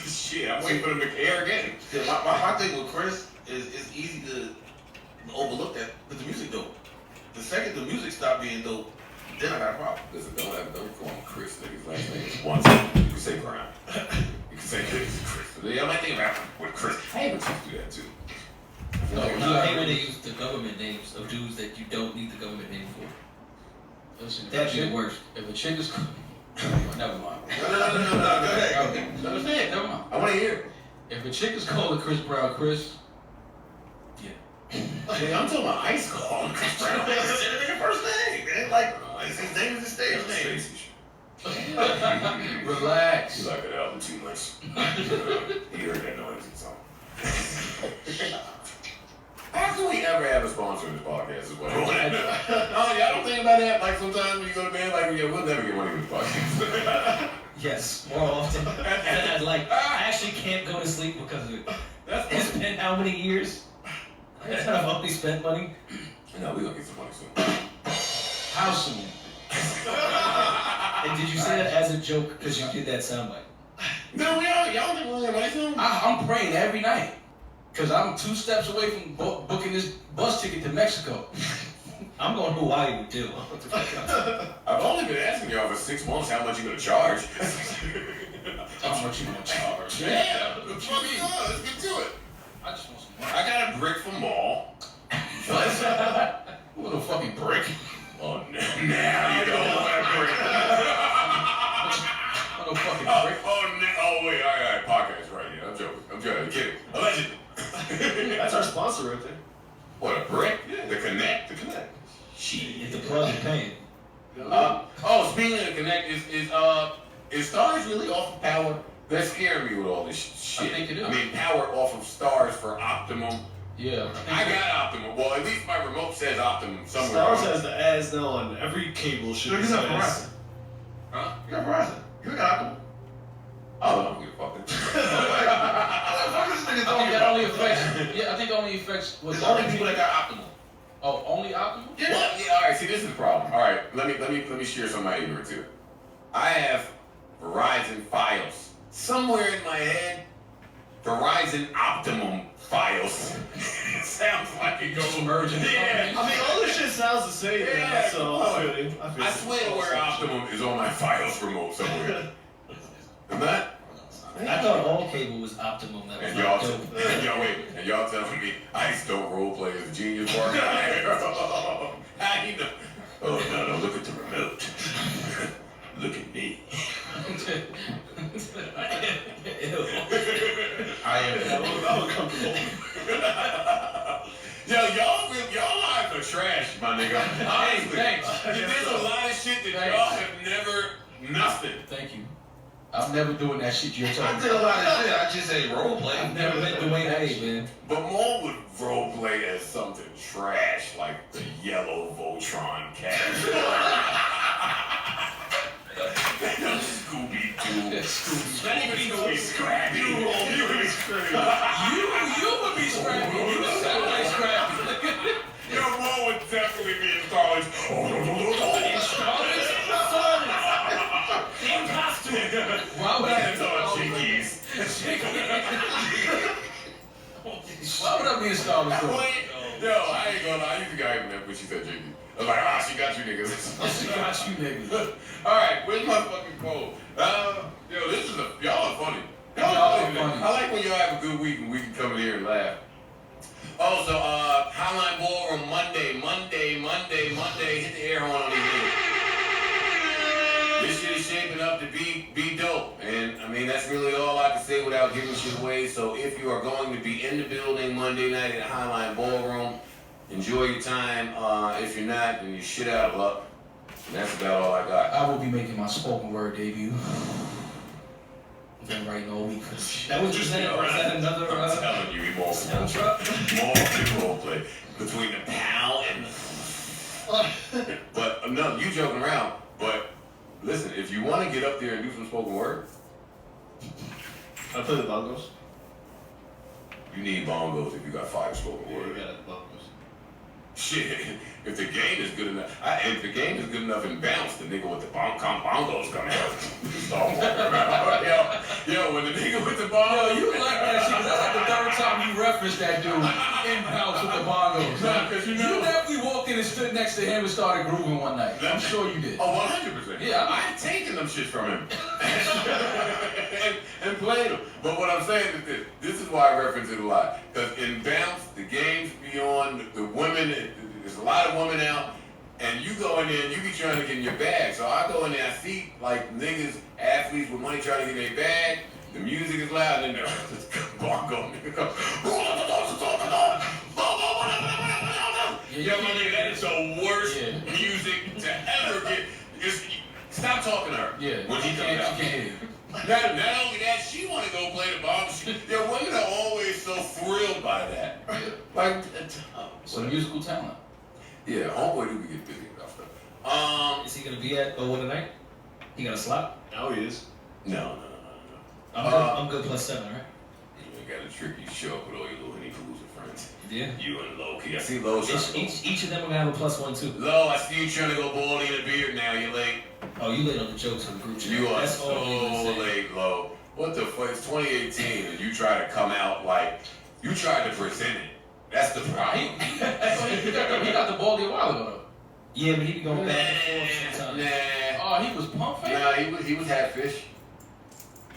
Shit, I'm waiting for them to care again. Yeah, my thing with Chris is it's easy to overlook that because the music dope. The second the music stopped being dope, then I got a problem. Listen, don't call him Chris. His last name is once. You can say Brown. You can say Chris. Yeah, I might think about with Chris. I even do that too. No, I hate when they use the government names of dudes that you don't need the government name for. Listen, That'd be the worst. If a chick is... Never mind. No. Go ahead. Never mind. I want to hear. If a chick is calling Chris Brown Chris, Hey, I'm talking about ice calling Chris Brown. That's the first name, man. Like, his name is his stage name. relax. You like that album too much. You heard that noise and song. How can we ever have a sponsor in this podcast is what I want to know. Oh, y'all don't think about that? Like sometimes when you go to bed, like, yeah, we'll never get money from this podcast. Yes, more often. And I actually can't go to sleep because of it. It's been how many years? I've only spent money. No, we're gonna get some money soon. How soon? And did you say that as a joke because you did that soundbite? No, y'all think we'll get money soon? I'm praying every night. Because I'm 2 steps away from booking this bus ticket to Mexico. I'm going to Hawaii too. I've only been asking y'all for 6 months how much you gonna charge. How much you gonna charge? Yeah, let's get to it. I just want some money. I got a brick from mall. What a fucking brick. Oh, now you don't want that brick. What a fucking brick. Oh, wait, all right, podcast, right, yeah, I'm joking, I'm kidding. Allegedly. That's our sponsor right there. What, a brick? Yeah. The Connect. If the plug is paying. Speaking of the Connect, is stars really off of power? They're scaring me with all this shit. I think it is. I mean, power off of stars for Optimum. Yeah. I got Optimum. Well, at least my remote says Optimum somewhere. Stars has the ads now on every cable should be got Verizon. Huh? You got Verizon. You got Optimum. Oh, I don't give a fuck. What the fuck is this nigga I think talking that about? only affects. Yeah, I think it only affects. There's only people that got Optimum. Oh, only Optimal? Yeah. Well, yeah. All right. See, this is the problem. All right. Let me share some of my ignorance here. I have Verizon Fios. Somewhere in my head, Verizon Optimum Fios. It sounds like it goes merging. Yeah. I mean, all this shit sounds the same. Yeah. So I feel you. I swear to where Optimum is on my Fios remote somewhere. Am I? I thought all cable was Optimum. That was And not y'all, dope. and y'all telling me Ice don't role play as a genius part guy. How you know? Oh no, look at the remote. Look at me. I am uncomfortable. Yo, y'all lives are trash, my nigga. Honestly, thanks. There's a lot of shit that y'all have never, nothing. Thank you. I'm never doing that shit you're talking I about. did a lot of shit. I just ain't role play. I've never been Dwayne Hayes, man. But Maul would role play as something trash, like the yellow Voltron cat. Scooby-Doo. Scooby Scrappy. You would be Scrappy. You sound like Scrappy. Yo, Maul would definitely be in college. In costume. Why would I Jinkies. Why would I be in Star Wars? Yo, I ain't gonna lie. I used to get hyped when she said Jinkies. I was like, she got you niggas. She got you niggas. Alright, where's my fucking quote? Yo, y'all are funny. Y'all are funny. I like when y'all have a good week and we can come in here and laugh. Oh, so, Highline Ballroom Monday. Hit the air horn on these niggas. This shit is shaping up to be dope. And, I mean, that's really all I can say without giving shit away. So if you are going to be in the building Monday night at Highline Ballroom, enjoy your time. If you're not, then you shit out of luck. And that's about all I got. I will be making my spoken word debut. I've been writing all week for this shit. That was just another I'm telling you, more role play between the pal and the. But no, you joking around. But listen, if you want to get up there and do some spoken word, I play the bongos. you need bongos if you got 5 spoken Yeah, word. you got the bongos. Shit, if the game is good enough, in bounce, the nigga with the bongos coming out. Start walking around. Yo, when the nigga with the bongos. Yo, you like that shit, 'cause that's like the 3rd time you referenced that dude in house with the bongos. Nah, 'cause you know. You definitely walked in and stood next to him and started grooving one night. I'm sure you did. Oh, 100%. Yeah. I've taken them shit from him. and played them. But what I'm saying is this. This is why I reference it a lot. Because in bounce, the games be on, the women, there's a lot of women out. And you go in there and you be trying to get in your bag. So I go in there, I see like niggas, athletes with money trying to get in their bag. The music is loud and then the bongo nigga comes. Yo, my nigga, that is the worst music to ever get. Just stop talking to her. Yeah. When he comes out. She can't hear you. Not only that, she want to go play the bomb. Yo, women are always so thrilled by that. Like, some musical talent. Yeah, homeboy do be getting busy about stuff. Is he gonna be at O tonight? He got a slot? No, he is. No. I'm good +7, right? You got a tricky show up with all your little Henny Palooza friends. Yeah. You and Low Key. I see Low trying to go. Each of them are gonna have a +1 too. Low, I see you trying to go baldy in a beard now. You late. Oh, you late on the jokes on the group chat. You are That's all so late, Low. What the fuck? It's 2018 and you try to come out like you tried to present it. That's the problem. He got the baldy a while ago though. Yeah, but he be going back and forth sometimes. Nah. Oh, he was pump face? Nah, he was Hatfish.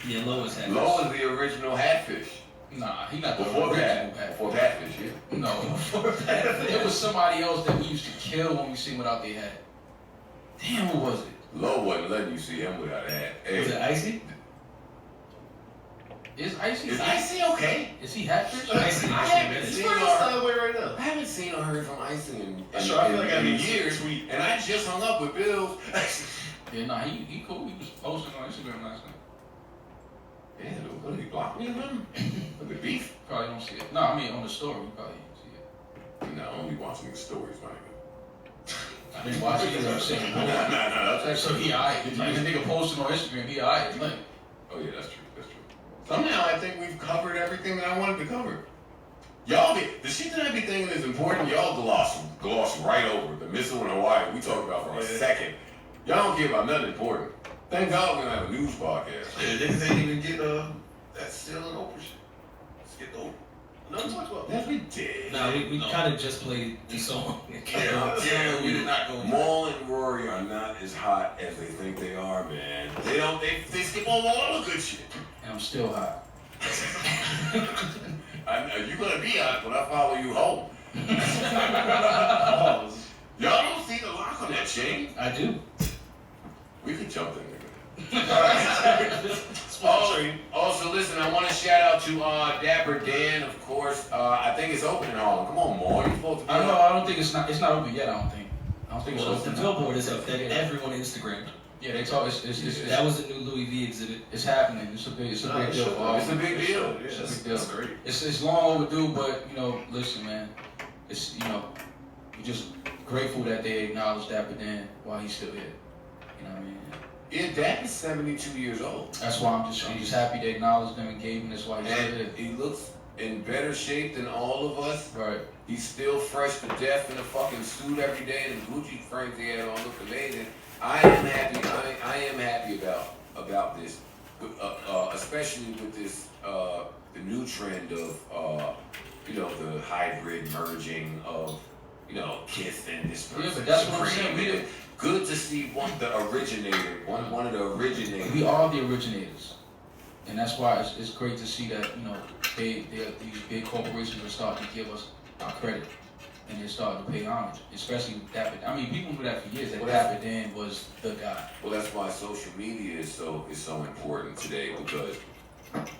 Yeah, Low is Hatfish. Low is the original Hatfish. Nah, he not the Before original that. Hatfish. Before Hatfish, yeah. No, before that. It was somebody else that we used to kill when we seen without their hat. Damn, who was it? Low wasn't letting you see him without a hat. Hey. Was it Icy? Is Icy? Is Icy okay? Is he Hatfish? Icy. I haven't seen Where's or the way right now? I haven't seen or heard from Icy in I feel like I need years. tweet. And I just hung up with Bill. Yeah, nah, he cool. He was posting on Instagram last night. Yeah, what did he block me or something? With the beef? Probably don't see it. No, I mean on the story, you probably don't see it. No, I only watching his stories, my nigga. I didn't watch it. I'm saying, No, that's actually. so he alright. Like, the nigga posting on Instagram, he alright. Like, Oh yeah, that's true. That's true. Somehow I think we've covered everything that I wanted to cover. Y'all be the shit that I be thinking is important. Y'all gloss right over the missile in Hawaii. We talked about for a second. Y'all don't care about nothing important. Thank God we don't have a news podcast. Yeah, niggas ain't even get that still an Oprah shit. Let's get the Oprah. Nothing to talk about. Yes, we did. Nah, we kind of just played the song. Yeah, we did not go. Maul and Rory are not as hot as they think they are, man. They skip over all the good shit. and I'm still hot. You're gonna be hot when I follow you home. Y'all don't see the lock on that chain? I do. We could jump in there. Also, listen, I want to shout out to Dapper Dan, of course. I think it's open in Harlem. Come on, Maul. You're supposed to be I don't know. I don't think it's not open yet. I don't think it's Well, the open. billboard is up that everyone Instagram. Yeah, they talk. It's That was the new Louis V exhibit. it's happening. It's a big deal. For all It's a big deal. Yeah, It's a big that's deal. great. It's long overdue, but listen, man. It's we're just grateful that they acknowledged Dapper Dan while he's still here. You know what I mean? Yeah, Dap is 72 years old. That's why I'm just happy they acknowledged him and gave him this while he's still And here. he looks in better shape than all of us. Right. He's still fresh to death in a fucking suit every day, and the Gucci frames he had on look amazing. I am happy. I am happy about this, especially with this the new trend of the hybrid merging of Kiss and this person. Yeah, but that's what I'm Supreme. saying. Good to see one of the originators. We are the originators, and that's why it's great to see that these big corporations are starting to give us our credit, and they're starting to pay homage, especially with Dapper. I mean, people knew that for years that Dapper Dan was the guy. Well, that's why social media is so important today, because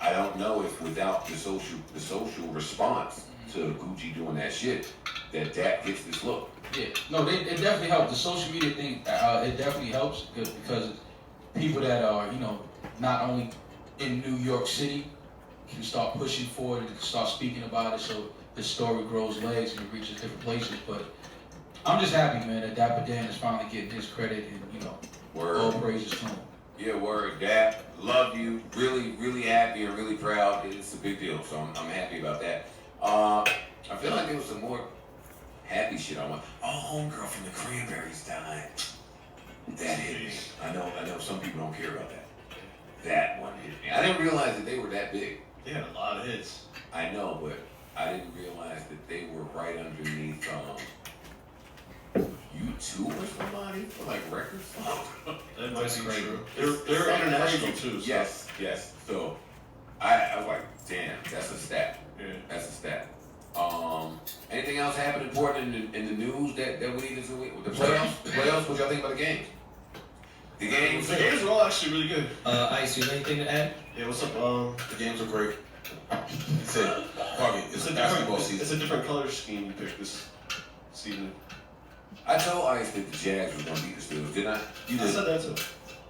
I don't know if without the social response to Gucci doing that shit, that Dap gets this look. Yeah, no, it definitely helped. The social media thing, it definitely helps because people that are, not only in New York City can start pushing forward and start speaking about it, so the story grows legs and it reaches different places. But I'm just happy, man, that Dapper Dan is finally getting his credit and, Word. all praises to him. Yeah, word. Dap, love you. Really, really happy and really proud. It's a big deal, so I'm happy about that. I feel like there was some more happy shit I want. Homegirl from the Cranberries died. That hit me. I know some people don't care about that. That one hit me. I didn't realize that they were that big. They had a lot of hits. I know, but I didn't realize that they were right underneath U2 or somebody for like records. That might be great. true. They're international too. So. Yes. So I was like, damn, that's a stat. Yeah. That's a stat. Anything else happened important in the news that we needed to win? The playoffs? The playoffs? What y'all think about the games? The games are all actually really good. Ice, you have anything to add? Yeah, what's up? The games are great. It's a basketball season. It's a different color scheme you picked this season. I told Ice that the Jags were going to beat the Steelers, didn't I? You did. I said that too.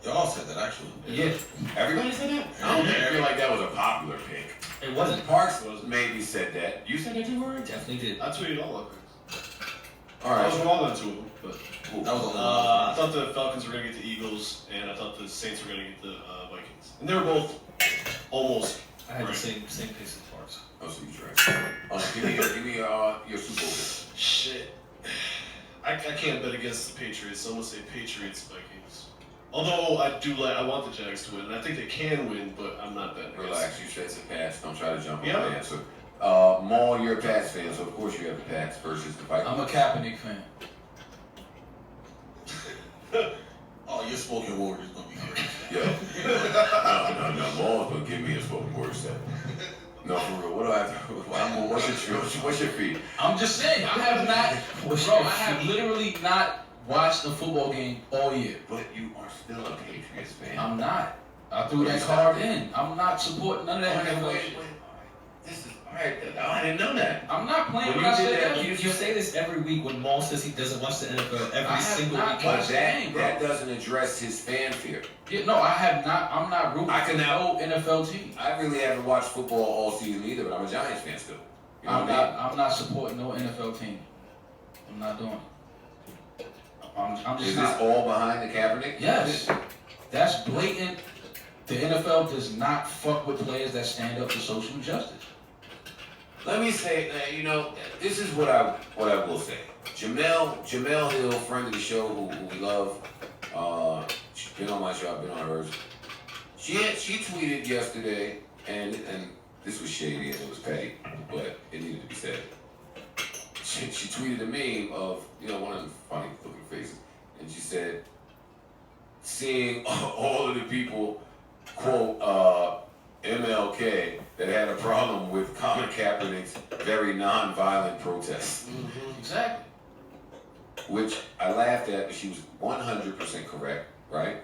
Y'all said that actually. Yeah. Everybody said that? I don't feel like that was a popular pick. It wasn't. Parks maybe said that. You said that too, Rory? Definitely did. I tweeted all of it. Alright. I was wrong on two of them, but that was I thought the Falcons were going to get the Eagles, and I thought the Saints were going to get the Vikings. And they were both almost. I had the same pace as Parks. Oh, so you right. Give me your Super Bowl. Shit. I can't bet against the Patriots, so I'm going to say Patriots, Vikings. Although I want the Jags to win, and I think they can win, but I'm not betting. Relax, you said it's a pass. Don't try to jump on the answer. Maul, you're a Pats fan, so of course you have the Pats versus the Vikings. I'm a Kaepernick fan. Oh, your spoken word is going to be great. Yeah. No. Maul's going to give me a spoken word set. No, for real. What do I have to, what's your feed? I'm just saying, I have literally not watched a football game all year. But you are still a Patriots fan. I'm not. I threw that card in. I'm not supporting none of that. Wait. This is alright. I didn't know that. I'm not playing when what I you said. that. You say this every week when Maul says he doesn't watch the NFL every single week. But that doesn't address his fanfare. Yeah, no, I have not. I'm not rooting for no NFL team. I really haven't watched football all season either, but I'm a Giants fan still. You know I'm not supporting no NFL team. I'm not doing it. I'm just Is this all behind the Kaepernick? Yes. That's blatant. The NFL does not fuck with players that stand up for social justice. Let me say, this is what I will say. Jamel Hill, friend of the show, who we love. She's been on my show, I've been on hers. She tweeted yesterday, and this was shady and it was petty, but it needed to be said. She tweeted a meme of one of the funny looking faces, and she said, seeing all of the people quote MLK that had a problem with Colin Kaepernick's very non-violent protests. Mm-hmm. Exactly. Which I laughed at, but she was 100% correct, right?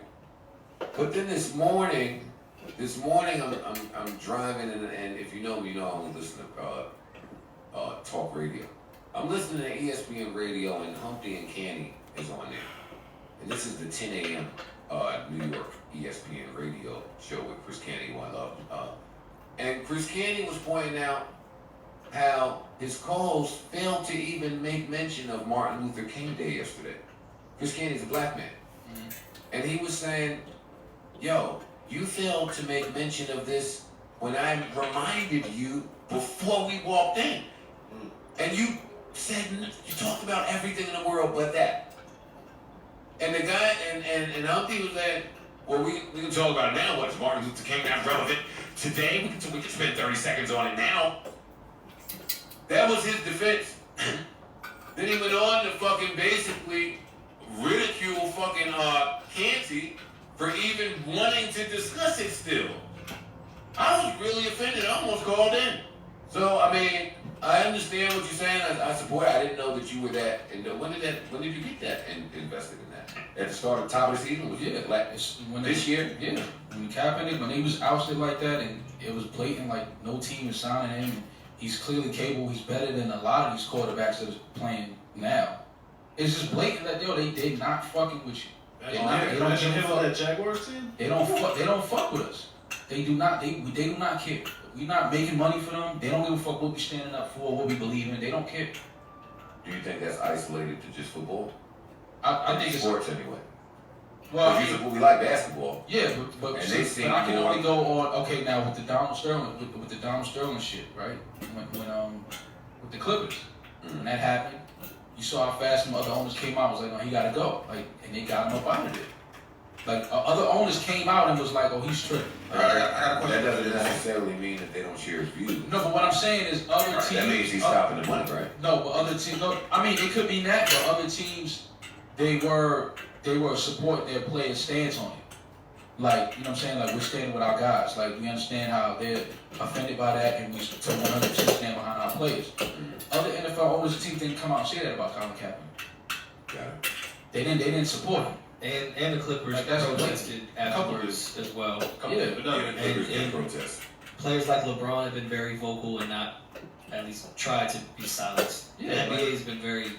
But then this morning I'm driving, and if you know me, you know I only listen to talk radio. I'm listening to ESPN radio, and Humpty and Canny is on there. And this is the 10 a.m. New York ESPN radio show with Chris Canny, who I love. And Chris Canny was pointing out how his calls failed to even make mention of Martin Luther King Day yesterday. Chris Canny's a black man. Mm-hmm. And he was saying, yo, you failed to make mention of this when I reminded you before we walked in. Mm-hmm. And you said, you talked about everything in the world but that. And the guy, and Humpty was like, well, we can talk about it now. What is Martin Luther King not relevant today? We can spend 30 seconds on it now. That was his defense. Then he went on to fucking basically ridicule fucking Canty for even wanting to discuss it still. I was really offended. I almost called in. So, I mean, I understand what you're saying. I support it. I didn't know that you were that. And when did you get that and invested in that? At the start of the top of the season? Was it this year? Yeah. When Kaepernick, when he was ousted like that, and it was blatant, like no team is signing him. He's clearly capable. He's better than a lot of these quarterbacks that are playing now. It's just blatant that they not fucking with you. They don't fuck with us. They do not. They do not care. We're not making money for them. They don't give a fuck what we standing up for, what we believe in. They don't care. Do you think that's isolated to just football? I think it's sports anyway. Well, we like basketball. Yeah, but I can only go on. Okay, now with the Donald Sterling shit, right? When with the Clippers, when that happened, you saw how fast some other owners came out. Was like, no, he gotta go. Like, and they got him up out of it. Like other owners came out and was like, oh, he's tripping. That doesn't necessarily mean that they don't share his views. No, but what I'm saying is other teams. That means he's stopping the money, right? No, but other teams. No, I mean it could be that, but other teams, they were supporting their players' stance on it. like, you know what I'm saying? Like, we're standing with our guys. Like, we understand how they're offended by that, and we to 100% stand behind our players. Other NFL owners and teams didn't come out and say that about Colin Kaepernick. Yeah. They didn't support him. And the Clippers protested afterwards as well. And protest. Players like LeBron have been very vocal and not at least tried to be silenced. Yeah, the NBA has been very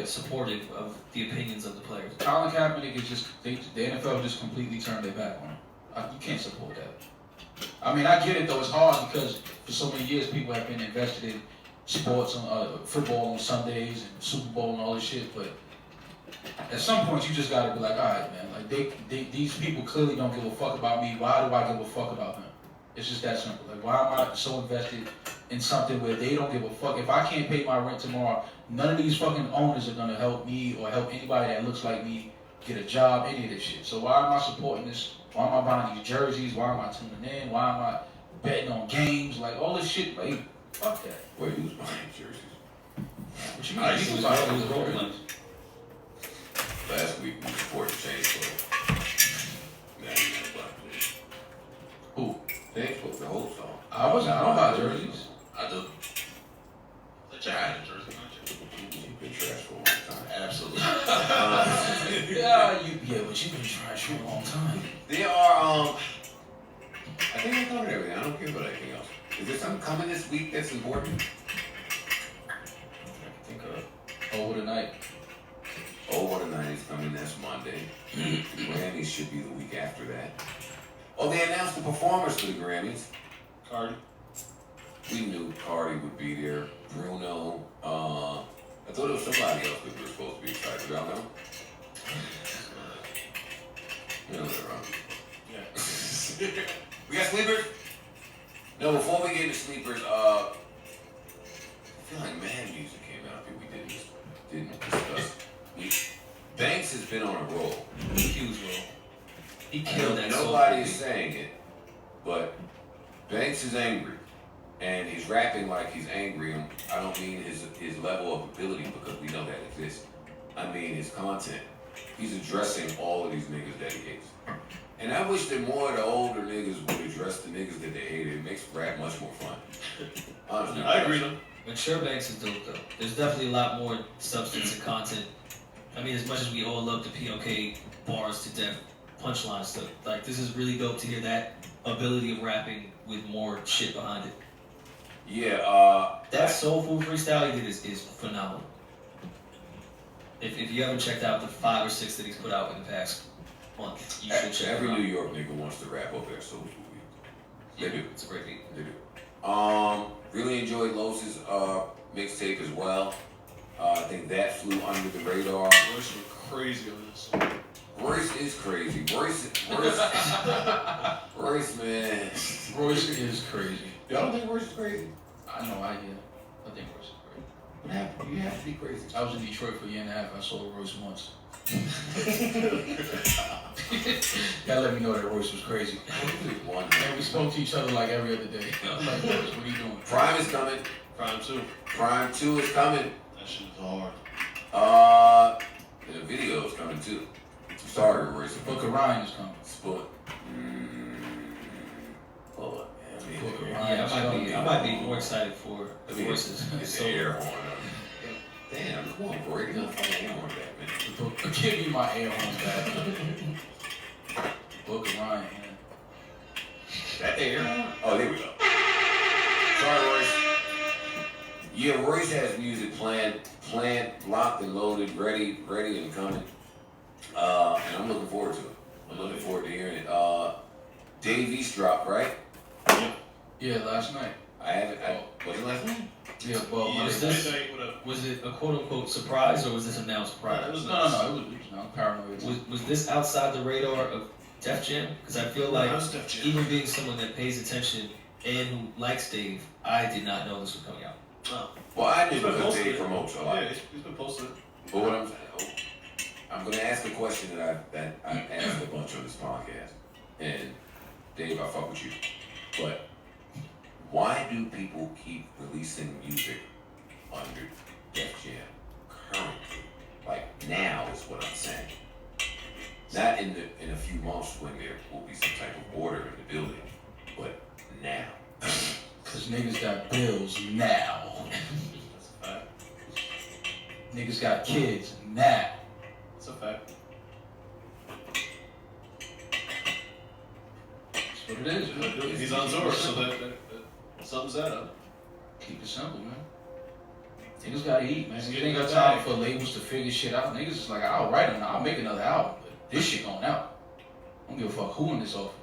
supportive of the opinions of the players. Colin Kaepernick is just, the NFL just completely turned their back on him. You can't support that. I mean, I get it though, it's hard because for so many years people have been invested in sports, football on Sundays and Super Bowl and all this shit, but at some point you just gotta be like, alright man, like these people clearly don't give a fuck about me, why do I give a fuck about them? It's just that simple. Like, why am I so invested in something where they don't give a fuck? If I can't pay my rent tomorrow, none of these fucking owners are gonna help me or help anybody that looks like me get a job, any of this shit. So why am I supporting this? Why am I buying these jerseys? Why am I tuning in? Why am I betting on games? Like, all this shit, like, fuck that. Wait, who's buying jerseys? What you mean? People buying role players. Last week we supported Chainsaw. Now you know about it. Who? Chainsaw, the whole song. I don't buy jerseys. I do. The giant jersey, You've been trash for a long time. Absolutely. But you've been trash for a long time. There are, I think I covered everything. I don't care about anything else. Is there something coming this week that's important? I think Over the Night. Over the Night is coming next Monday. The Grammys should be the week after that. Oh, they announced the performers for the Grammys. Cardi. We knew Cardi would be there. Bruno. I thought it was somebody else that we were supposed to be excited about. No? You know that, right? Yeah. We got sleepers? No, before we get into sleepers, I feel like mad music came out that we didn't discuss. Banks has been on a roll. Huge roll. He killed that. Nobody is saying it, but Banks is angry. And he's rapping like he's angry. I don't mean his level of ability because we know that exists. I mean his content. He's addressing all of these niggas that he hates. And I wish that more of the older niggas would address the niggas that they hated. It makes rap much more fun. Honestly. I agree though. Mature Banks is dope though. There's definitely a lot more substance and content. I mean, as much as we all love the POK bars to death, punchline stuff, like this is really dope to hear that ability of rapping with more shit behind it. Yeah, that soulful freestyle he did is phenomenal. If you haven't checked out the 5 or 6 that he's put out in the past month, you should check every it out. New York nigga wants to rap up their soulful beat. They do. It's a great beat. They do. Really enjoyed Los's mixtape as well. I think that flew under the radar. Royce went crazy on this. Royce is crazy. Royce, man. Royce is crazy. Y'all don't think Royce is crazy? I know, I think Royce is crazy. What happened? You have to be crazy. I was in Detroit for a year and a half. I saw Royce once. Y'all let me know that Royce was crazy. And we spoke to each other like every other day. I'm like, Royce, what are you doing? Prime is coming. Prime 2. Prime 2 is coming. That shit is hard. And the video is coming too. Sorry, Royce. Book of Ryan is coming. Sport. Hold on. Yeah, I might be more excited for the voices. It's the air horn. Damn, come on, Roy. Get the fucking air horn back, man. Give me my air horn back. Book of Ryan, man. That air horn? Oh, there we go. Sorry, Royce. Yeah, Royce has music planned, locked and loaded, ready and coming. And I'm looking forward to it. I'm looking forward to hearing it. Dave East dropped, right? Yeah, last night. I haven't. Was it last night? Yeah, well, was it a quote unquote surprise or was this announced prior? No, it was not paranoid. Was this outside the radar of Def Jam? Because I feel like even being someone that pays attention and who likes Dave, I did not know this was coming out. Oh. Well, I knew because Dave promotes a lot. Yeah, he's been posting. But what I'm saying, I'm going to ask a question that I've asked a bunch on this podcast. And Dave, I fuck with you. But why do people keep releasing music under Def Jam currently? Like now is what I'm saying. Not in a few months when there will be some type of order in the building, but now. Cause niggas got bills now. That's a fact. Niggas got kids now. That's a fact. That's what it is. He's on tour, so that sums that up. Keep it simple, man. Niggas gotta eat, man. Just Niggas get ain't got it time back. for labels to figure shit out. Niggas is like, I'll write them, I'll make another album, but this shit going out. I don't give a fuck who in this office.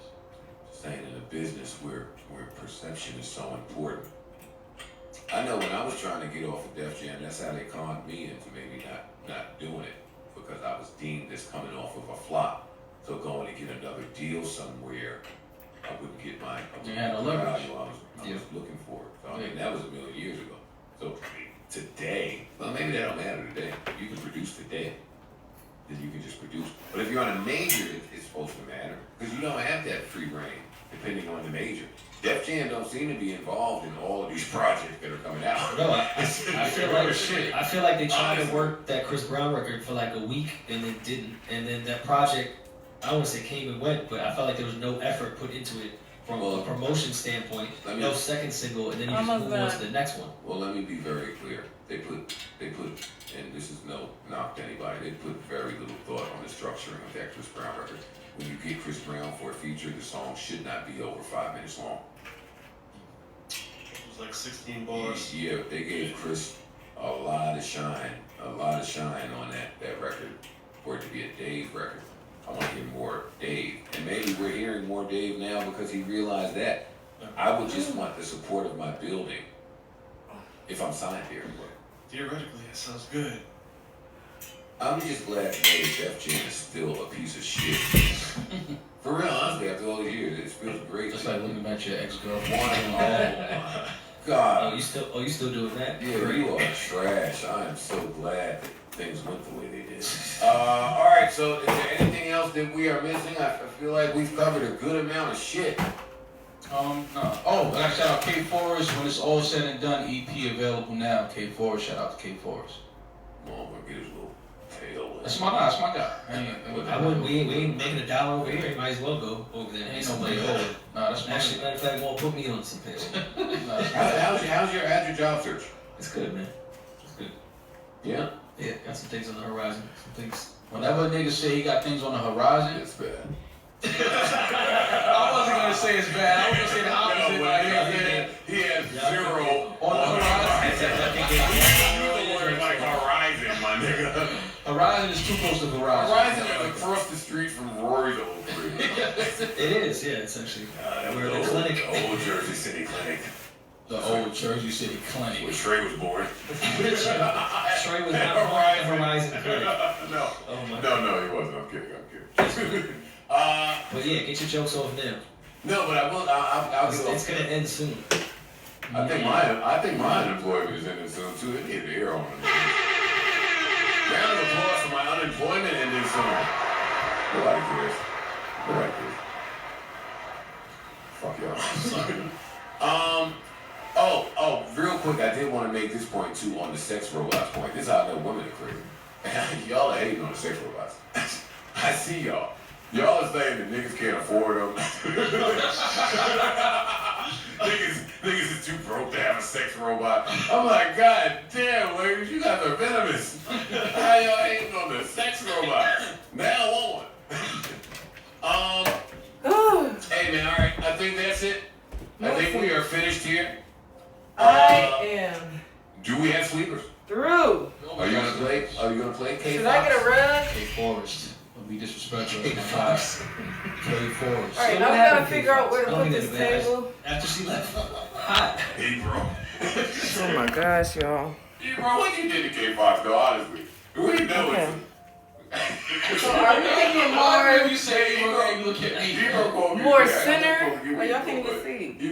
Saying in a business where perception is so important. I know when I was trying to get off of Def Jam, that's how they conned me into maybe not doing it, because I was deemed as coming off of a flop. So going to get another deal somewhere, I wouldn't get my leverage. value I was looking for. So I mean, that was a million years ago. So today, well, maybe that don't matter today. You can produce today, then you can just produce. But if you're on a major, it's supposed to matter, because you don't have that free reign depending on the major. Def Jam don't seem to be involved in all of these projects that are coming out. No, I feel like they tried to work that Chris Brown record for like a week and then didn't, and then that project, I wouldn't say came and went, but I felt like there was no effort put into it from a promotion standpoint. No second single, and then you just move on to the next one. Well, let me be very clear. They put, and this is no knock to anybody, they put very little thought on the structuring of that Chris Brown record. When you get Chris Brown for a feature, the song should not be over 5 minutes long. It was like 16 bars. Yeah, they gave Chris a lot of shine on that record for it to be a Dave record. I want to hear more Dave. And maybe we're hearing more Dave now because he realized that. I would just want the support of my building if I'm signed here. Theoretically, that sounds good. I'm just glad to know that Def Jam is still a piece of shit. For real, honestly, after all these years, it feels great. It's like looking at your ex-girlfriend. Oh, God. Oh, you still doing that? Yeah, you are trash. I am so glad that things went the way they did. All right, so is there anything else that we are missing? I feel like we've covered a good amount of shit. No. Oh, I shout out K Forest. When it's all said and done, EP available now. K Forest, shout out to K Forest. Well, I'm gonna get his little tail. That's my guy. We ain't making a dollar over here. Might as well go over there. Ain't nobody over. Nah, that's my Actually, matter of fact, won't put me on some payroll. How's your job search? It's good, man. It's good. Yeah? Yeah, got some things on the horizon. Some things. Whenever a nigga say he got things on the horizon, it's bad. I wasn't gonna say it's bad. I was gonna say the opposite. He had zero on the horizon. You were like horizon, my nigga. Horizon is too close to horizon. Horizon is across the street from Rory's old crib. It is, yeah, it's actually. We're in the clinic. The old Jersey City clinic. The old Jersey City clinic. Where Trey was born. Trey was not born at Horizon Clinic. No. Oh my No, he wasn't. I'm kidding. But yeah, get your jokes off now. No, but I will. I'll get It's gonna end soon. I think my unemployment is ending soon too. They need to hear on it. Round of applause for my unemployment ending soon. Nobody cares. Fuck y'all. Oh, real quick, I did want to make this point too on the sex robots point. This is how I know women are crazy. Y'all are hating on the sex robots. I see y'all. Y'all are saying that niggas can't afford them. niggas is too broke to have a sex robot. I'm like, God damn, ladies, you guys are venomous. How y'all hating on the sex robot? Now on. Hey man, all right. I think that's it. I think we are finished here. I am Do we have sleepers? through. Are you gonna play? K Should I get a rug? K Forest. Don't be disrespectful. K Forest. All right, now we gotta figure out where to put this table. After she left. Hot. Hey, bro. Oh my gosh, y'all. Hey, bro, what you did to K-Fox, though, honestly? We know Okay. it. So are we thinking more? You say you look at me. More center? Oh, y'all can't even see.